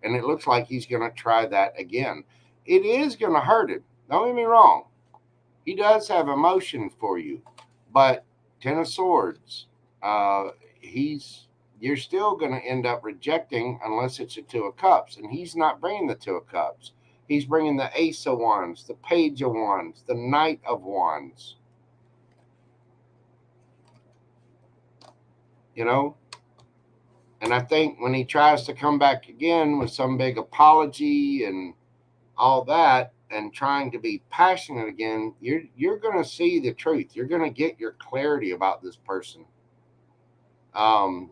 A: And it looks like he's going to try that again. It is going to hurt him. Don't get me wrong. He does have emotion for you, but Ten of Swords, you're still going to end up rejecting unless it's a Two of Cups, and he's not bringing the Two of Cups. He's bringing the Ace of Wands, the Page of Wands, the Knight of Wands. And I think when he tries to come back again with some big apology and all that, and trying to be passionate again, you're going to see the truth. You're going to get your clarity about this person. I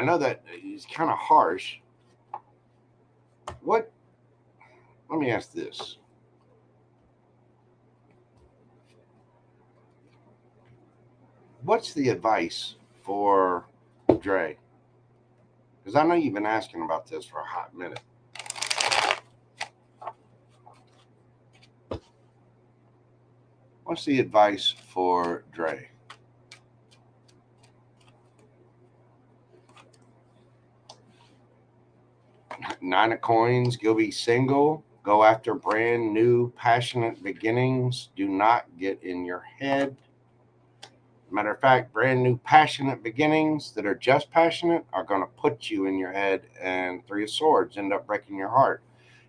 A: know that is kind of harsh. Let me ask this. What's the advice for Dre? Because I know you've been asking about this for a hot minute. What's the advice for Dre? Nine of Coins, go be single. Go after brand new, passionate beginnings. Do not get in your head. Matter of fact, brand new passionate beginnings that are just passionate are going to put you in your head, and Three of Swords end up breaking your heart.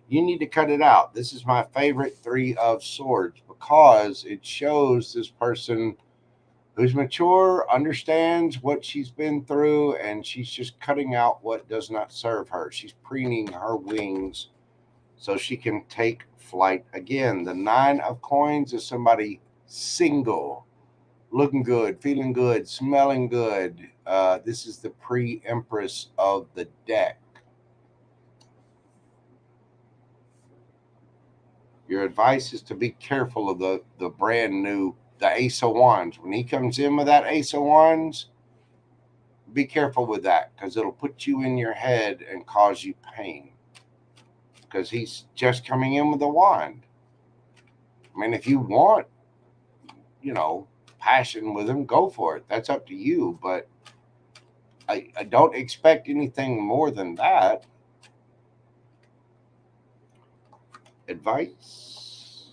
A: You need to cut it out. This is my favorite Three of Swords because it shows this person who's mature, understands what she's been through, and she's just cutting out what does not serve her. She's preening her wings so she can take flight again. The Nine of Coins is somebody single, looking good, feeling good, smelling good. This is the pre-empress of the deck. Your advice is to be careful of the brand new, the Ace of Wands. When he comes in with that Ace of Wands, be careful with that because it'll put you in your head and cause you pain. Because he's just coming in with a wand. I mean, if you want, passion with him, go for it. That's up to you. But I don't expect anything more than that. Advice?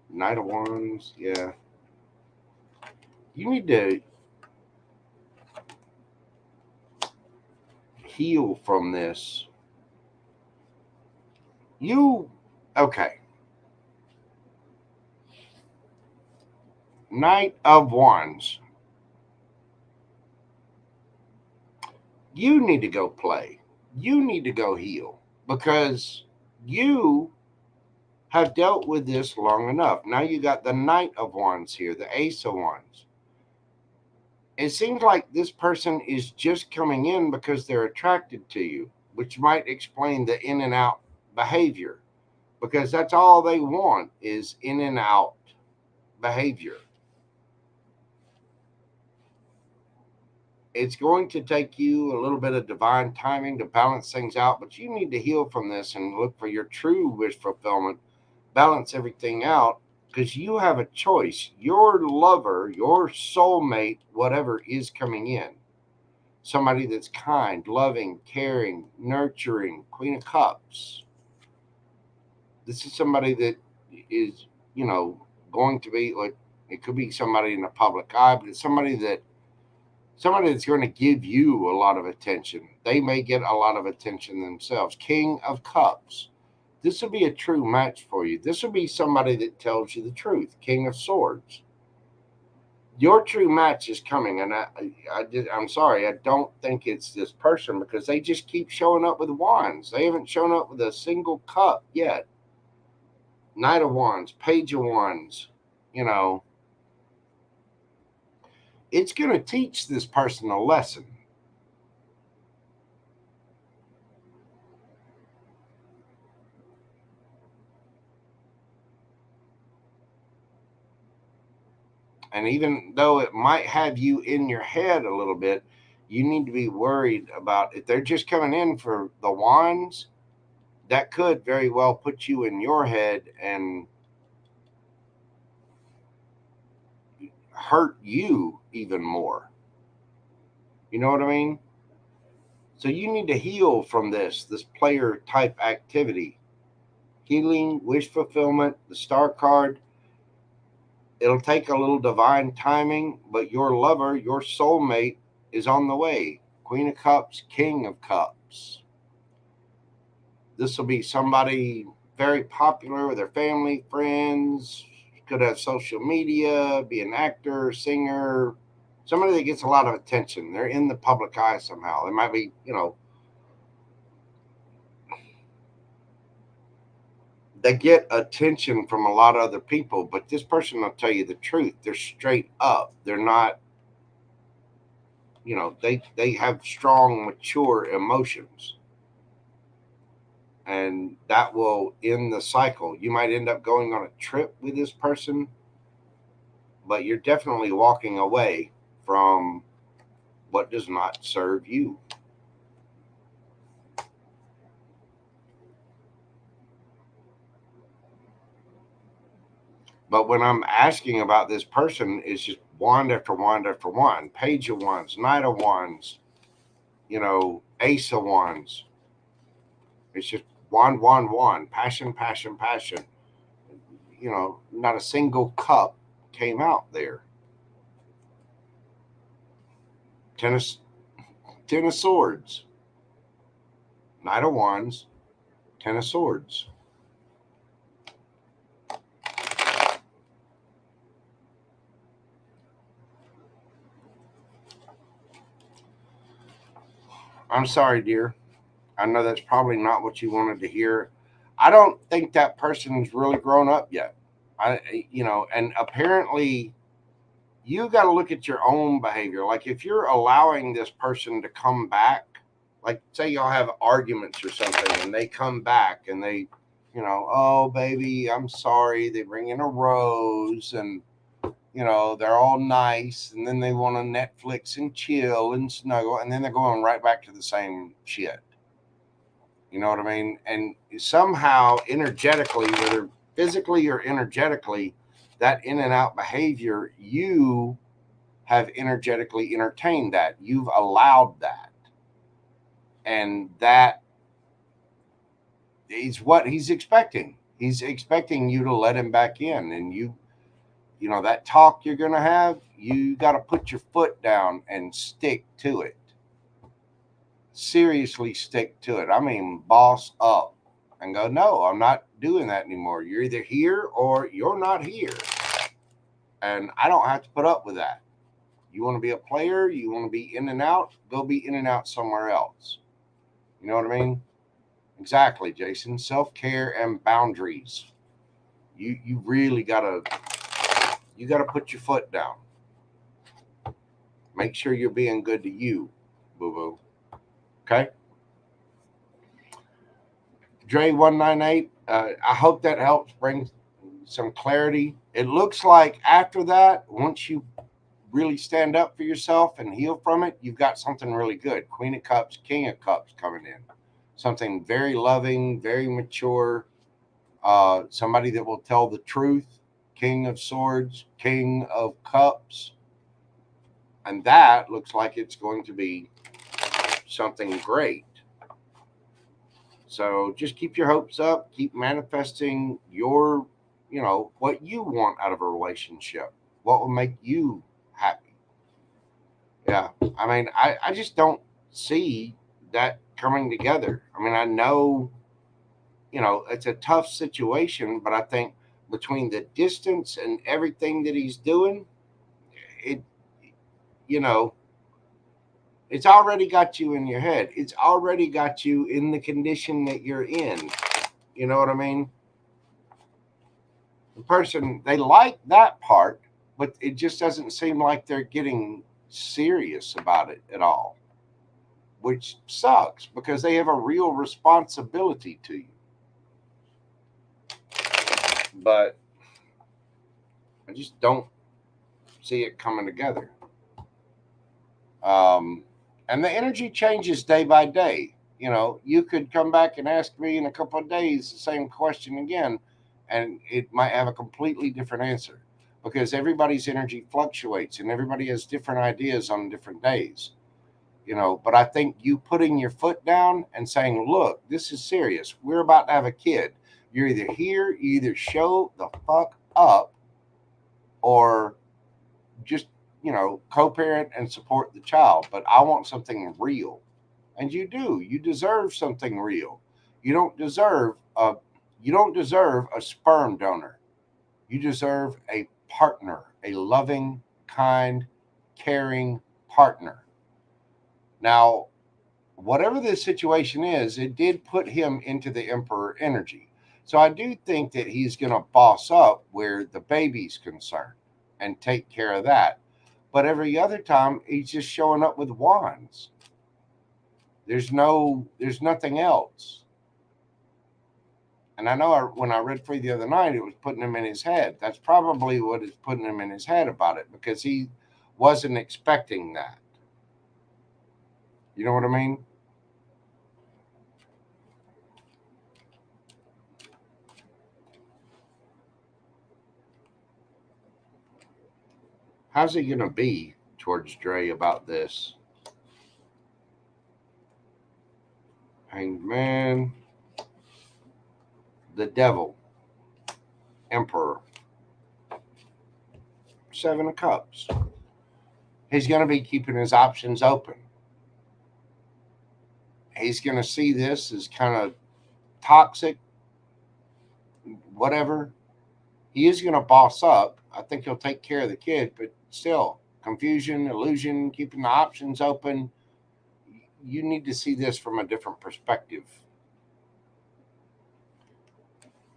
A: Knight of Wands, yeah. You need to heal from this. Okay. Knight of Wands. You need to go play. You need to go heal because you have dealt with this long enough. Now you got the Knight of Wands here, the Ace of Wands. It seems like this person is just coming in because they're attracted to you, which might explain the in and out behavior because that's all they want is in and out behavior. It's going to take you a little bit of divine timing to balance things out, but you need to heal from this and look for your true wish fulfillment, balance everything out because you have a choice. Your lover, your soulmate, whatever is coming in, somebody that's kind, loving, caring, nurturing, Queen of Cups. This is somebody that is, going to be like, it could be somebody in the public eye, but it's somebody that's going to give you a lot of attention. They may get a lot of attention themselves. King of Cups. This will be a true match for you. This will be somebody that tells you the truth. King of Swords. Your true match is coming, and I'm sorry, I don't think it's this person because they just keep showing up with wands. They haven't shown up with a single cup yet. Knight of Wands, Page of Wands. It's going to teach this person a lesson. And even though it might have you in your head a little bit, you need to be worried about if they're just coming in for the wands, that could very well put you in your head and hurt you even more. You know what I mean? So you need to heal from this player type activity. Healing, wish fulfillment, the star card. It'll take a little divine timing, but your lover, your soulmate is on the way. Queen of Cups, King of Cups. This will be somebody very popular with their family, friends, could have social media, be an actor, singer, somebody that gets a lot of attention. They're in the public eye somehow. They might be, they get attention from a lot of other people, but this person will tell you the truth. They're straight up. They're not, they have strong, mature emotions. And that will end the cycle. You might end up going on a trip with this person, but you're definitely walking away from what does not serve you. But when I'm asking about this person, it's just wand after wand after wand, Page of Wands, Knight of Wands, Ace of Wands. It's just wand, wand, wand, passion, passion, passion. Not a single cup came out there. Ten of Swords, Knight of Wands, Ten of Swords. I'm sorry, dear. I know that's probably not what you wanted to hear. I don't think that person's really grown up yet. And apparently you got to look at your own behavior. Like if you're allowing this person to come back, like say y'all have arguments or something and they come back and they, oh baby, I'm sorry. They bring in a rose and, they're all nice and then they want to Netflix and chill and snuggle and then they're going right back to the same shit. You know what I mean? And somehow energetically, whether physically or energetically, that in and out behavior, you have energetically entertained that. You've allowed that. And that is what he's expecting. He's expecting you to let him back in. And that talk you're going to have, you got to put your foot down and stick to it. Seriously stick to it. I mean, boss up and go, no, I'm not doing that anymore. You're either here or you're not here. And I don't have to put up with that. You want to be a player, you want to be in and out, go be in and out somewhere else. You know what I mean? Exactly, Jason. Self-care and boundaries. You really gotta put your foot down. Make sure you're being good to you, boo-boo. Okay? Dre198, I hope that helps bring some clarity. It looks like after that, once you really stand up for yourself and heal from it, you've got something really good. Queen of Cups, King of Cups coming in. Something very loving, very mature, somebody that will tell the truth. King of Swords, King of Cups. And that looks like it's going to be something great. So just keep your hopes up, keep manifesting your, what you want out of a relationship, what will make you happy. Yeah. I mean, I just don't see that coming together. I mean, I know, it's a tough situation, but I think between the distance and everything that he's doing, it, you know, it's already got you in your head. It's already got you in the condition that you're in. You know what I mean? The person, they like that part, but it just doesn't seem like they're getting serious about it at all, which sucks because they have a real responsibility to you. But I just don't see it coming together. And the energy changes day by day. You could come back and ask me in a couple of days the same question again, and it might have a completely different answer because everybody's energy fluctuates and everybody has different ideas on different days. But I think you putting your foot down and saying, look, this is serious. We're about to have a kid. You're either here, you either show the fuck up or just co-parent and support the child, but I want something real. And you do. You deserve something real. You don't deserve a sperm donor. You deserve a partner, a loving, kind, caring partner. Now, whatever the situation is, it did put him into the emperor energy. So I do think that he's going to boss up where the baby's concerned and take care of that. But every other time, he's just showing up with wands. There's nothing else. And I know when I read for you the other night, it was putting him in his head. That's probably what is putting him in his head about it because he wasn't expecting that. You know what I mean? How's he going to be towards Dre about this? Hanged Man, the Devil, Emperor, Seven of Cups. He's going to be keeping his options open. He's going to see this as kind of toxic, whatever. He is going to boss up. I think he'll take care of the kid, but still, confusion, illusion, keeping the options open. You need to see this from a different perspective.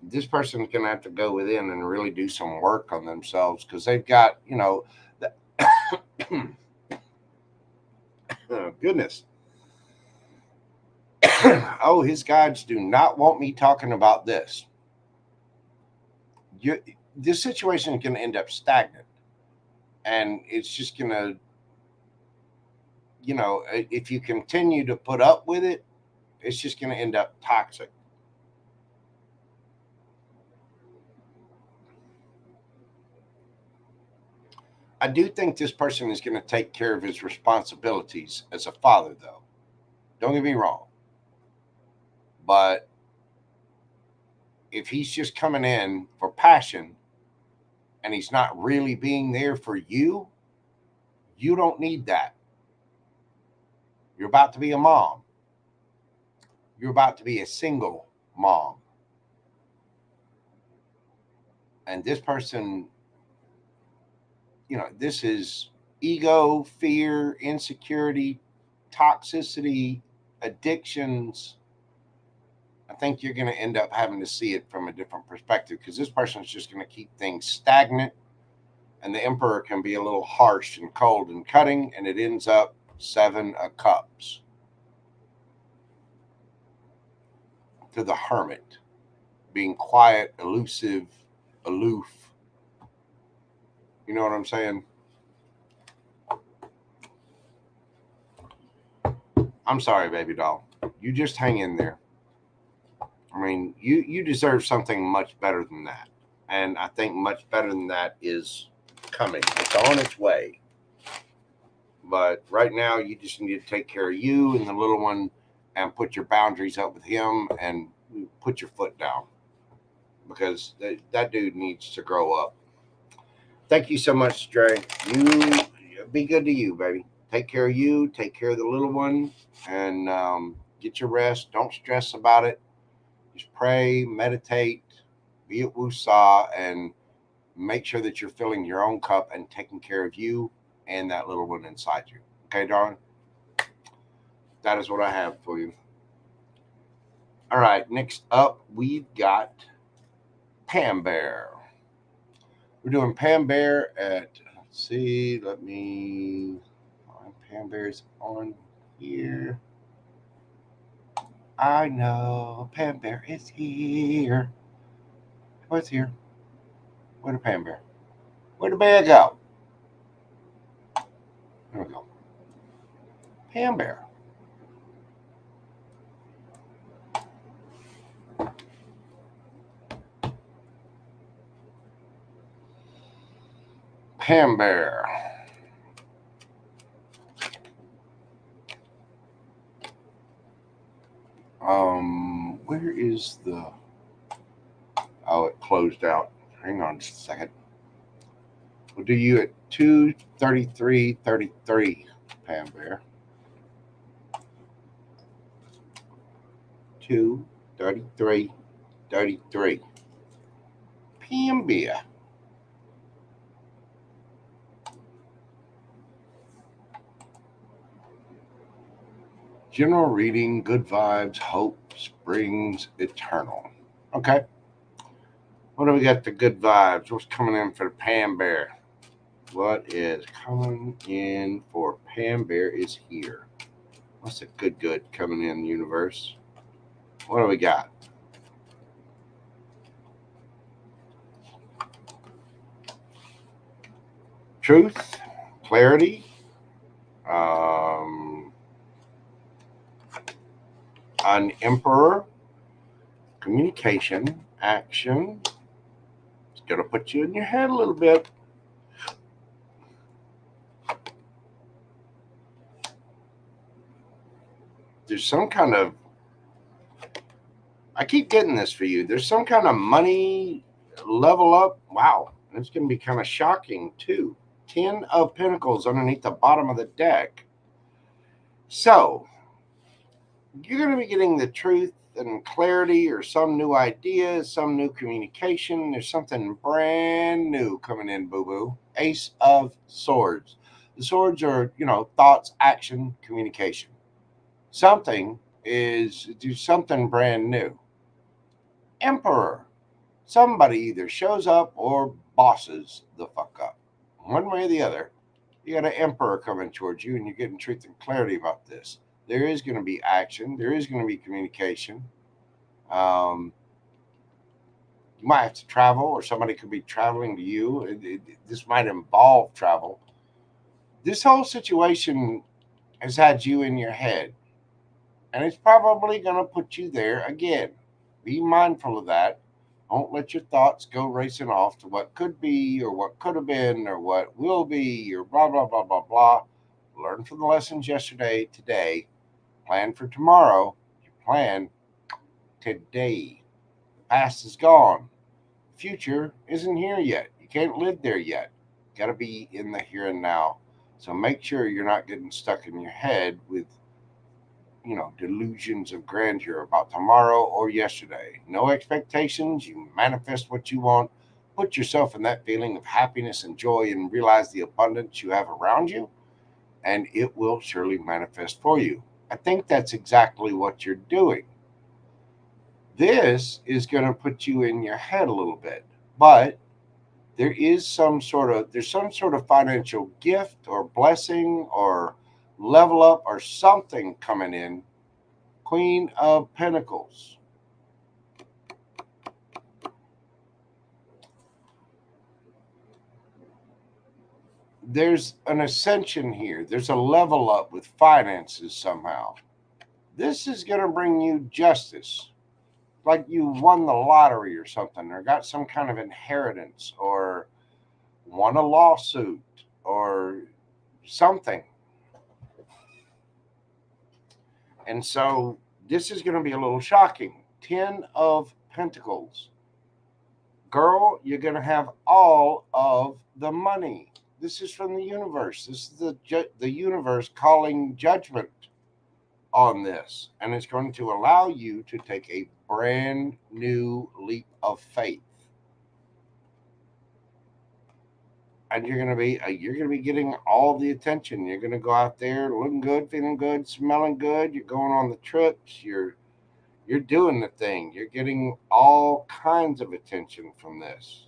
A: This person's going to have to go within and really do some work on themselves because they've got, oh, goodness. Oh, his guides do not want me talking about this. This situation is going to end up stagnant. And it's just going to, if you continue to put up with it, it's just going to end up toxic. I do think this person is going to take care of his responsibilities as a father, though. Don't get me wrong. But if he's just coming in for passion and he's not really being there for you, you don't need that. You're about to be a mom. You're about to be a single mom. And this person, this is ego, fear, insecurity, toxicity, addictions. I think you're going to end up having to see it from a different perspective because this person is just going to keep things stagnant. And the Emperor can be a little harsh and cold and cutting, and it ends up 7 of Cups to the Hermit, being quiet, elusive, aloof. You know what I'm saying? I'm sorry, baby doll. You just hang in there. I mean, you deserve something much better than that. And I think much better than that is coming. It's on its way. But right now, you just need to take care of you and the little one and put your boundaries up with him and put your foot down. Because that dude needs to grow up. Thank you so much, Dre. You be good to you, baby. Take care of you. Take care of the little one. And get your rest. Don't stress about it. Just pray, meditate, be at Wusa, and make sure that you're filling your own cup and taking care of you and that little one inside you. Okay, darling? That is what I have for you. All right, next up, we've got Pam Bear. We're doing Pam Bear at, let's see, let me find Pam Bear's on here. I know Pam Bear is here. What's here? Where'd the Pam Bear? Where'd the bear go? There we go. Pam Bear. Pam Bear. Where is the... Oh, it closed out. Hang on just a second. We'll do you at 2:33:33, Pam Bear. 2:33:33. Pam Bear. General reading, good vibes, hope springs eternal. Okay. What do we got? The good vibes. What's coming in for the Pam Bear? What is coming in for Pam Bear is here. What's the good coming in, universe? What do we got? Truth, clarity, an Emperor, communication, action. It's going to put you in your head a little bit. There's some kind of, I keep getting this for you. There's some kind of money level up. Wow. It's going to be kind of shocking too. Ten of Pentacles underneath the bottom of the deck. So, you're going to be getting the truth and clarity or some new idea, some new communication. There's something brand new coming in, boo-boo. Ace of Swords. The swords are, thoughts, action, communication. Something is do something brand new. Emperor. Somebody either shows up or bosses the fuck up. One way or the other, you got an emperor coming towards you and you're getting truth and clarity about this. There is going to be action. There is going to be communication. You might have to travel, or somebody could be traveling to you. This might involve travel. This whole situation has had you in your head, and it's probably going to put you there again. Be mindful of that. Don't let your thoughts go racing off to what could be, or what could have been, or what will be, or blah, blah, blah, blah, blah. Learn from the lessons yesterday, today. Plan for tomorrow. You plan today. The past is gone. The future isn't here yet. You can't live there yet. You got to be in the here and now. So make sure you're not getting stuck in your head with delusions of grandeur about tomorrow or yesterday. No expectations. You manifest what you want. Put yourself in that feeling of happiness and joy and realize the abundance you have around you, and it will surely manifest for you. I think that's exactly what you're doing. This is going to put you in your head a little bit, but there's some sort of financial gift or blessing or level up or something coming in. Queen of Pentacles. There's an ascension here. There's a level up with finances somehow. This is going to bring you justice. Like you won the lottery or something, or got some kind of inheritance, or won a lawsuit, or something. And so this is going to be a little shocking. 10 of Pentacles. Girl, you're going to have all of the money. This is from the universe. This is the universe calling judgment on this. And it's going to allow you to take a brand new leap of faith. And you're going to be getting all the attention. You're going to go out there looking good, feeling good, smelling good. You're going on the trips. You're doing the thing. You're getting all kinds of attention from this.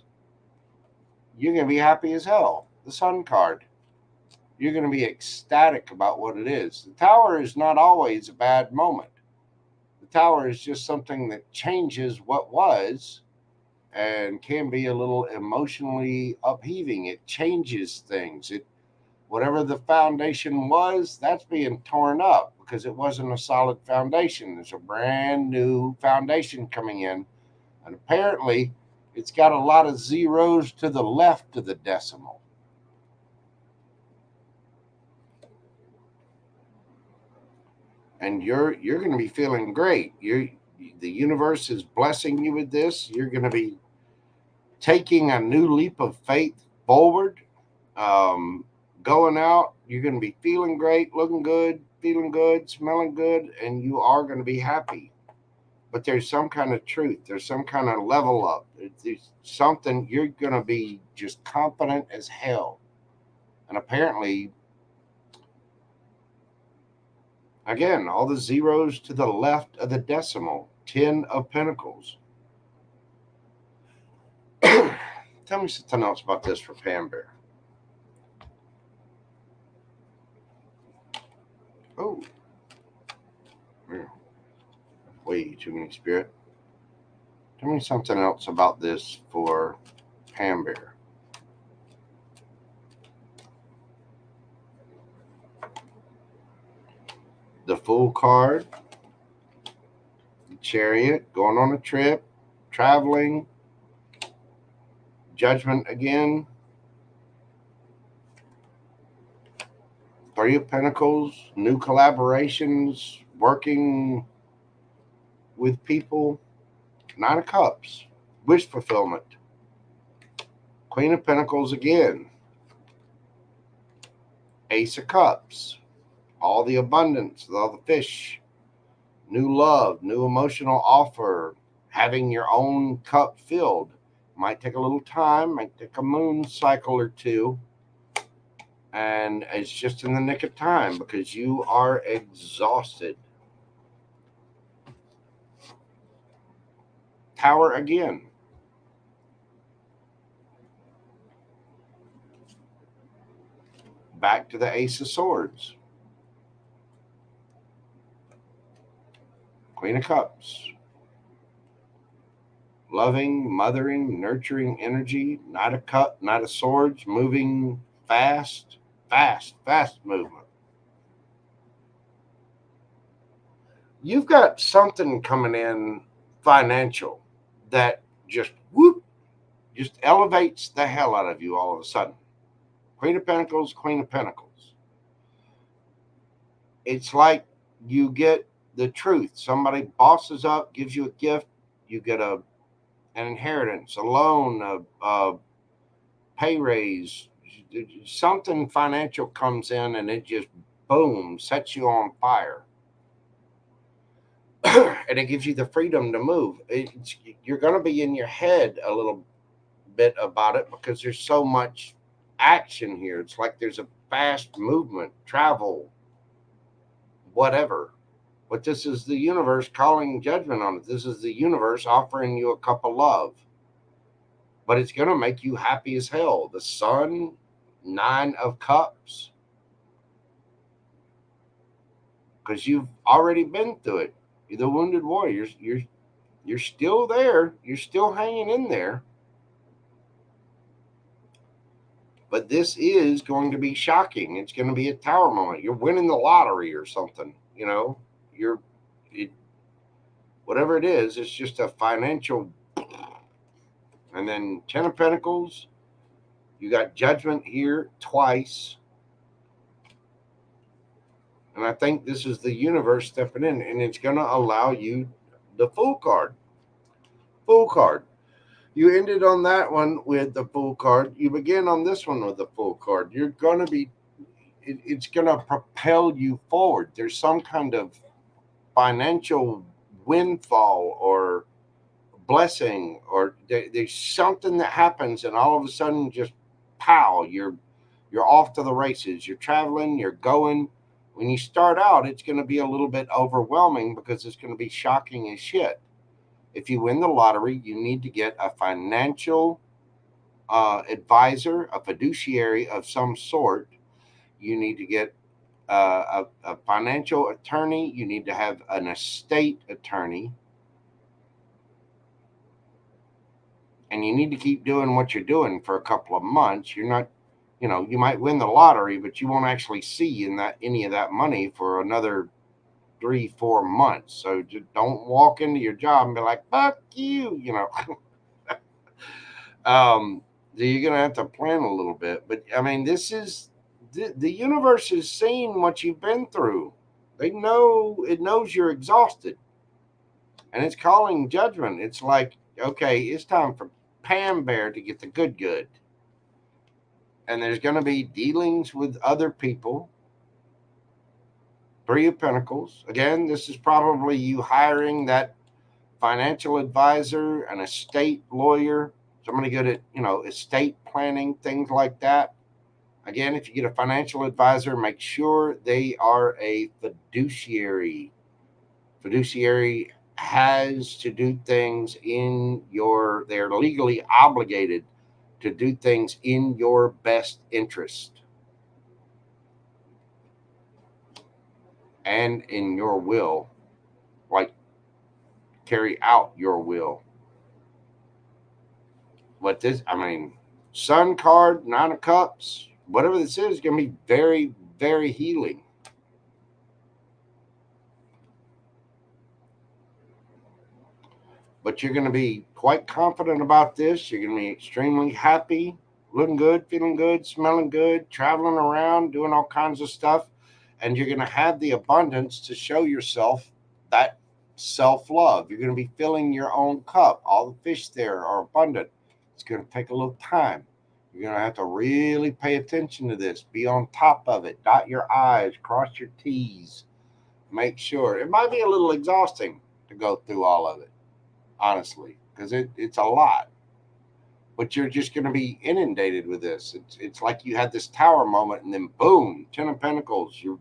A: You're going to be happy as hell. The Sun card. You're going to be ecstatic about what it is. The Tower is not always a bad moment. The Tower is just something that changes what was and can be a little emotionally upheaving. It changes things. Whatever the foundation was, that's being torn up because it wasn't a solid foundation. There's a brand new foundation coming in, and apparently it's got a lot of zeros to the left of the decimal. And you're going to be feeling great. The universe is blessing you with this. You're going to be taking a new leap of faith forward. Going out, you're going to be feeling great, looking good, feeling good, smelling good, and you are going to be happy. But there's some kind of truth. There's some kind of level up. There's something. You're going to be just confident as hell. And apparently, again, all the zeros to the left of the decimal. 10 of Pentacles. Tell me something else about this for Pam Bear. Oh. Way too many, Spirit. Tell me something else about this for Pam Bear. The Fool card. The Chariot. Going on a trip. Traveling. Judgment again. 3 of Pentacles. New collaborations. Working with people. 9 of Cups. Wish fulfillment. Queen of Pentacles again. Ace of Cups, all the abundance, all the fish, new love, new emotional offer, having your own cup filled. Might take a little time, might take a moon cycle or two, and it's just in the nick of time because you are exhausted. Tower again. Back to the Ace of Swords. Queen of Cups. Loving, mothering, nurturing energy. Knight of Cup, Knight of Swords, moving fast, fast movement. You've got something coming in financial that just whoop, just elevates the hell out of you all of a sudden. Queen of Pentacles, Queen of Pentacles. It's like you get the truth. Somebody bosses up, gives you a gift, you get an inheritance, a loan, a pay raise, something financial comes in and it just boom, sets you on fire. And it gives you the freedom to move. You're going to be in your head a little bit about it because there's so much action here. It's like there's a fast movement, travel, whatever. But this is the universe calling judgment on it. This is the universe offering you a cup of love. But it's going to make you happy as hell. The Sun, 9 of Cups. Because you've already been through it. You're the wounded warrior. You're still there. You're still hanging in there. But this is going to be shocking. It's going to be a tower moment. You're winning the lottery or something. You know, whatever it is, it's just a financial. And then 10 of Pentacles. You got Judgment here twice. And I think this is the universe stepping in, and it's going to allow you the Fool card. Fool card. You ended on that one with the Fool card. You begin on this one with the Fool card. You're going to be, it's going to propel you forward. There's some kind of financial windfall or blessing, or there's something that happens, and all of a sudden, just pow, you're off to the races. You're traveling, you're going. When you start out, it's going to be a little bit overwhelming because it's going to be shocking as shit. If you win the lottery, you need to get a financial advisor, a fiduciary of some sort. You need to get a financial attorney. You need to have an estate attorney. And you need to keep doing what you're doing for a couple of months. You're not, you might win the lottery, but you won't actually see any of that money for another 3-4 months. So just don't walk into your job and be like, fuck you, so you're going to have to plan a little bit. But I mean, this is the universe has seen what you've been through. It knows you're exhausted, and it's calling judgment. It's like, okay, it's time for Pam Bear to get the good. And there's going to be dealings with other people. 3 of Pentacles. Again, this is probably you hiring that financial advisor, an estate lawyer, somebody good at, estate planning, things like that. Again, if you get a financial advisor, make sure they are a fiduciary. Fiduciary has to do things they're legally obligated to do things in your best interest and in your will, like carry out your will. But this, I mean, Sun card, 9 of Cups, whatever this is going to be very, very healing. But you're going to be quite confident about this. You're going to be extremely happy, looking good, feeling good, smelling good, traveling around, doing all kinds of stuff. And you're going to have the abundance to show yourself that self-love. You're going to be filling your own cup. All the fish there are abundant. It's going to take a little time. You're going to have to really pay attention to this. Be on top of it. Dot your I's, cross your T's. Make sure. It might be a little exhausting to go through all of it, honestly, because it's a lot. But you're just going to be inundated with this. It's like you had this tower moment, and then boom, Ten of Pentacles. You're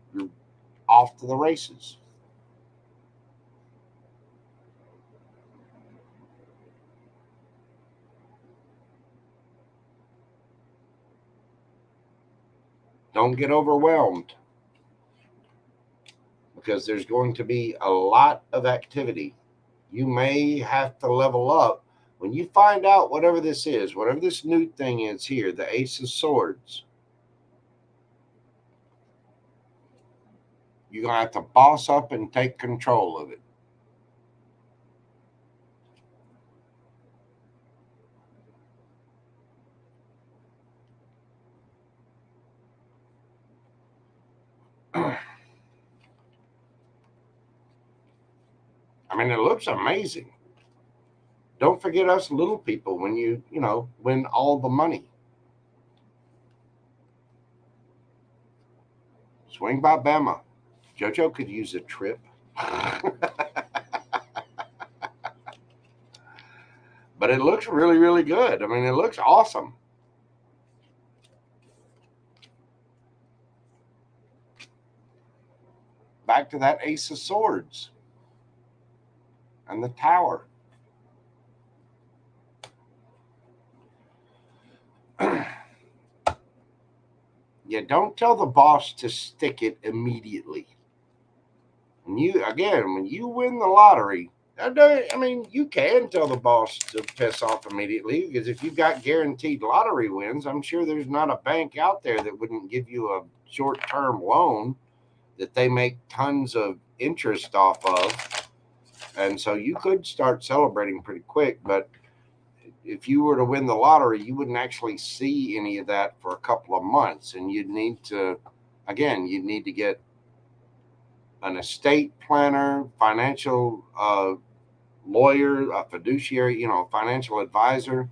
A: off to the races. Don't get overwhelmed, because there's going to be a lot of activity. You may have to level up when you find out whatever this is, whatever this new thing is here, the Ace of Swords. You're going to have to boss up and take control of it. I mean, it looks amazing. Don't forget us little people when you win all the money. Swing by Bama. JoJo could use a trip. But it looks really, really good. I mean, it looks awesome. Back to that Ace of Swords and the Tower. Yeah, don't tell the boss to stick it immediately. When you win the lottery, I mean, you can tell the boss to piss off immediately, because if you've got guaranteed lottery wins, I'm sure there's not a bank out there that wouldn't give you a short-term loan that they make tons of interest off of. And so you could start celebrating pretty quick. But if you were to win the lottery, you wouldn't actually see any of that for a couple of months. And you'd need to get an estate planner, financial lawyer, a fiduciary, financial advisor.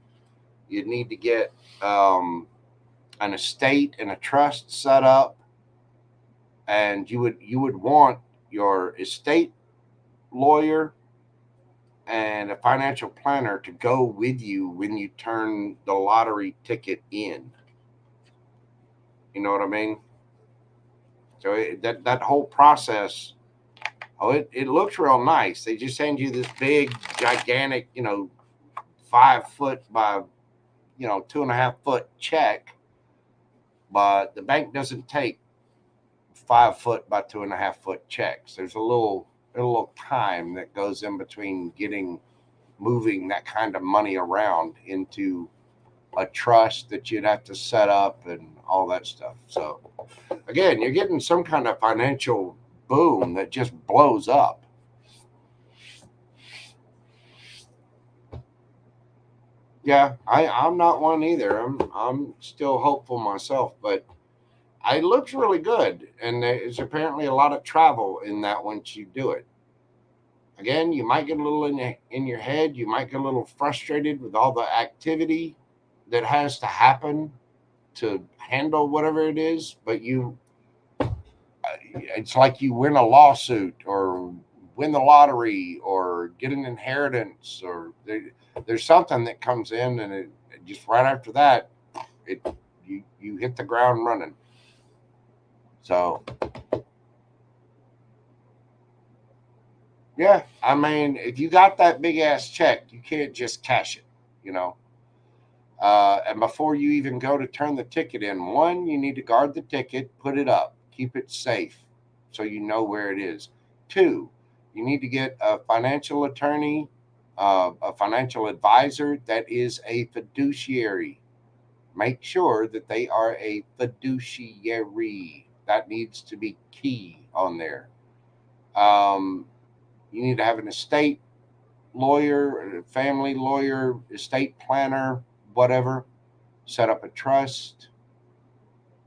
A: You'd need to get an estate and a trust set up, and you would want your estate lawyer and a financial planner to go with you when you turn the lottery ticket in. You know what I mean? So that whole process, it looks real nice. They just send you this big, gigantic, 5 foot by 2.5 foot check, but the bank doesn't take 5 foot by 2.5 foot checks. There's a little time that goes in between moving that kind of money around into a trust that you'd have to set up and all that stuff. So again, you're getting some kind of financial boom that just blows up. Yeah, I'm not one either. I'm still hopeful myself, but it looks really good, and there's apparently a lot of travel in that once you do it. Again, you might get a little in your head. You might get a little frustrated with all the activity that has to happen to handle whatever it is, but it's like you win a lawsuit or win the lottery or get an inheritance, or there's something that comes in, and it just right after that, you hit the ground running. So yeah, I mean, if you got that big ass check, you can't just cash it, you know. And before you even go to turn the ticket in, one, you need to guard the ticket, put it up, keep it safe so you know where it is. Two, you need to get a financial attorney, a financial advisor that is a fiduciary. Make sure that they are a fiduciary. That needs to be key on there. Um, you need to have an estate lawyer, family lawyer, estate planner, whatever. Set up a trust,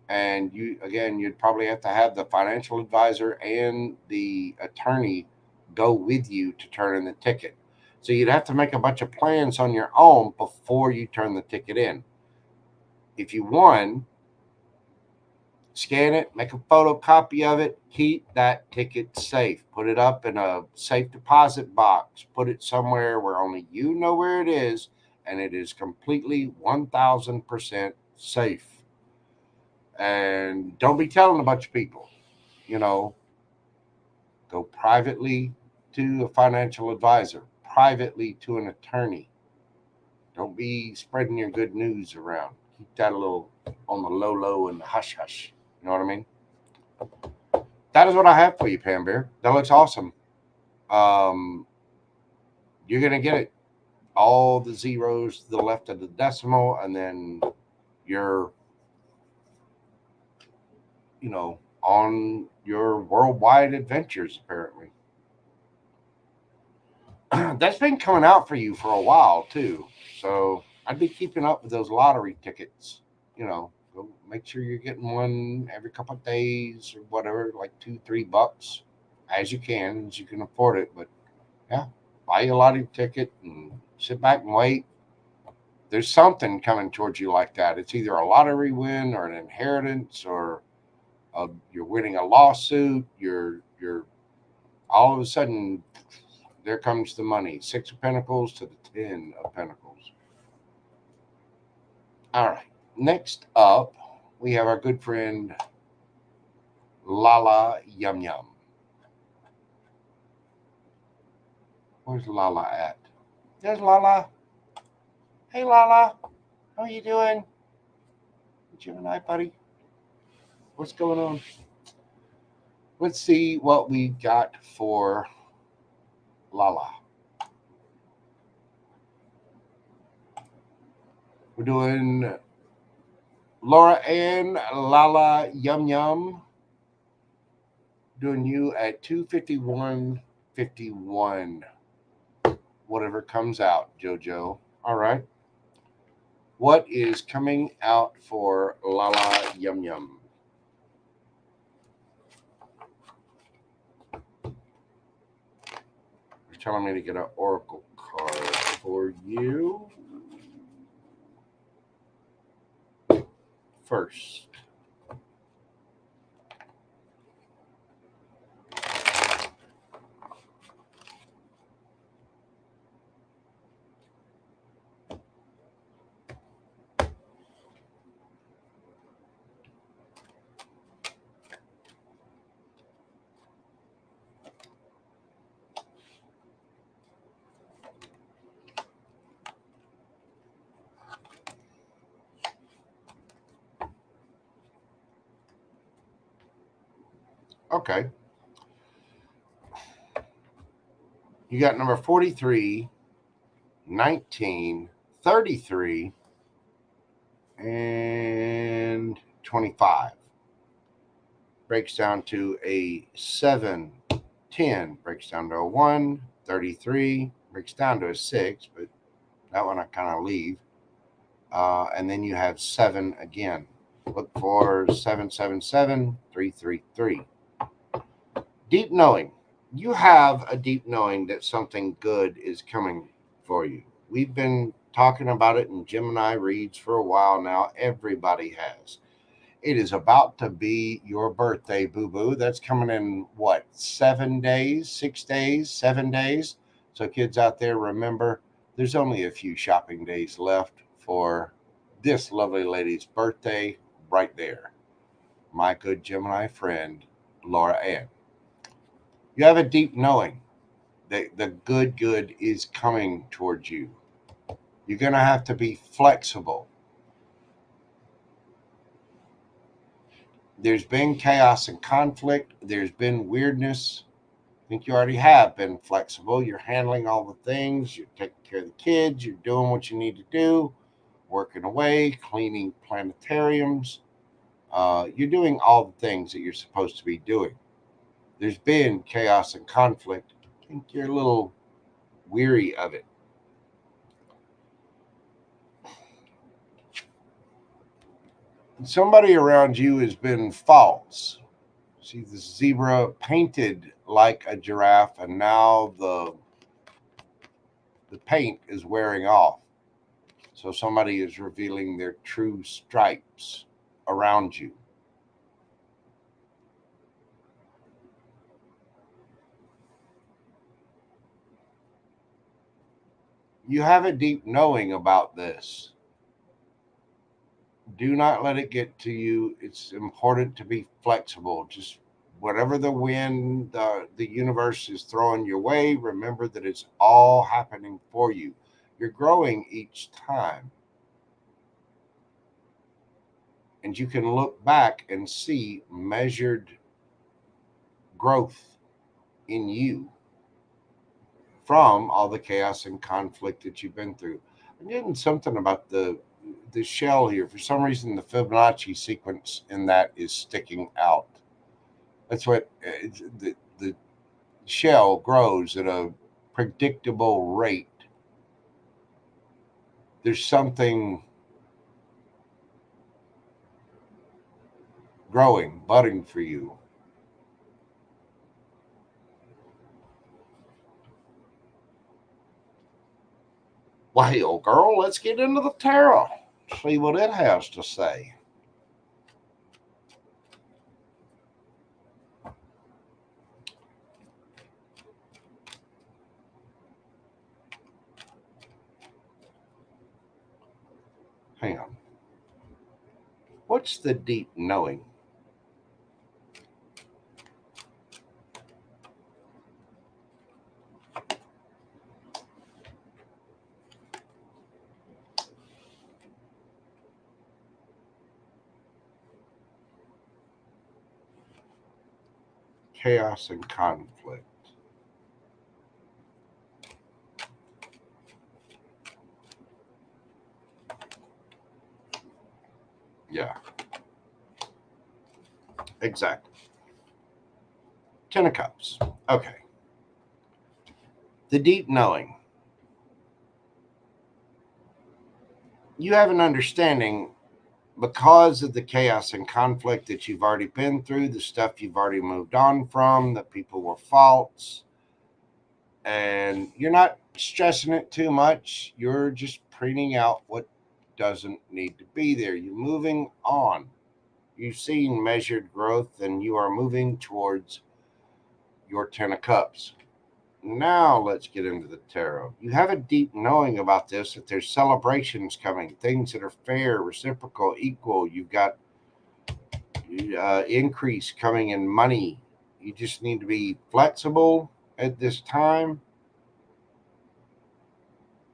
A: and you'd probably have to have the financial advisor and the attorney go with you to turn in the ticket. So you'd have to make a bunch of plans on your own before you turn the ticket in. if you won, scan it, make a photocopy of it, keep that ticket safe. Put it up in a safe deposit box. Put it somewhere where only you know where it is, and it is completely 1000% safe. And don't be telling a bunch of people, you know, go privately to a financial advisor, privately to an attorney. Don't be spreading your good news around. Keep that a little on the low and the hush hush. You know what I mean? That is what I have for you, Pam Bear. That looks awesome. You're going to get it. All the zeros to the left of the decimal, and then you're, on your worldwide adventures, apparently. That's been coming out for you for a while, too. So I'd be keeping up with those lottery tickets. Go make sure you're getting one every couple of days or whatever, like $2-3 as you can afford it. But yeah, buy you a lottery ticket and sit back and wait. There's something coming towards you like that. It's either a lottery win or an inheritance, or you're winning a lawsuit. You're all of a sudden, there comes the money. 6 of Pentacles to the 10 of Pentacles. All right. Next up, we have our good friend Lala Yum Yum. Where's Lala at? There's Lala. Hey, Lala. How are you doing? Gemini, buddy. What's going on? Let's see what we got for Lala. We're doing Laura Ann, Lala Yum Yum. Doing you at 251.51. Whatever comes out, JoJo. All right. What is coming out for Lala Yum Yum? You're telling me to get an oracle card for you first. Okay. You got number 43, 19, 33, and 25. Breaks down to a 7, 10, breaks down to a 1, 33, breaks down to a 6, but that one I kind of leave. And then you have 7 again. Look for 777, 333. Deep knowing. You have a deep knowing that something good is coming for you. We've been talking about it in Gemini reads for a while now. Everybody has. It is about to be your birthday, boo-boo. That's coming in, 7 days, 6 days, 7 days? So kids out there, remember, there's only a few shopping days left for this lovely lady's birthday right there. My good Gemini friend, Laura Ann. You have a deep knowing that the good is coming towards you. You're going to have to be flexible. There's been chaos and conflict. There's been weirdness. I think you already have been flexible. You're handling all the things. You're taking care of the kids. You're doing what you need to do, working away, cleaning planetariums. You're doing all the things that you're supposed to be doing. There's been chaos and conflict. I think you're a little weary of it. Somebody around you has been false. See the zebra painted like a giraffe, and now the paint is wearing off. So somebody is revealing their true stripes around you. You have a deep knowing about this. Do not let it get to you. It's important to be flexible. Just whatever the wind, the universe is throwing your way, remember that it's all happening for you. You're growing each time. And you can look back and see measured growth in you from all the chaos and conflict that you've been through. I'm getting something about the shell here. For some reason, the Fibonacci sequence in that is sticking out. That's what the shell grows at a predictable rate. There's something growing, budding for you. Well, girl, let's get into the tarot. See what it has to say. Hang on. What's the deep knowing? Chaos and conflict. Yeah, exactly. Ten of Cups. Okay. The deep knowing. You have an understanding because of the chaos and conflict that you've already been through, the stuff you've already moved on from, that people were false, and you're not stressing it too much. You're just preening out what doesn't need to be there. You're moving on. You've seen measured growth and you are moving towards your Ten of Cups. Now let's get into the tarot. You have a deep knowing about this, that there's celebrations coming, things that are fair, reciprocal, equal. You've got increase coming in money. You just need to be flexible at this time.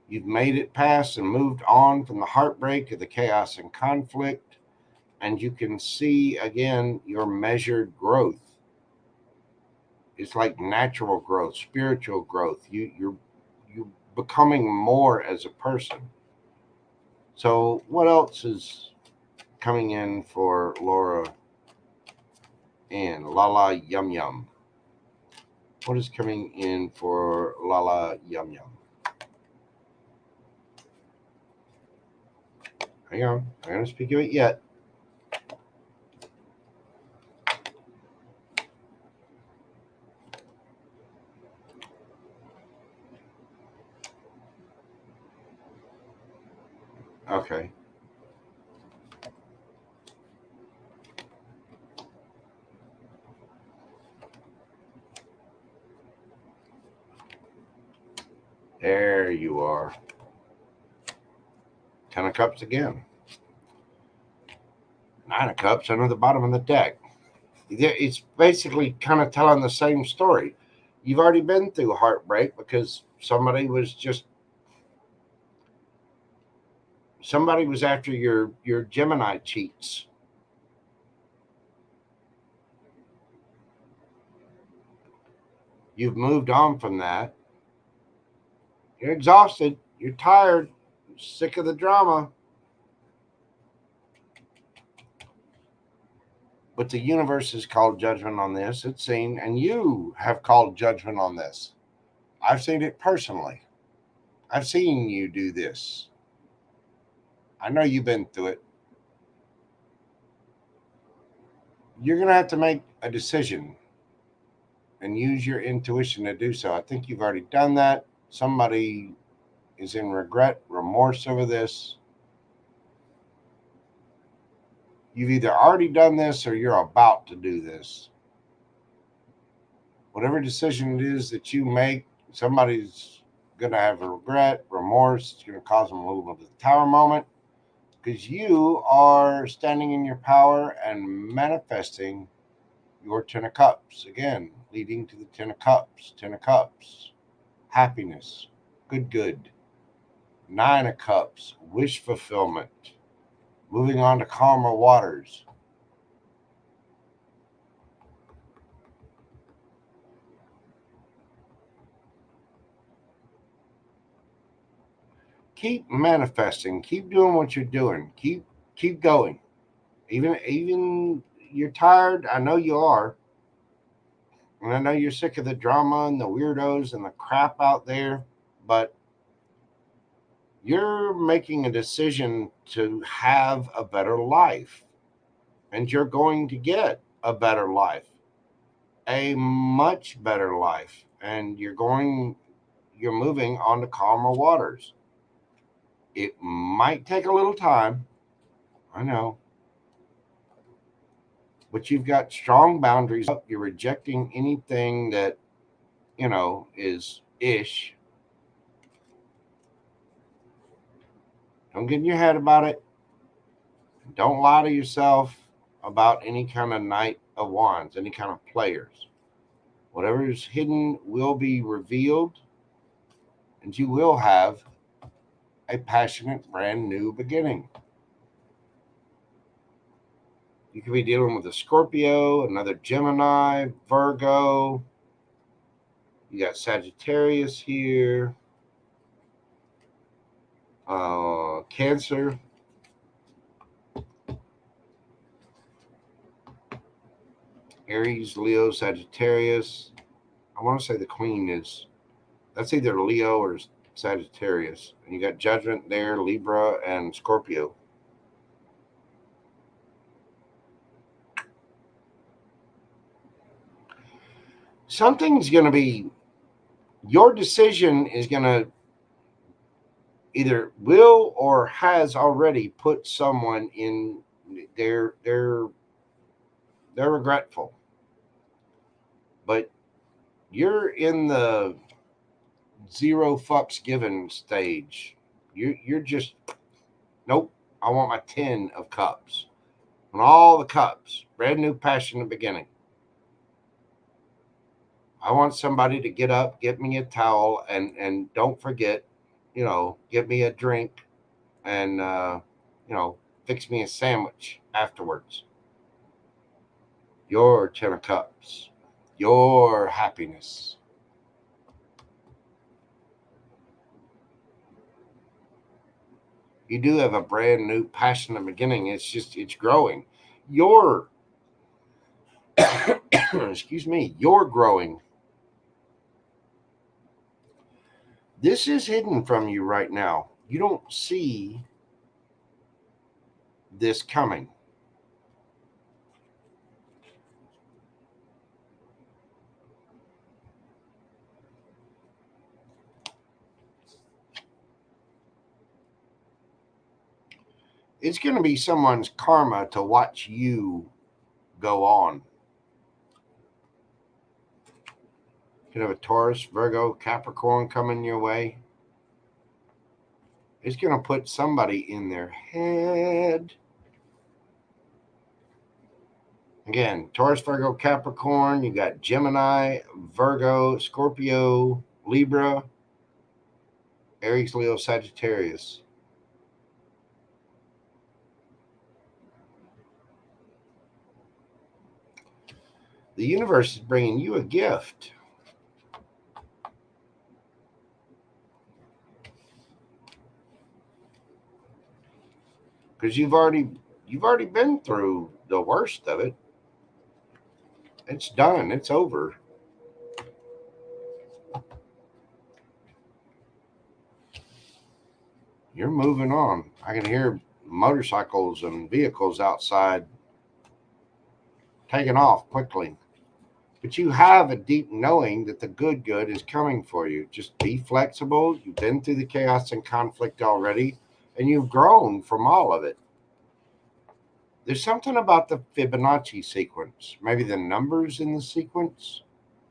A: You've made it past and moved on from the heartbreak of the chaos and conflict, and you can see again your measured growth. It's like natural growth, spiritual growth. You're becoming more as a person. So what else is coming in for Laura and Lala Yum Yum? What is coming in for Lala Yum Yum? Hang on, I'm going to speak of it yet. Okay. There you are. Ten of Cups again. Nine of Cups under the bottom of the deck. It's basically kind of telling the same story. You've already been through heartbreak because somebody was after your Gemini cheats. You've moved on from that. You're exhausted. You're tired. You're sick of the drama. But the universe has called judgment on this. It's seen, and you have called judgment on this. I've seen it personally. I've seen you do this. I know you've been through it. You're going to have to make a decision and use your intuition to do so. I think you've already done that. Somebody is in regret, remorse over this. You've either already done this or you're about to do this. Whatever decision it is that you make, somebody's going to have a regret, remorse. It's going to cause them a little bit of a tower moment because you are standing in your power and manifesting your 10 of Cups. Again, leading to the 10 of Cups. 10 of Cups. Happiness. Good. 9 of Cups. Wish fulfillment. Moving on to calmer waters. Keep manifesting. Keep doing what you're doing. Keep going. Even you're tired. I know you are. And I know you're sick of the drama and the weirdos and the crap out there. But you're making a decision to have a better life. And you're going to get a better life. A much better life. And you're moving on to calmer waters. It might take a little time. I know. But you've got strong boundaries. You're rejecting anything that, is ish. Don't get in your head about it. Don't lie to yourself about any kind of Knight of Wands, any kind of players. Whatever is hidden will be revealed, and you will have a passionate, brand new beginning. You could be dealing with a Scorpio, another Gemini, Virgo. You got Sagittarius here. Cancer. Aries, Leo, Sagittarius. I want to say the Queen that's either Leo or Sagittarius. And you got Judgment there, Libra, and Scorpio. Something's going to be, your decision is going to either will or has already put someone in, they're regretful. But you're in the zero fucks given stage. You're just, nope, I want my 10 of Cups. And all the cups, brand new passionate beginning. I want somebody to get up, get me a towel, and don't forget, get me a drink and, fix me a sandwich afterwards. Your 10 of Cups, your happiness. You do have a brand new passionate beginning. It's growing. You're, excuse me, you're growing. This is hidden from you right now. You don't see this coming. It's going to be someone's karma to watch you go on. You can have a Taurus, Virgo, Capricorn coming your way. It's going to put somebody in their head. Again, Taurus, Virgo, Capricorn. You got Gemini, Virgo, Scorpio, Libra, Aries, Leo, Sagittarius. The universe is bringing you a gift. Because you've already been through the worst of it. It's done. It's over. You're moving on. I can hear motorcycles and vehicles outside taking off quickly. But you have a deep knowing that the good is coming for you. Just be flexible. You've been through the chaos and conflict already, and you've grown from all of it. There's something about the Fibonacci sequence, maybe the numbers in the sequence.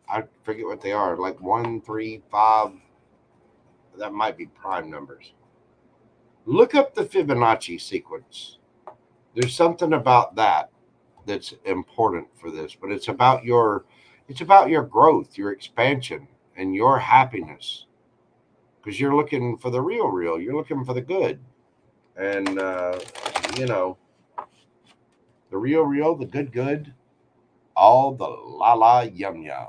A: I forget what they are, like 1, 3, 5. That might be prime numbers. Look up the Fibonacci sequence. There's something about that that's important for this, but it's about your growth, your expansion, and your happiness. Because you're looking for the real. You're looking for the good, and you know the real, the good, all the la yum yum.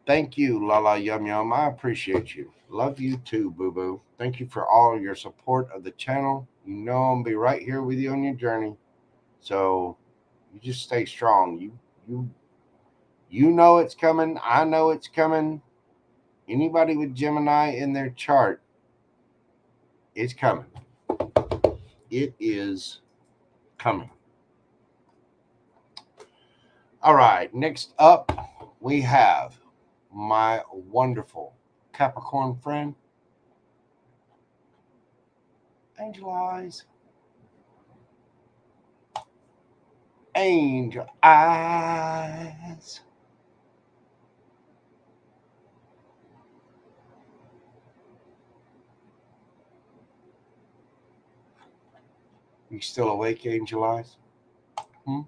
A: Thank you, la yum yum. I appreciate you. Love you too, boo boo. Thank you for all your support of the channel. You know I'm be right here with you on your journey. So you just stay strong. You you know it's coming. I know it's coming. Anybody with Gemini in their chart, it's coming. It is coming. All right. Next up, we have my wonderful Capricorn friend, Angel Eyes. Angel Eyes. You still awake, Angel Eyes? Hmm?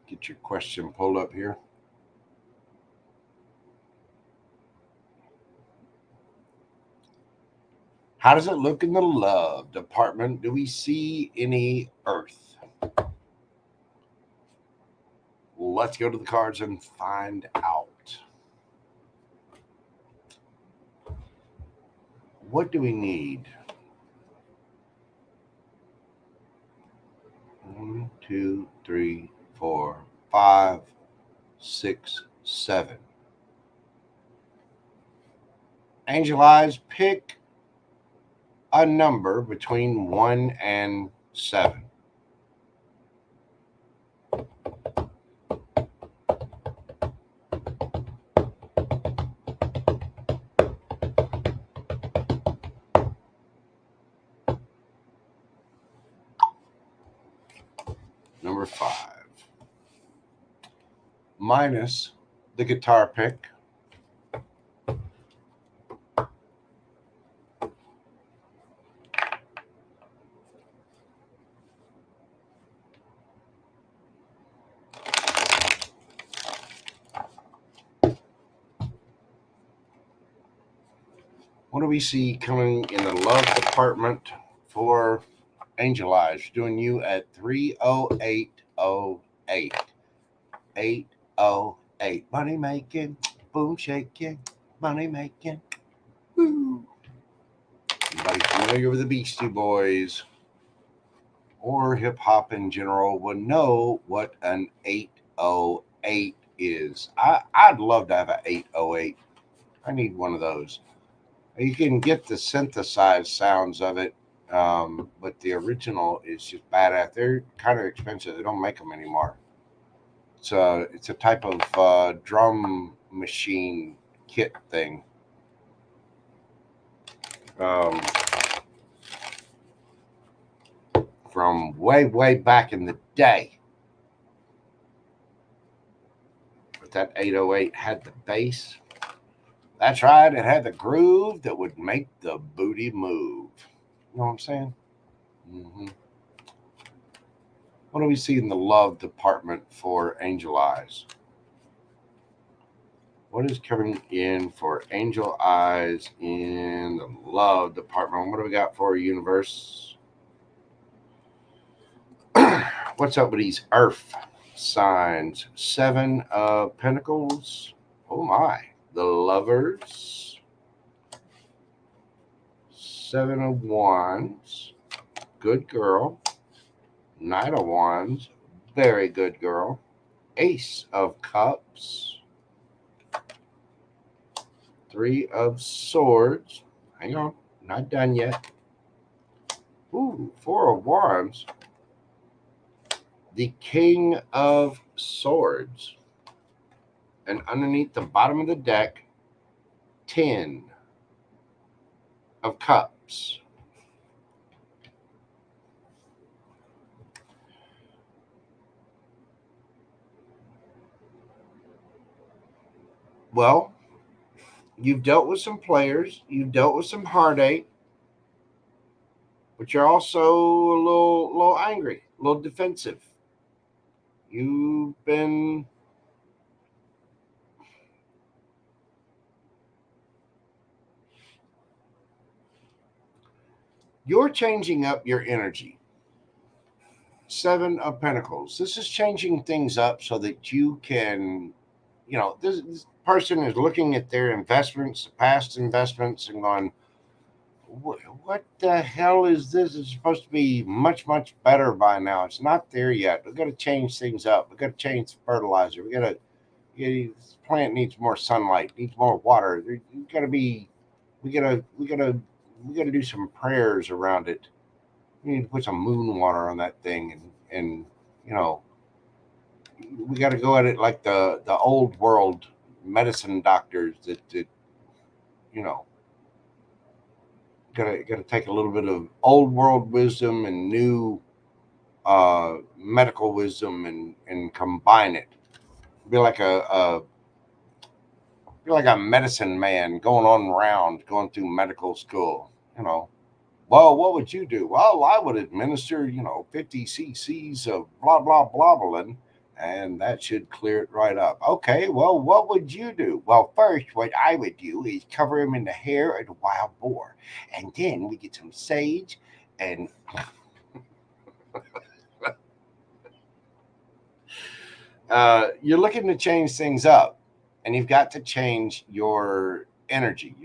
A: Get your question pulled up here. How does it look in the love department? Do we see any earth? Let's go to the cards and find out. What do we need? 1, 2, 3, 4, 5, 6, 7. Angel Eyes, pick a number between 1 and 7. Number 5. Minus the guitar pick. What do we see coming in the love department for Angel Eyes? Doing you at 30808. 808. Money making, boom shaking, money making. Woo. Anybody familiar with the Beastie Boys or hip hop in general would know what an 808 is. I'd love to have an 808. I need one of those. You can get the synthesized sounds of it, but the original is just badass. They're kind of expensive. They don't make them anymore. It's a type of drum machine kit thing. Um, from way back in the day. But that 808 had the bass. That's right, it had the groove that would make the booty move. You know what I'm saying? Mm-hmm. What do we see in the love department for Angel Eyes? What is coming in for Angel Eyes in the love department? What do we got for universe? What's up with these earth signs? 7 of Pentacles. Oh my. The Lovers. 7 of Wands. Good girl. Knight of Wands. Very good, girl. Ace of Cups. Three of Swords. Hang on. Not done yet. Ooh, Four of Wands. The King of Swords. And underneath the bottom of the deck, 10 of Cups. Well, you've dealt with some players, you've dealt with some heartache, but you're also a little angry, a little defensive. You've been you're changing up your energy. Seven of Pentacles. This is changing things up so that you can, this person is looking at their investments, past investments, and going, what the hell is this? It's supposed to be much, much better by now. It's not there yet. We've got to change things up. We've got to change the fertilizer. This plant needs more sunlight, needs more water. We got to be, we got to do some prayers around it. We need to put some moon water on that thing, and you know, we got to go at it like the old world medicine doctors that you know got to take a little bit of old world wisdom and new medical wisdom and combine it. Be like a medicine man going on round, going through medical school. Well, what would you do? Well, I would administer 50 cc's of blah blah blah, and that should clear it right up. Okay, well, what would you do? Well, first, what I would do is cover him in the hair of the wild boar, and then we get some sage, and you're looking to change things up, and you've got to change your energy.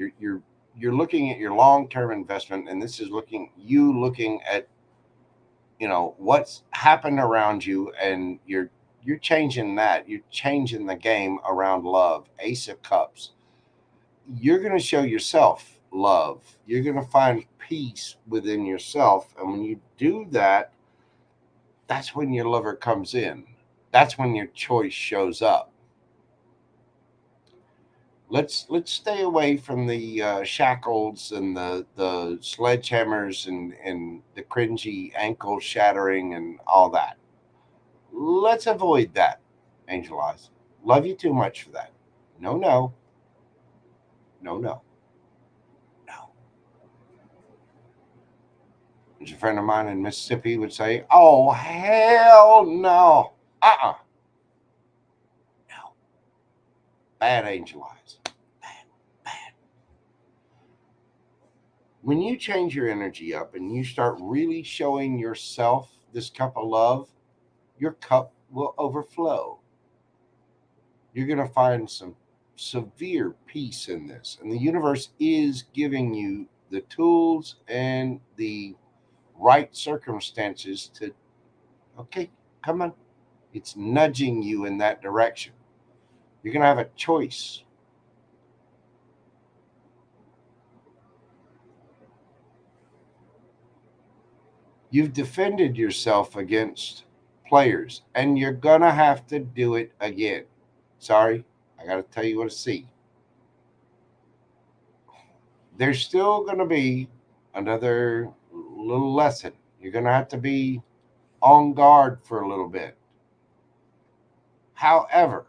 A: You're looking at your long term investment, and this is looking at what's happened around you, and you're changing that. You're changing the game around love. Ace of Cups. You're going to show yourself love. You're going to find peace within yourself, and when you do that, that's when your lover comes in. That's when your choice shows up. Let's stay away from the shackles and the sledgehammers and the cringy ankle shattering and all that. Let's avoid that, Angel Eyes. Love you too much for that. No, no, no, no, no. As a friend of mine in Mississippi would say, "Oh hell no, no, bad Angel Eyes, bad, bad." When you change your energy up and you start really showing yourself this cup of love, your cup will overflow. You're going to find some severe peace in this. And the universe is giving you the tools and the right circumstances to, okay, come on. It's nudging you in that direction. You're going to have a choice. You've defended yourself against players, and you're going to have to do it again. Sorry, I got to tell you what I see. There's still going to be another little lesson. You're going to have to be on guard for a little bit. However,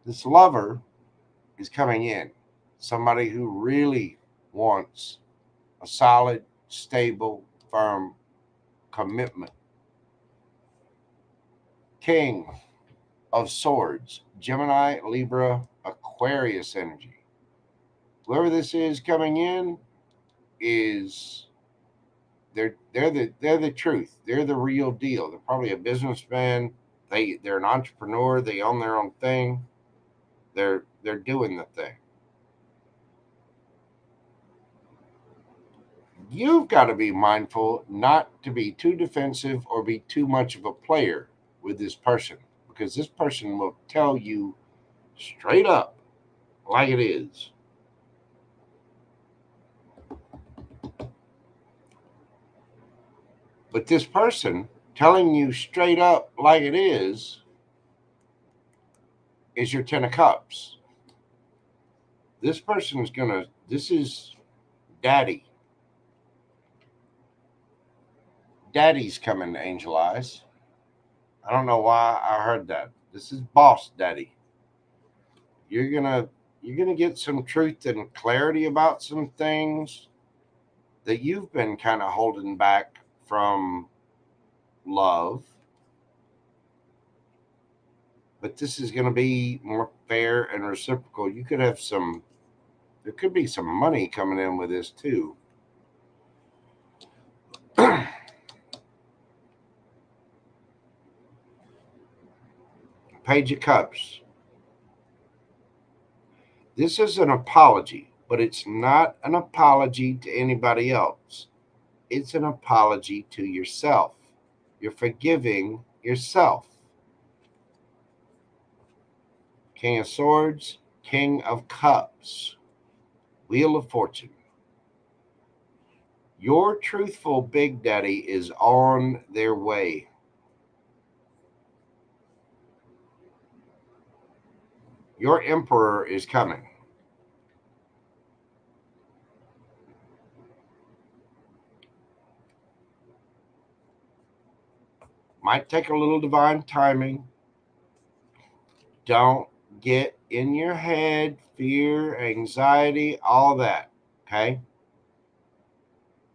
A: this lover is coming in, somebody who really wants a solid, stable, firm commitment. King of Swords, Gemini, Libra, Aquarius energy. Whoever this is coming in is they're the truth. They're the real deal. They're probably a businessman. They're an entrepreneur. They own their own thing. They're doing the thing. you've got to be mindful not to be too defensive or be too much of a player with this person, because this person will tell you straight up like it is. But this person telling you straight up like it is your 10 of cups. This person is gonna, this is daddy. Daddy's coming to Angel Eyes. I don't know why I heard that. This is boss daddy. You're gonna get some truth and clarity about some things that you've been kind of holding back from love. But this is going to be more fair and reciprocal. You could have some, there could be some money coming in with this too. Page of Cups. This is an apology, but it's not an apology to anybody else. It's an apology to yourself. You're forgiving yourself. King of Swords, King of Cups, Wheel of Fortune. Your truthful Big Daddy is on their way. Your Emperor is coming. Might take a little divine timing. Don't get in your head, fear, anxiety, all that. Okay?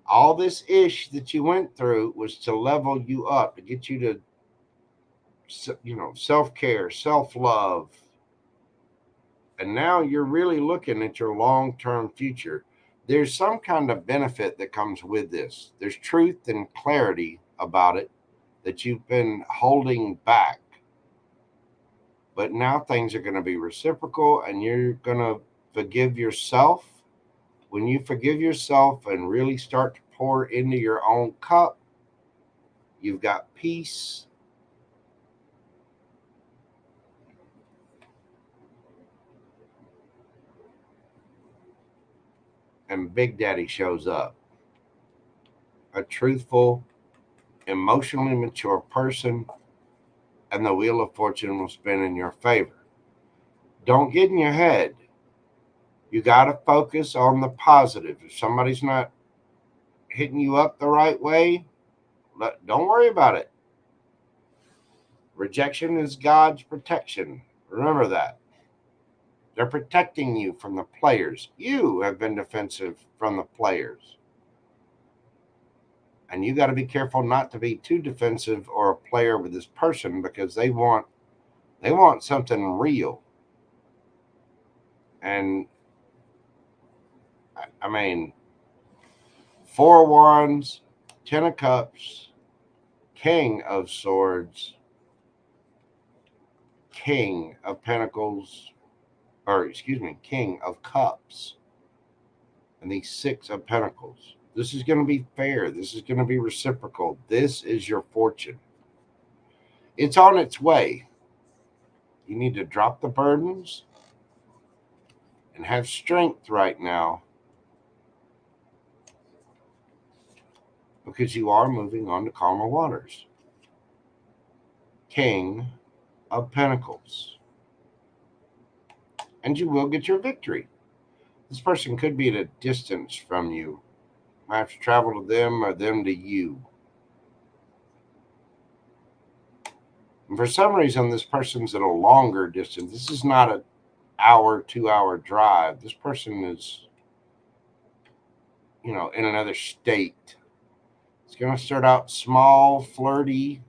A: All this ish that you went through was to level you up, to get you to, self-care, self-love. And now you're really looking at your long-term future. There's some kind of benefit that comes with this. There's truth and clarity about it that you've been holding back. But now things are going to be reciprocal and you're going to forgive yourself. When you forgive yourself and really start to pour into your own cup, you've got peace. And Big Daddy shows up. A truthful, emotionally mature person, and the Wheel of Fortune will spin in your favor. Don't get in your head. You got to focus on the positive. If somebody's not hitting you up the right way, don't worry about it. Rejection is God's protection. Remember that. They're protecting you from the players. You have been defensive from the players. And you got to be careful not to be too defensive or a player with this person, because they want something real. And I mean, 4 of Wands, 10 of Cups, King of Swords, King of Pentacles, King of Cups, and the 6 of Pentacles. This is going to be fair. This is going to be reciprocal. This is your fortune. It's on its way. You need to drop the burdens and have strength right now, because you are moving on to calmer waters. King of Pentacles. And you will get your victory. This person could be at a distance from you. You might have to travel to them or them to you. And for some reason, this person's at a longer distance. This is not an hour, 2 hour drive. This person is, in another state. It's going to start out small, flirty,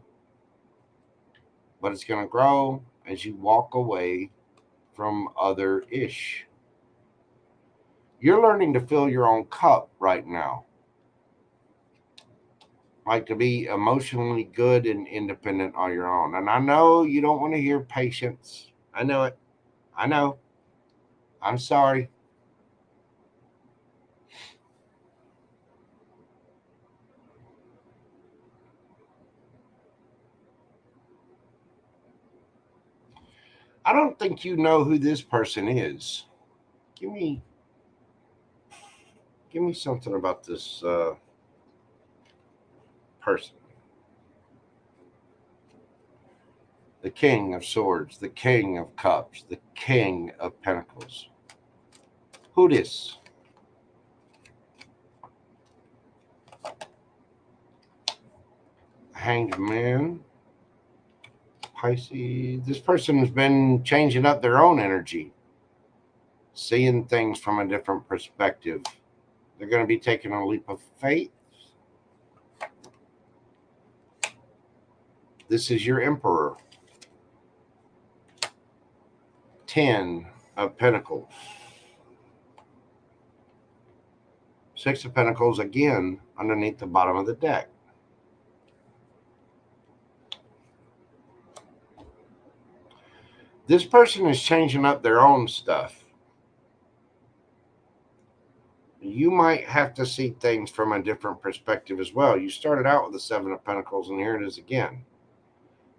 A: but it's going to grow as you walk away from other ish. You're learning to fill your own cup right now. Like to be emotionally good and independent on your own. And I know you don't want to hear patience. I know it. I know. I'm sorry. I don't think you know who this person is. Give me something about this person. The King of Swords, the King of Cups, the King of Pentacles. Who this? Hanged Man, Pisces. This person has been changing up their own energy, seeing things from a different perspective. They're going to be taking a leap of faith. This is your Emperor. 10 of Pentacles. 6 of Pentacles again underneath the bottom of the deck. This person is changing up their own stuff. You might have to see things from a different perspective as well. You started out with the 7 of Pentacles, and here it is again.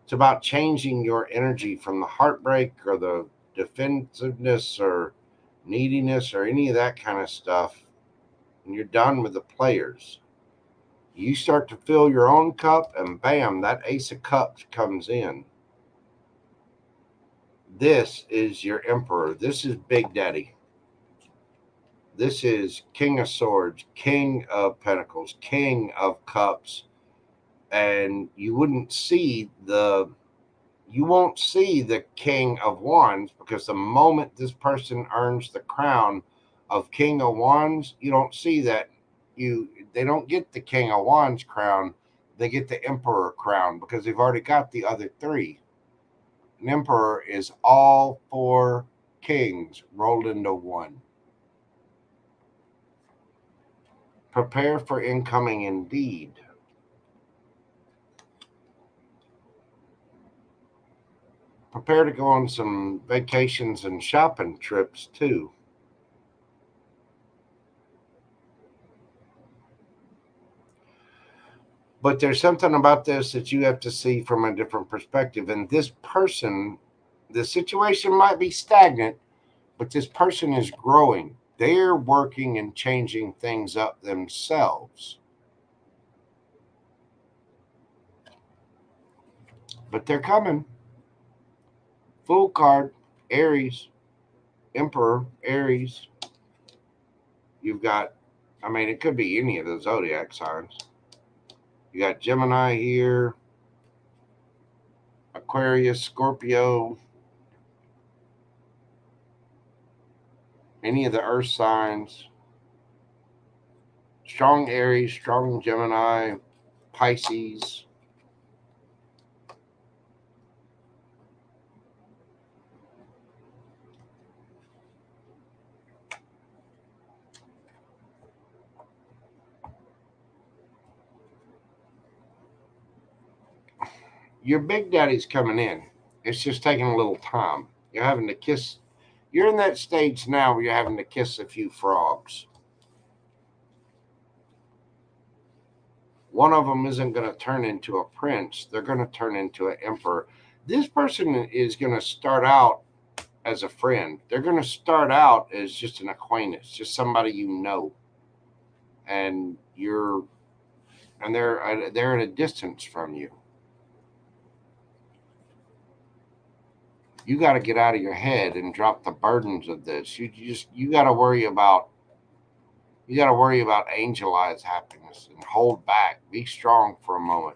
A: It's about changing your energy from the heartbreak or the defensiveness or neediness or any of that kind of stuff. And you're done with the players. You start to fill your own cup, and bam, that Ace of Cups comes in. This is your Emperor. This is Big Daddy. This is King of Swords, King of Pentacles, King of Cups. And you won't see the King of Wands, because the moment this person earns the crown of King of Wands, you don't see that. They don't get the King of Wands crown. They get the Emperor crown because they've already got the other 3. An Emperor is all 4 kings rolled into one. Prepare for incoming indeed. Prepare to go on some vacations and shopping trips too. But there's something about this that you have to see from a different perspective. And this person, the situation might be stagnant, but this person is growing. They're working and changing things up themselves. But they're coming. Fool card, Aries, Emperor, Aries. You've got, it could be any of the zodiac signs. You got Gemini here, Aquarius, Scorpio, any of the earth signs. Strong Aries, strong Gemini, Pisces. Your Big Daddy's coming in. It's just taking a little time. You're having to kiss. You're in that stage now where you're having to kiss a few frogs. One of them isn't going to turn into a prince. They're going to turn into an emperor. This person is going to start out as a friend. They're going to start out as just an acquaintance, just somebody you know. And they're at a distance from you. You got to get out of your head and drop the burdens of this. You got to worry about angelized happiness and hold back. Be strong for a moment.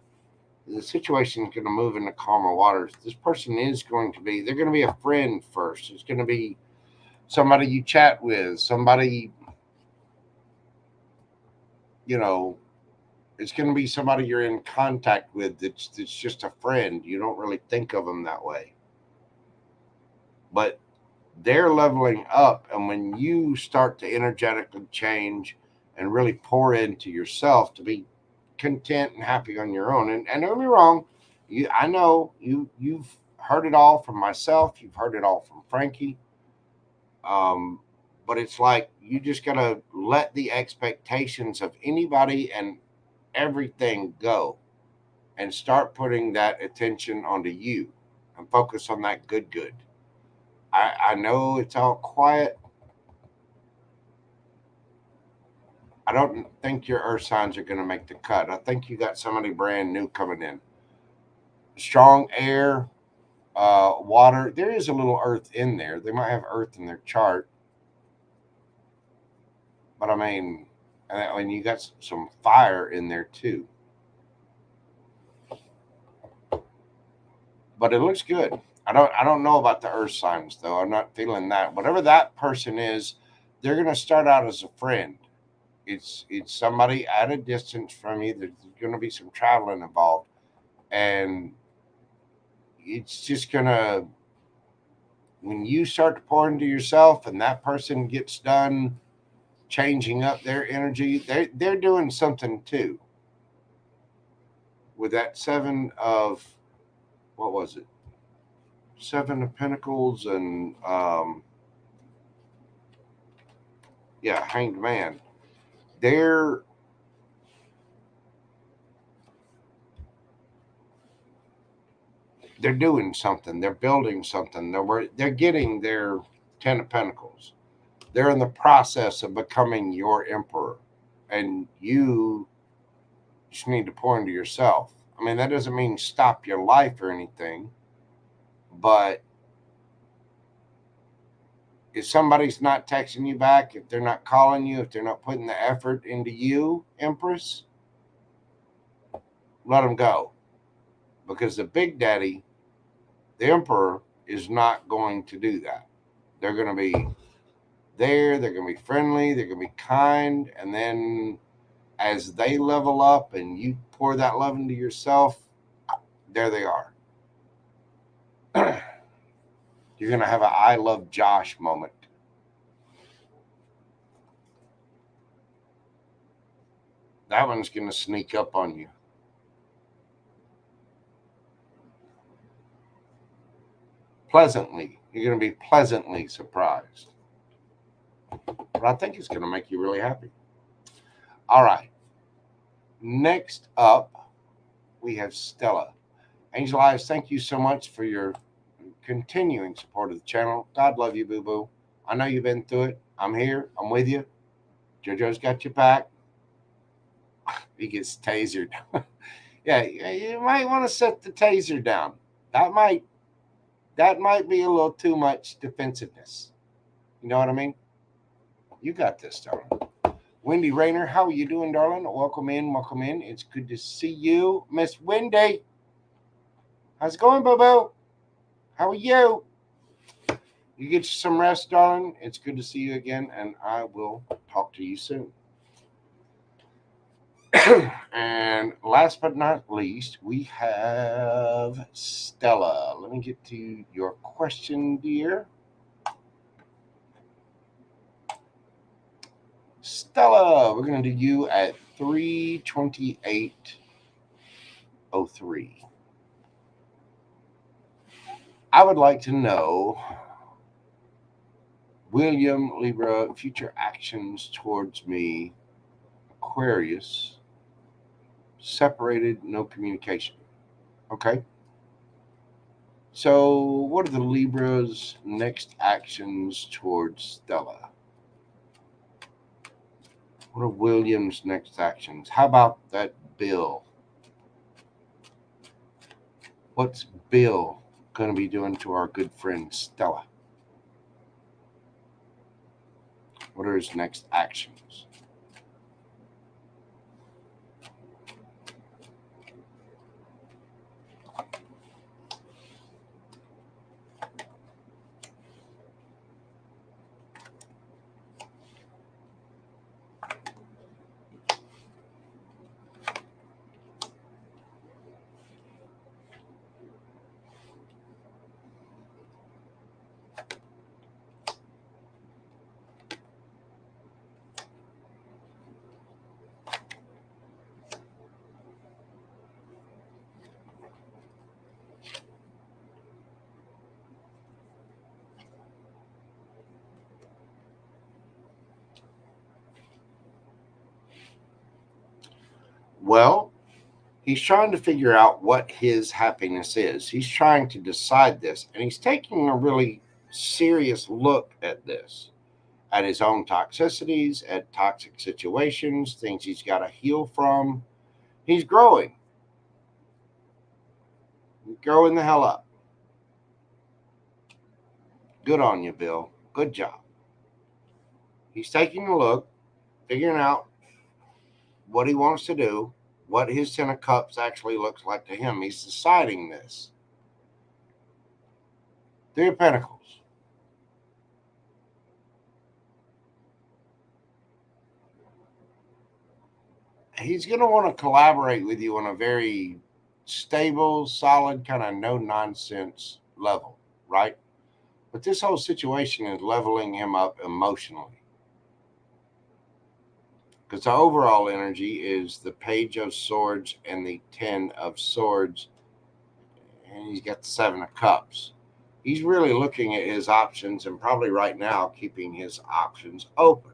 A: The situation is going to move into calmer waters. This person they're going to be a friend first. It's going to be somebody you chat with, somebody, it's going to be somebody you're in contact with that's just a friend. You don't really think of them that way. But they're leveling up, and when you start to energetically change and really pour into yourself to be content and happy on your own, and don't get me wrong, I know you've heard it all from myself, you've heard it all from Frankie, but it's like you just gotta let the expectations of anybody and everything go and start putting that attention onto you and focus on that good. I know it's all quiet. I don't think your earth signs are going to make the cut. I think you got somebody brand new coming in. Strong air, water. There is a little earth in there. They might have earth in their chart, but I mean, and you got some fire in there too. But it looks good. I don't know about the earth signs though. I'm not feeling that. Whatever that person is, they're going to start out as a friend. It's somebody at a distance from you. There's going to be some traveling involved, and it's just going to, when you start to pour into yourself and that person gets done changing up their energy, they're doing something too. With that seven of, what was it, seven of pentacles, and yeah, hanged man. they're they're doing something, they're building something, they're getting their 10 of pentacles. They're in the process of becoming your emperor, and you just need to pour into yourself. I mean, that doesn't mean stop your life or anything, but if somebody's not texting you back, if they're not calling you, if they're not putting the effort into you, Empress, let them go. Because the Big Daddy, the Emperor, is not going to do that. They're going to be there, they're going to be friendly, they're going to be kind, and then as they level up and you pour that love into yourself, there they are. You're going to have an I love Josh moment. That one's going to sneak up on you. Pleasantly. You're going to be pleasantly surprised. But I think it's going to make you really happy. All right. Next up, we have Stella. Angel Eyes, thank you so much for your continuing support of the channel. God love you, boo boo. I know you've been through it. I'm here. I'm with you. JoJo's got your back. He gets tasered. Yeah, you might want to set the taser down. That might be a little too much defensiveness. You know what I mean? You got this, darling. Wendy Rayner, how are you doing, darling? Welcome in, welcome in. It's good to see you, Miss Wendy. How's it going, Bobo? How are you? You get some rest, darling. It's good to see you again, and I will talk to you soon. And last but not least, we have Stella. Let me get to your question, dear. Stella, we're going to do you at 32803. I would like to know, William, Libra, future actions towards me, Aquarius, separated, no communication. Okay. So, what are the Libra's next actions towards Stella? What are William's next actions? How about that Bill? What's Bill going to be doing to our good friend Stella? What are his next actions? Well, he's trying to figure out what his happiness is. He's trying to decide this, and he's taking a really serious look at this, at his own toxicities, at toxic situations, things he's got to heal from. He's growing. Growing the hell up. Good on you, Bill. Good job. He's taking a look, figuring out what he wants to do, what his Ten of Cups actually looks like to him. He's deciding this. Three of Pentacles. He's going to want to collaborate with you on a very stable, solid, kind of no-nonsense level, right? But this whole situation is leveling him up emotionally. Because the overall energy is the Page of Swords and the Ten of Swords. And he's got the Seven of Cups. He's really looking at his options and probably right now keeping his options open.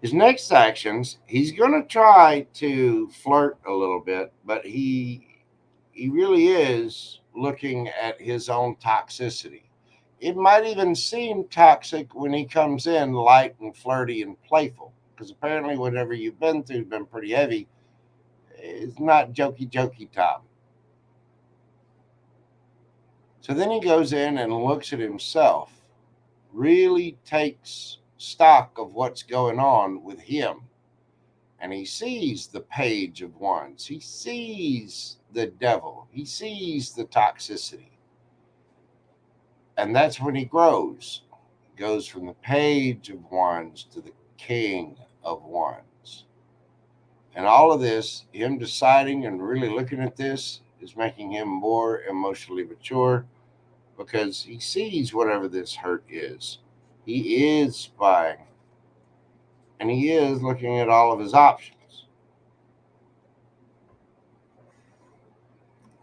A: His next actions, he's going to try to flirt a little bit, but he really is looking at his own toxicity. It might even seem toxic when he comes in light and flirty and playful, because apparently whatever you've been through has been pretty heavy. It's not jokey time. So then he goes in and looks at himself, really takes stock of what's going on with him. And he sees the Page of Wands. He sees the devil. He sees the toxicity. And that's when he grows. He goes from the Page of Wands to the King of Wands. And all of this, him deciding and really looking at this, is making him more emotionally mature, because he sees whatever this hurt is. He is spying. And he is looking at all of his options.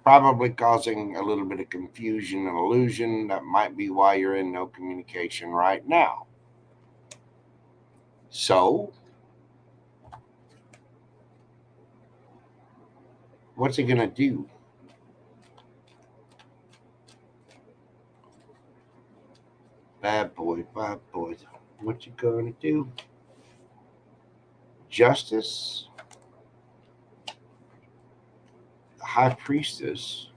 A: Probably causing a little bit of confusion and illusion. That might be why you're in no communication right now. So, what's he going to do? Bad boy. What you going to do? Justice. The High Priestess.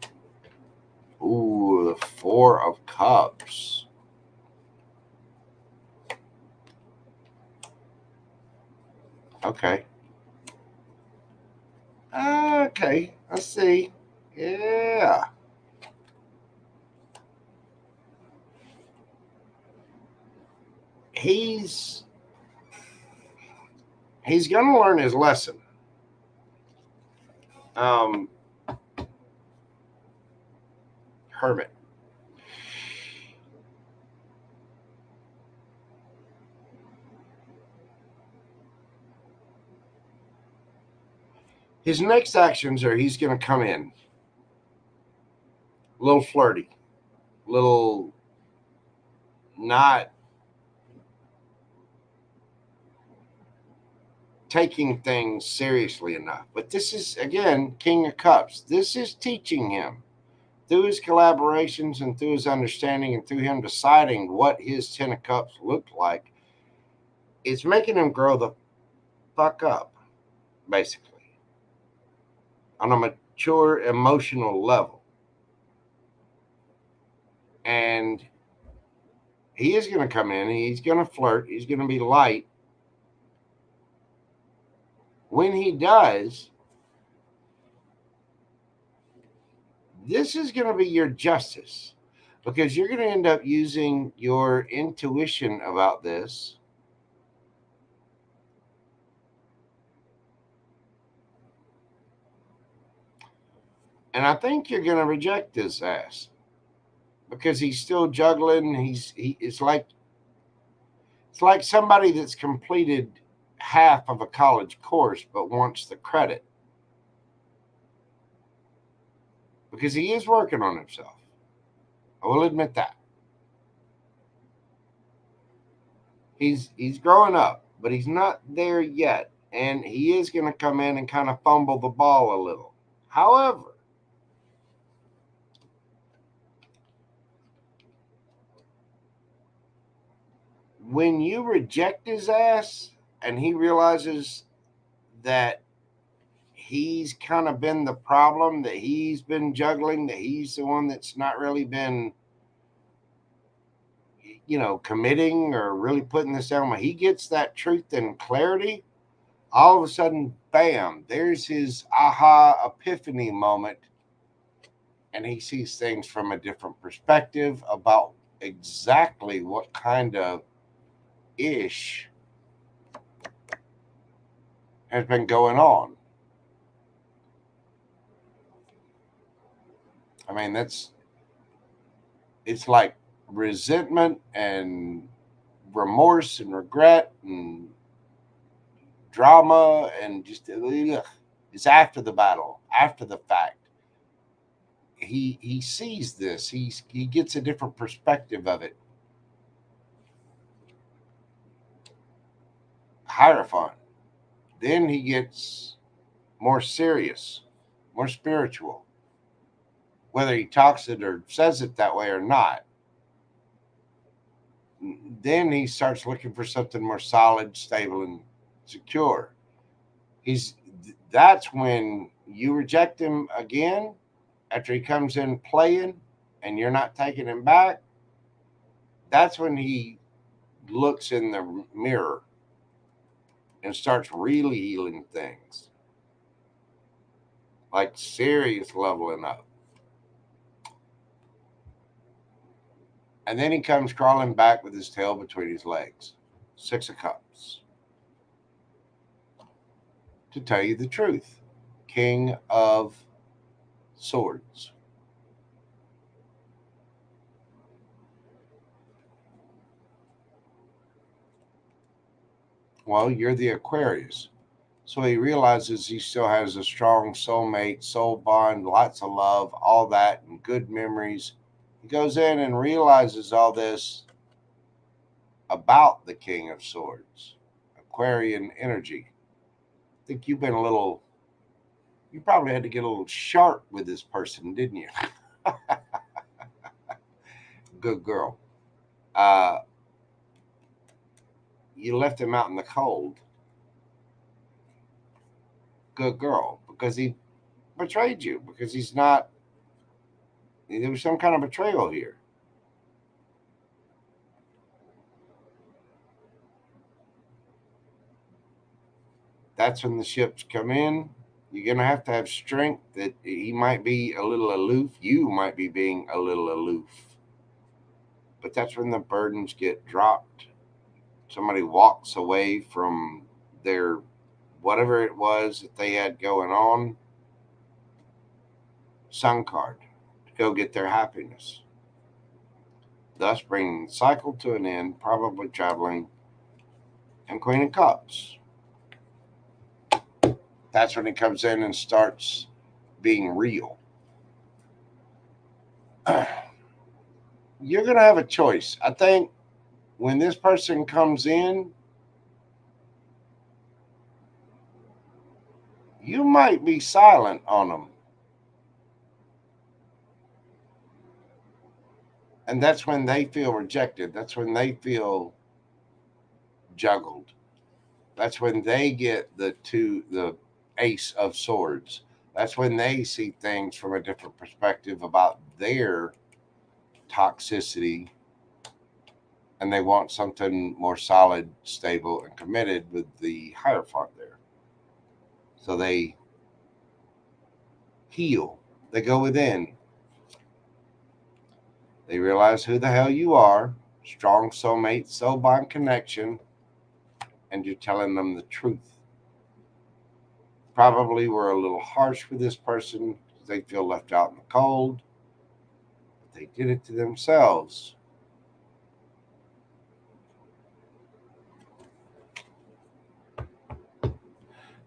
A: Ooh, the Four of Cups. Okay. Okay, I see. Yeah. He's going to learn his lesson. Hermit. His next actions are he's going to come in a little flirty, a little not taking things seriously enough. But this is, again, King of Cups. This is teaching him through his collaborations and through his understanding and through him deciding what his Ten of Cups looked like. It's making him grow the fuck up, basically, on a mature emotional level. And he is going to come in, he's going to flirt, he's going to be light. When he does, this is going to be your justice, because you're going to end up using your intuition about this. And I think you're going to reject his ass, because he's still juggling. It's like somebody that's completed half of a college course but wants the credit, because he is working on himself. I will admit that. He's growing up, but he's not there yet. And he is going to come in and kind of fumble the ball a little. However, when you reject his ass and he realizes that he's kind of been the problem, that he's been juggling, that he's the one that's not really been, committing or really putting this down, when he gets that truth and clarity, all of a sudden, bam, there's his aha epiphany moment. And he sees things from a different perspective about exactly what kind of ish has been going on. I mean, it's like resentment and remorse and regret and drama and just ugh. It's after the battle, after the fact. He sees this. He gets a different perspective of it. Hierophant. Then he gets more serious, more spiritual, whether he talks it or says it that way or not. Then he starts looking for something more solid, stable, and secure. He's That's when you reject him again after he comes in playing and you're not taking him back. That's when he looks in the mirror and starts really healing things, like serious leveling up. And then he comes crawling back with his tail between his legs. Six of Cups. To tell you the truth, King of Swords. Well, you're the Aquarius. So he realizes he still has a strong soulmate, soul bond, lots of love, all that, and good memories. He goes in and realizes all this about the King of Swords, Aquarian energy. I think you probably had to get a little sharp with this person, didn't you? Good girl. Uh, you left him out in the cold. Good girl. Because he betrayed you, because there was some kind of betrayal here. That's when the ships come in. You're going to have strength that he might be a little aloof. You might be being a little aloof. But that's when the burdens get dropped. Somebody walks away from their whatever it was that they had going on. Sun card to go get their happiness, thus bringing the cycle to an end, probably traveling. And Queen of Cups. That's when it comes in and starts being real. You're going to have a choice. I think when this person comes in, you might be silent on them. And that's when they feel rejected. That's when they feel juggled. That's when they get the ace of swords. That's when they see things from a different perspective about their toxicity, and they want something more solid, stable, and committed with the Hierophant there. So they heal. They go within. They realize who the hell you are, strong soulmate, soul bond connection, and you're telling them the truth. Probably were a little harsh with this person because they feel left out in the cold. But they did it to themselves.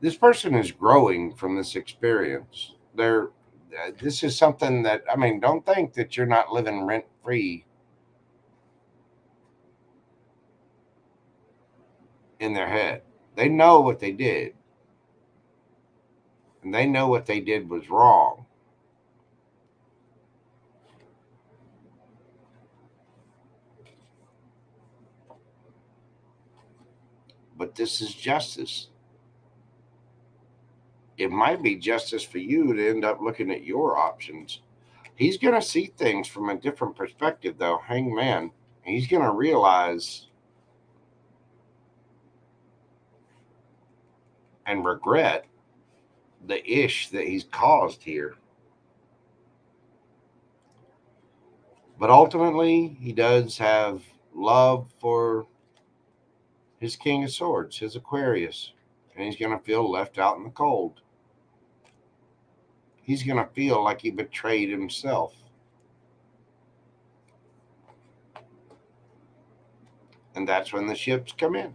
A: This person is growing from this experience. This is something that, I mean, don't think that you're not living rent free in their head. They know what they did, and they know what they did was wrong. But this is justice. It might be justice for you to end up looking at your options. He's going to see things from a different perspective, though, Hangman. He's going to realize and regret the ish that he's caused here. But ultimately, he does have love for his King of Swords, his Aquarius, and he's going to feel left out in the cold. He's going to feel like he betrayed himself. And that's when the ships come in.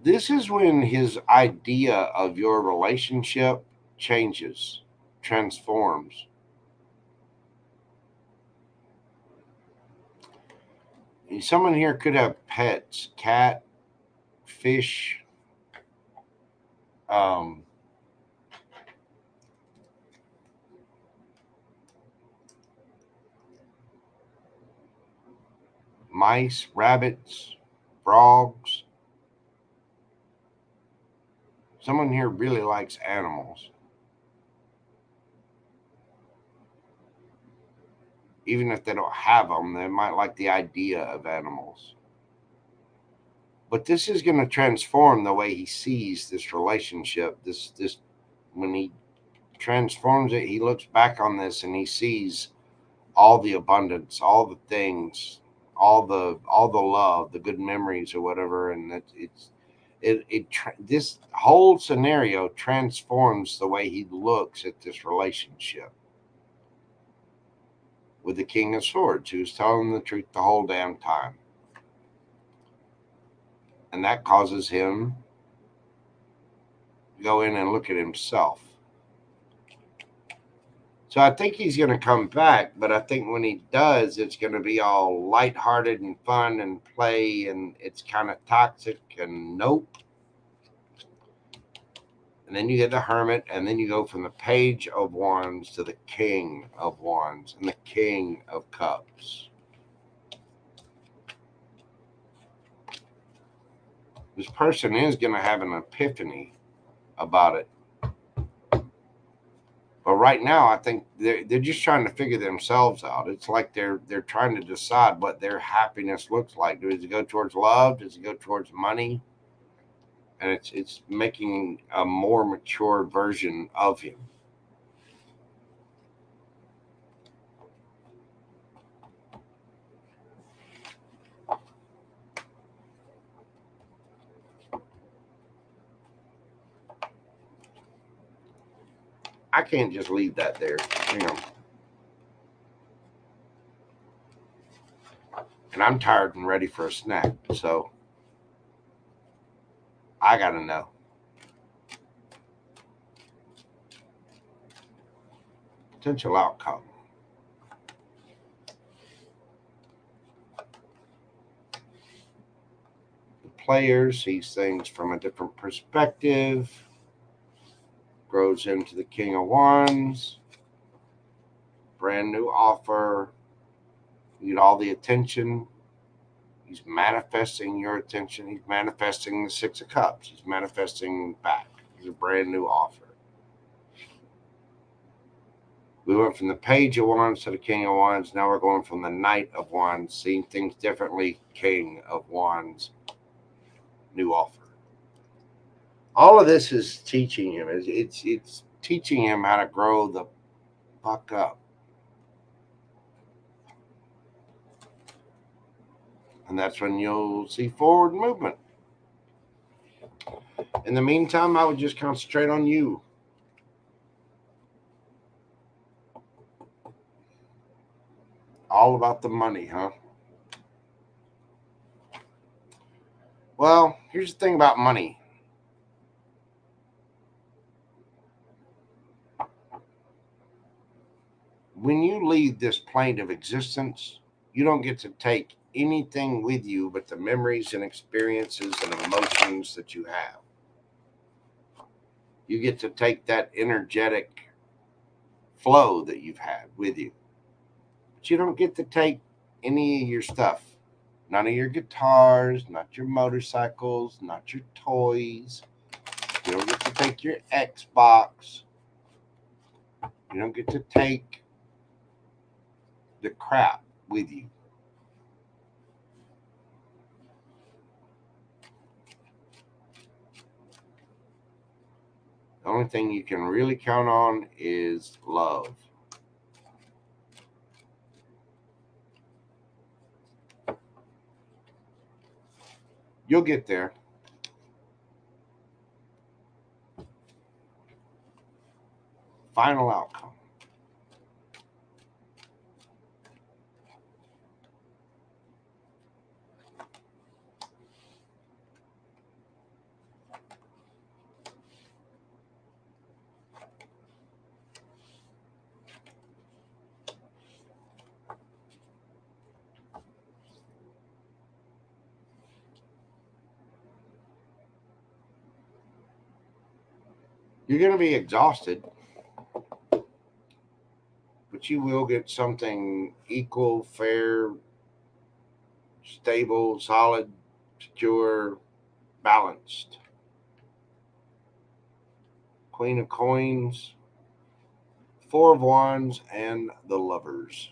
A: This is when his idea of your relationship changes, transforms. Someone here could have pets, cat, fish, mice, rabbits, frogs. Someone here really likes animals. Even if they don't have them, they might like the idea of animals. But this is going to transform the way he sees this relationship. This when he transforms it, he looks back on this and he sees all the abundance, all the things, all the love, the good memories or whatever, and this whole scenario transforms the way he looks at this relationship with the King of Swords, who's telling the truth the whole damn time. And that causes him to go in and look at himself. So I think he's going to come back, but I think when he does, it's going to be all lighthearted and fun and play, and it's kind of toxic and nope. And then you get the Hermit, and then you go from the Page of Wands to the King of Wands and the King of Cups. This person is going to have an epiphany about it. But right now, I think they're just trying to figure themselves out. It's like they're trying to decide what their happiness looks like. Does it go towards love? Does it go towards money? And it's making a more mature version of him. I can't just leave that there, you know. And I'm tired and ready for a snack, so I gotta know. Potential outcome. The player sees things from a different perspective, grows into the King of Wands, brand new offer, you get all the attention. He's manifesting your attention. He's manifesting the Six of Cups. He's manifesting back. He's a brand new offer. We went from the Page of Wands to the King of Wands. Now we're going from the Knight of Wands, seeing things differently. King of Wands, new offer. All of this is teaching him. It's teaching him how to grow the fuck up. And that's when you'll see forward movement. In the meantime, I would just concentrate on you. All about the money, huh? Well, here's the thing about money. When you leave this plane of existence, you don't get to take anything with you but the memories and experiences and emotions that you have. You get to take that energetic flow that you've had with you. But But you don't get to take any of your stuff. None of your guitars, not your motorcycles, not your toys. You don't get to take your Xbox. You don't get to take the crap with you. The only thing you can really count on is love. You'll get there. Final outcome. You're going to be exhausted, but you will get something equal, fair, stable, solid, secure, balanced. Queen of Coins, Four of Wands, and the Lovers.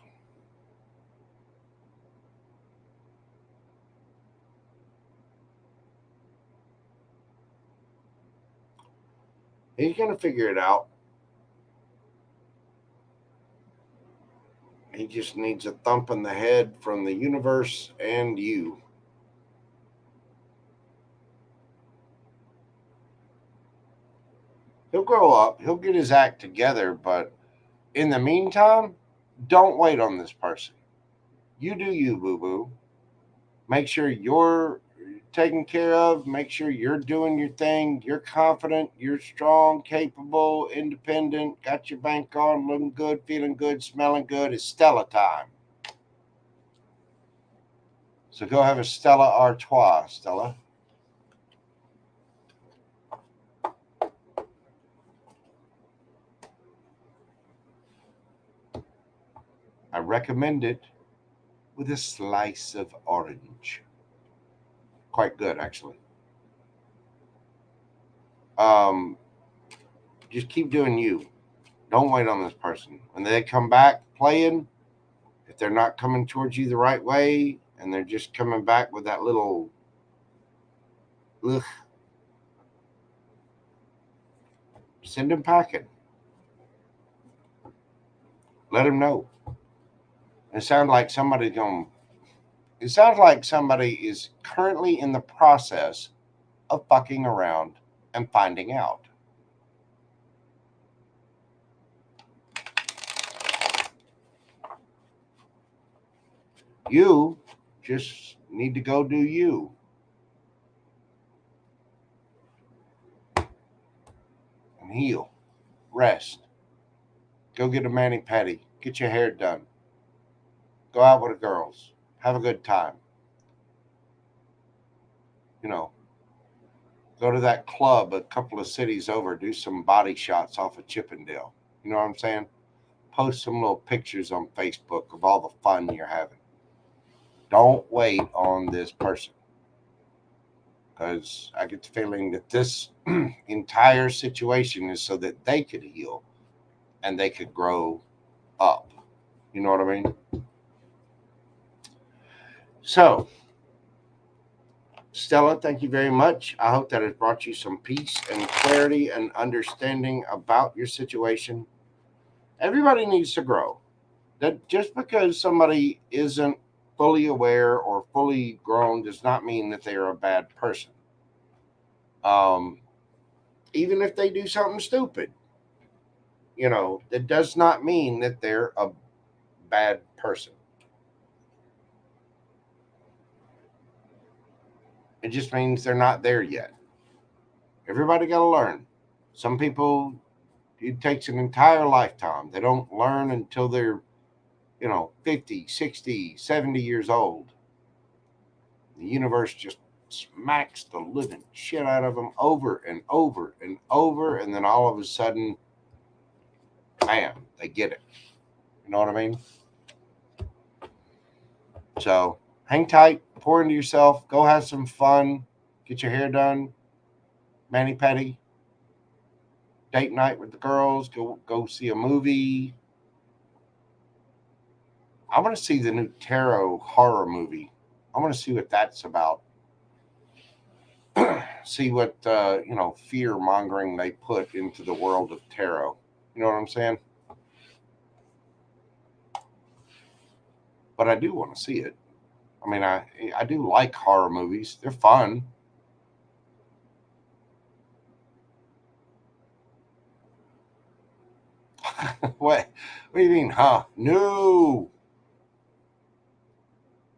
A: He's going to figure it out. He just needs a thump in the head from the universe and you. He'll grow up. He'll get his act together. But in the meantime, don't wait on this person. You do you, boo-boo. Make sure you're taken care of. Make sure you're doing your thing. You're confident. You're strong, capable, independent. Got your bank on, looking good, feeling good, smelling good. It's Stella time. So go have a Stella Artois, Stella. I recommend it with a slice of orange. Quite good, actually. Um, just keep doing you. Don't wait on this person. When they come back playing, if they're not coming towards you the right way and they're just coming back with that little ugh, send them packing. Let them know. It sounds like somebody's going. It sounds like somebody is currently in the process of fucking around and finding out. You just need to go do you. And heal. Rest. Go get a mani-pedi. Get your hair done. Go out with the girls. Have a good time. You know, go to that club a couple of cities over. Do some body shots off of Chippendale. You know what I'm saying? Post some little pictures on Facebook of all the fun you're having. Don't wait on this person. Because I get the feeling that this entire situation is so that they could heal and they could grow up. You know what I mean? So, Stella, thank you very much. I hope that has brought you some peace and clarity and understanding about your situation. Everybody needs to grow. That just because somebody isn't fully aware or fully grown does not mean that they are a bad person. Even if they do something stupid, that does not mean that they're a bad person. It just means they're not there yet. Everybody got to learn. Some people, it takes an entire lifetime. They don't learn until they're, 50, 60, 70 years old. The universe just smacks the living shit out of them over and over and over. And then all of a sudden, bam, they get it. You know what I mean? So hang tight, pour into yourself, go have some fun, get your hair done, mani-pedi, date night with the girls, go see a movie. I want to see the new tarot horror movie. I want to see what that's about. See what fear mongering they put into the world of tarot. You know what I'm saying? But I do want to see it. I mean, I do like horror movies. They're fun. What? What do you mean, huh? No.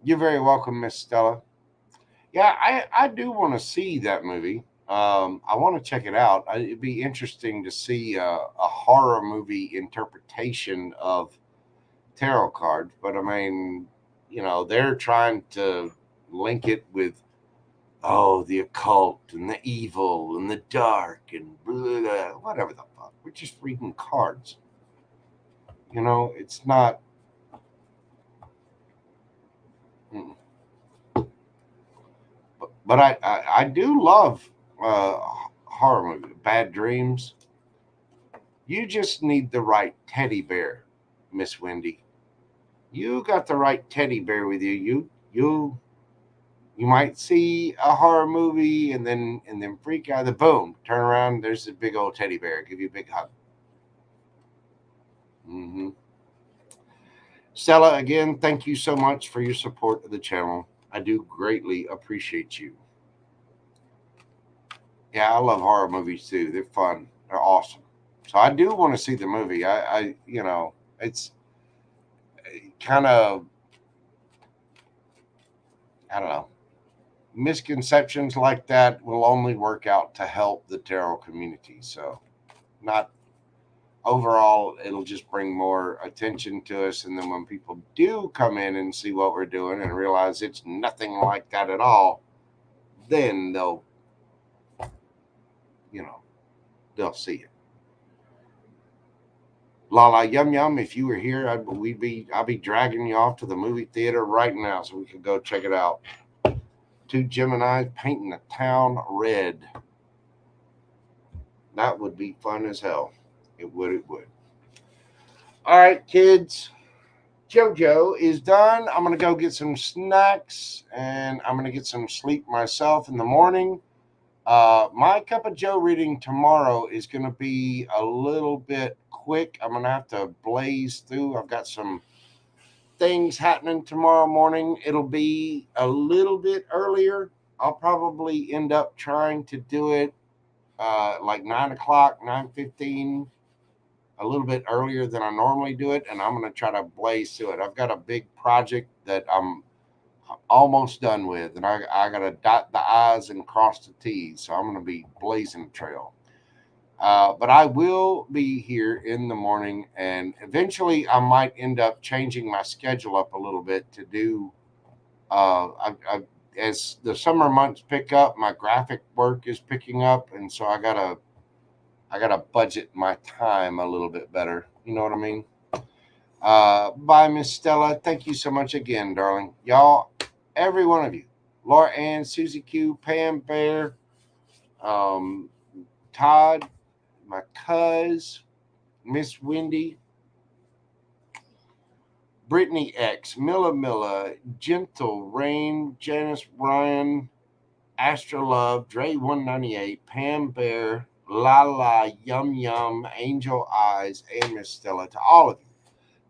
A: You're very welcome, Miss Stella. Yeah, I do want to see that movie. I want to check it out. It'd be interesting to see a horror movie interpretation of tarot cards. But I mean, they're trying to link it with the occult and the evil and the dark and blah, blah, whatever the fuck. We're just reading cards. It's not. Mm. But I do love uh, horror movies. Bad Dreams. You just need the right teddy bear, Miss Wendy. You got the right teddy bear with you. You might see a horror movie and then freak out. The boom, turn around. There's a big old teddy bear. Give you a big hug. hmm Stella, again, thank you so much for your support of the channel. I do greatly appreciate you. Yeah, I love horror movies too. They're fun. They're awesome. So I do want to see the movie. It's kind of, I don't know, misconceptions like that will only work out to help the tarot community. So, not overall, it'll just bring more attention to us. And then when people do come in and see what we're doing and realize it's nothing like that at all, then they'll see it. Lala Yum Yum, if you were here, I'll be dragging you off to the movie theater right now so we could go check it out. Two Geminis painting the town red. That would be fun as hell. It would. It would. All right, kids. JoJo is done. I'm going to go get some snacks and I'm going to get some sleep myself in the morning. My cup of Joe reading tomorrow is going to be a little bit quick. I'm going to have to blaze through. I've got some things happening tomorrow morning. It'll be a little bit earlier. I'll probably end up trying to do it like 9 o'clock, 9:15, a little bit earlier than I normally do it. And I'm going to try to blaze through it. I've got a big project that I'm almost done with, and I got to dot the I's and cross the T's. So I'm going to be blazing the trail. But I will be here in the morning, and eventually I might end up changing my schedule up a little bit to do. As the summer months pick up, my graphic work is picking up, and so I gotta budget my time a little bit better. You know what I mean? Bye, Miss Stella. Thank you so much again, darling. Y'all, every one of you, Laura Ann, Susie Q, Pam Bear, Todd, my cuz, Miss Wendy, Brittany X, Milla, Gentle Rain, Janice Ryan, Astra Love, Dre 198, Pam Bear, Lala, Yum Yum, Angel Eyes, and Miss Stella. To all of you,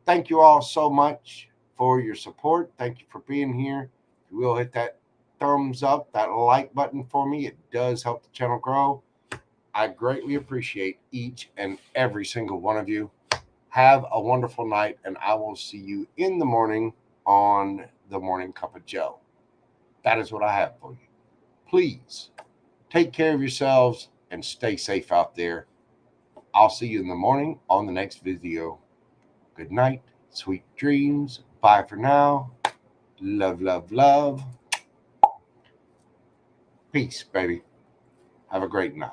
A: thank you all so much for your support. Thank you for being here. If you will hit that thumbs up, that like button for me, it does help the channel grow. I greatly appreciate each and every single one of you. Have a wonderful night, and I will see you in the morning on the Morning Cup of Joe. That is what I have for you. Please take care of yourselves and stay safe out there. I'll see you in the morning on the next video. Good night. Sweet dreams. Bye for now. Love, love, love. Peace, baby. Have a great night.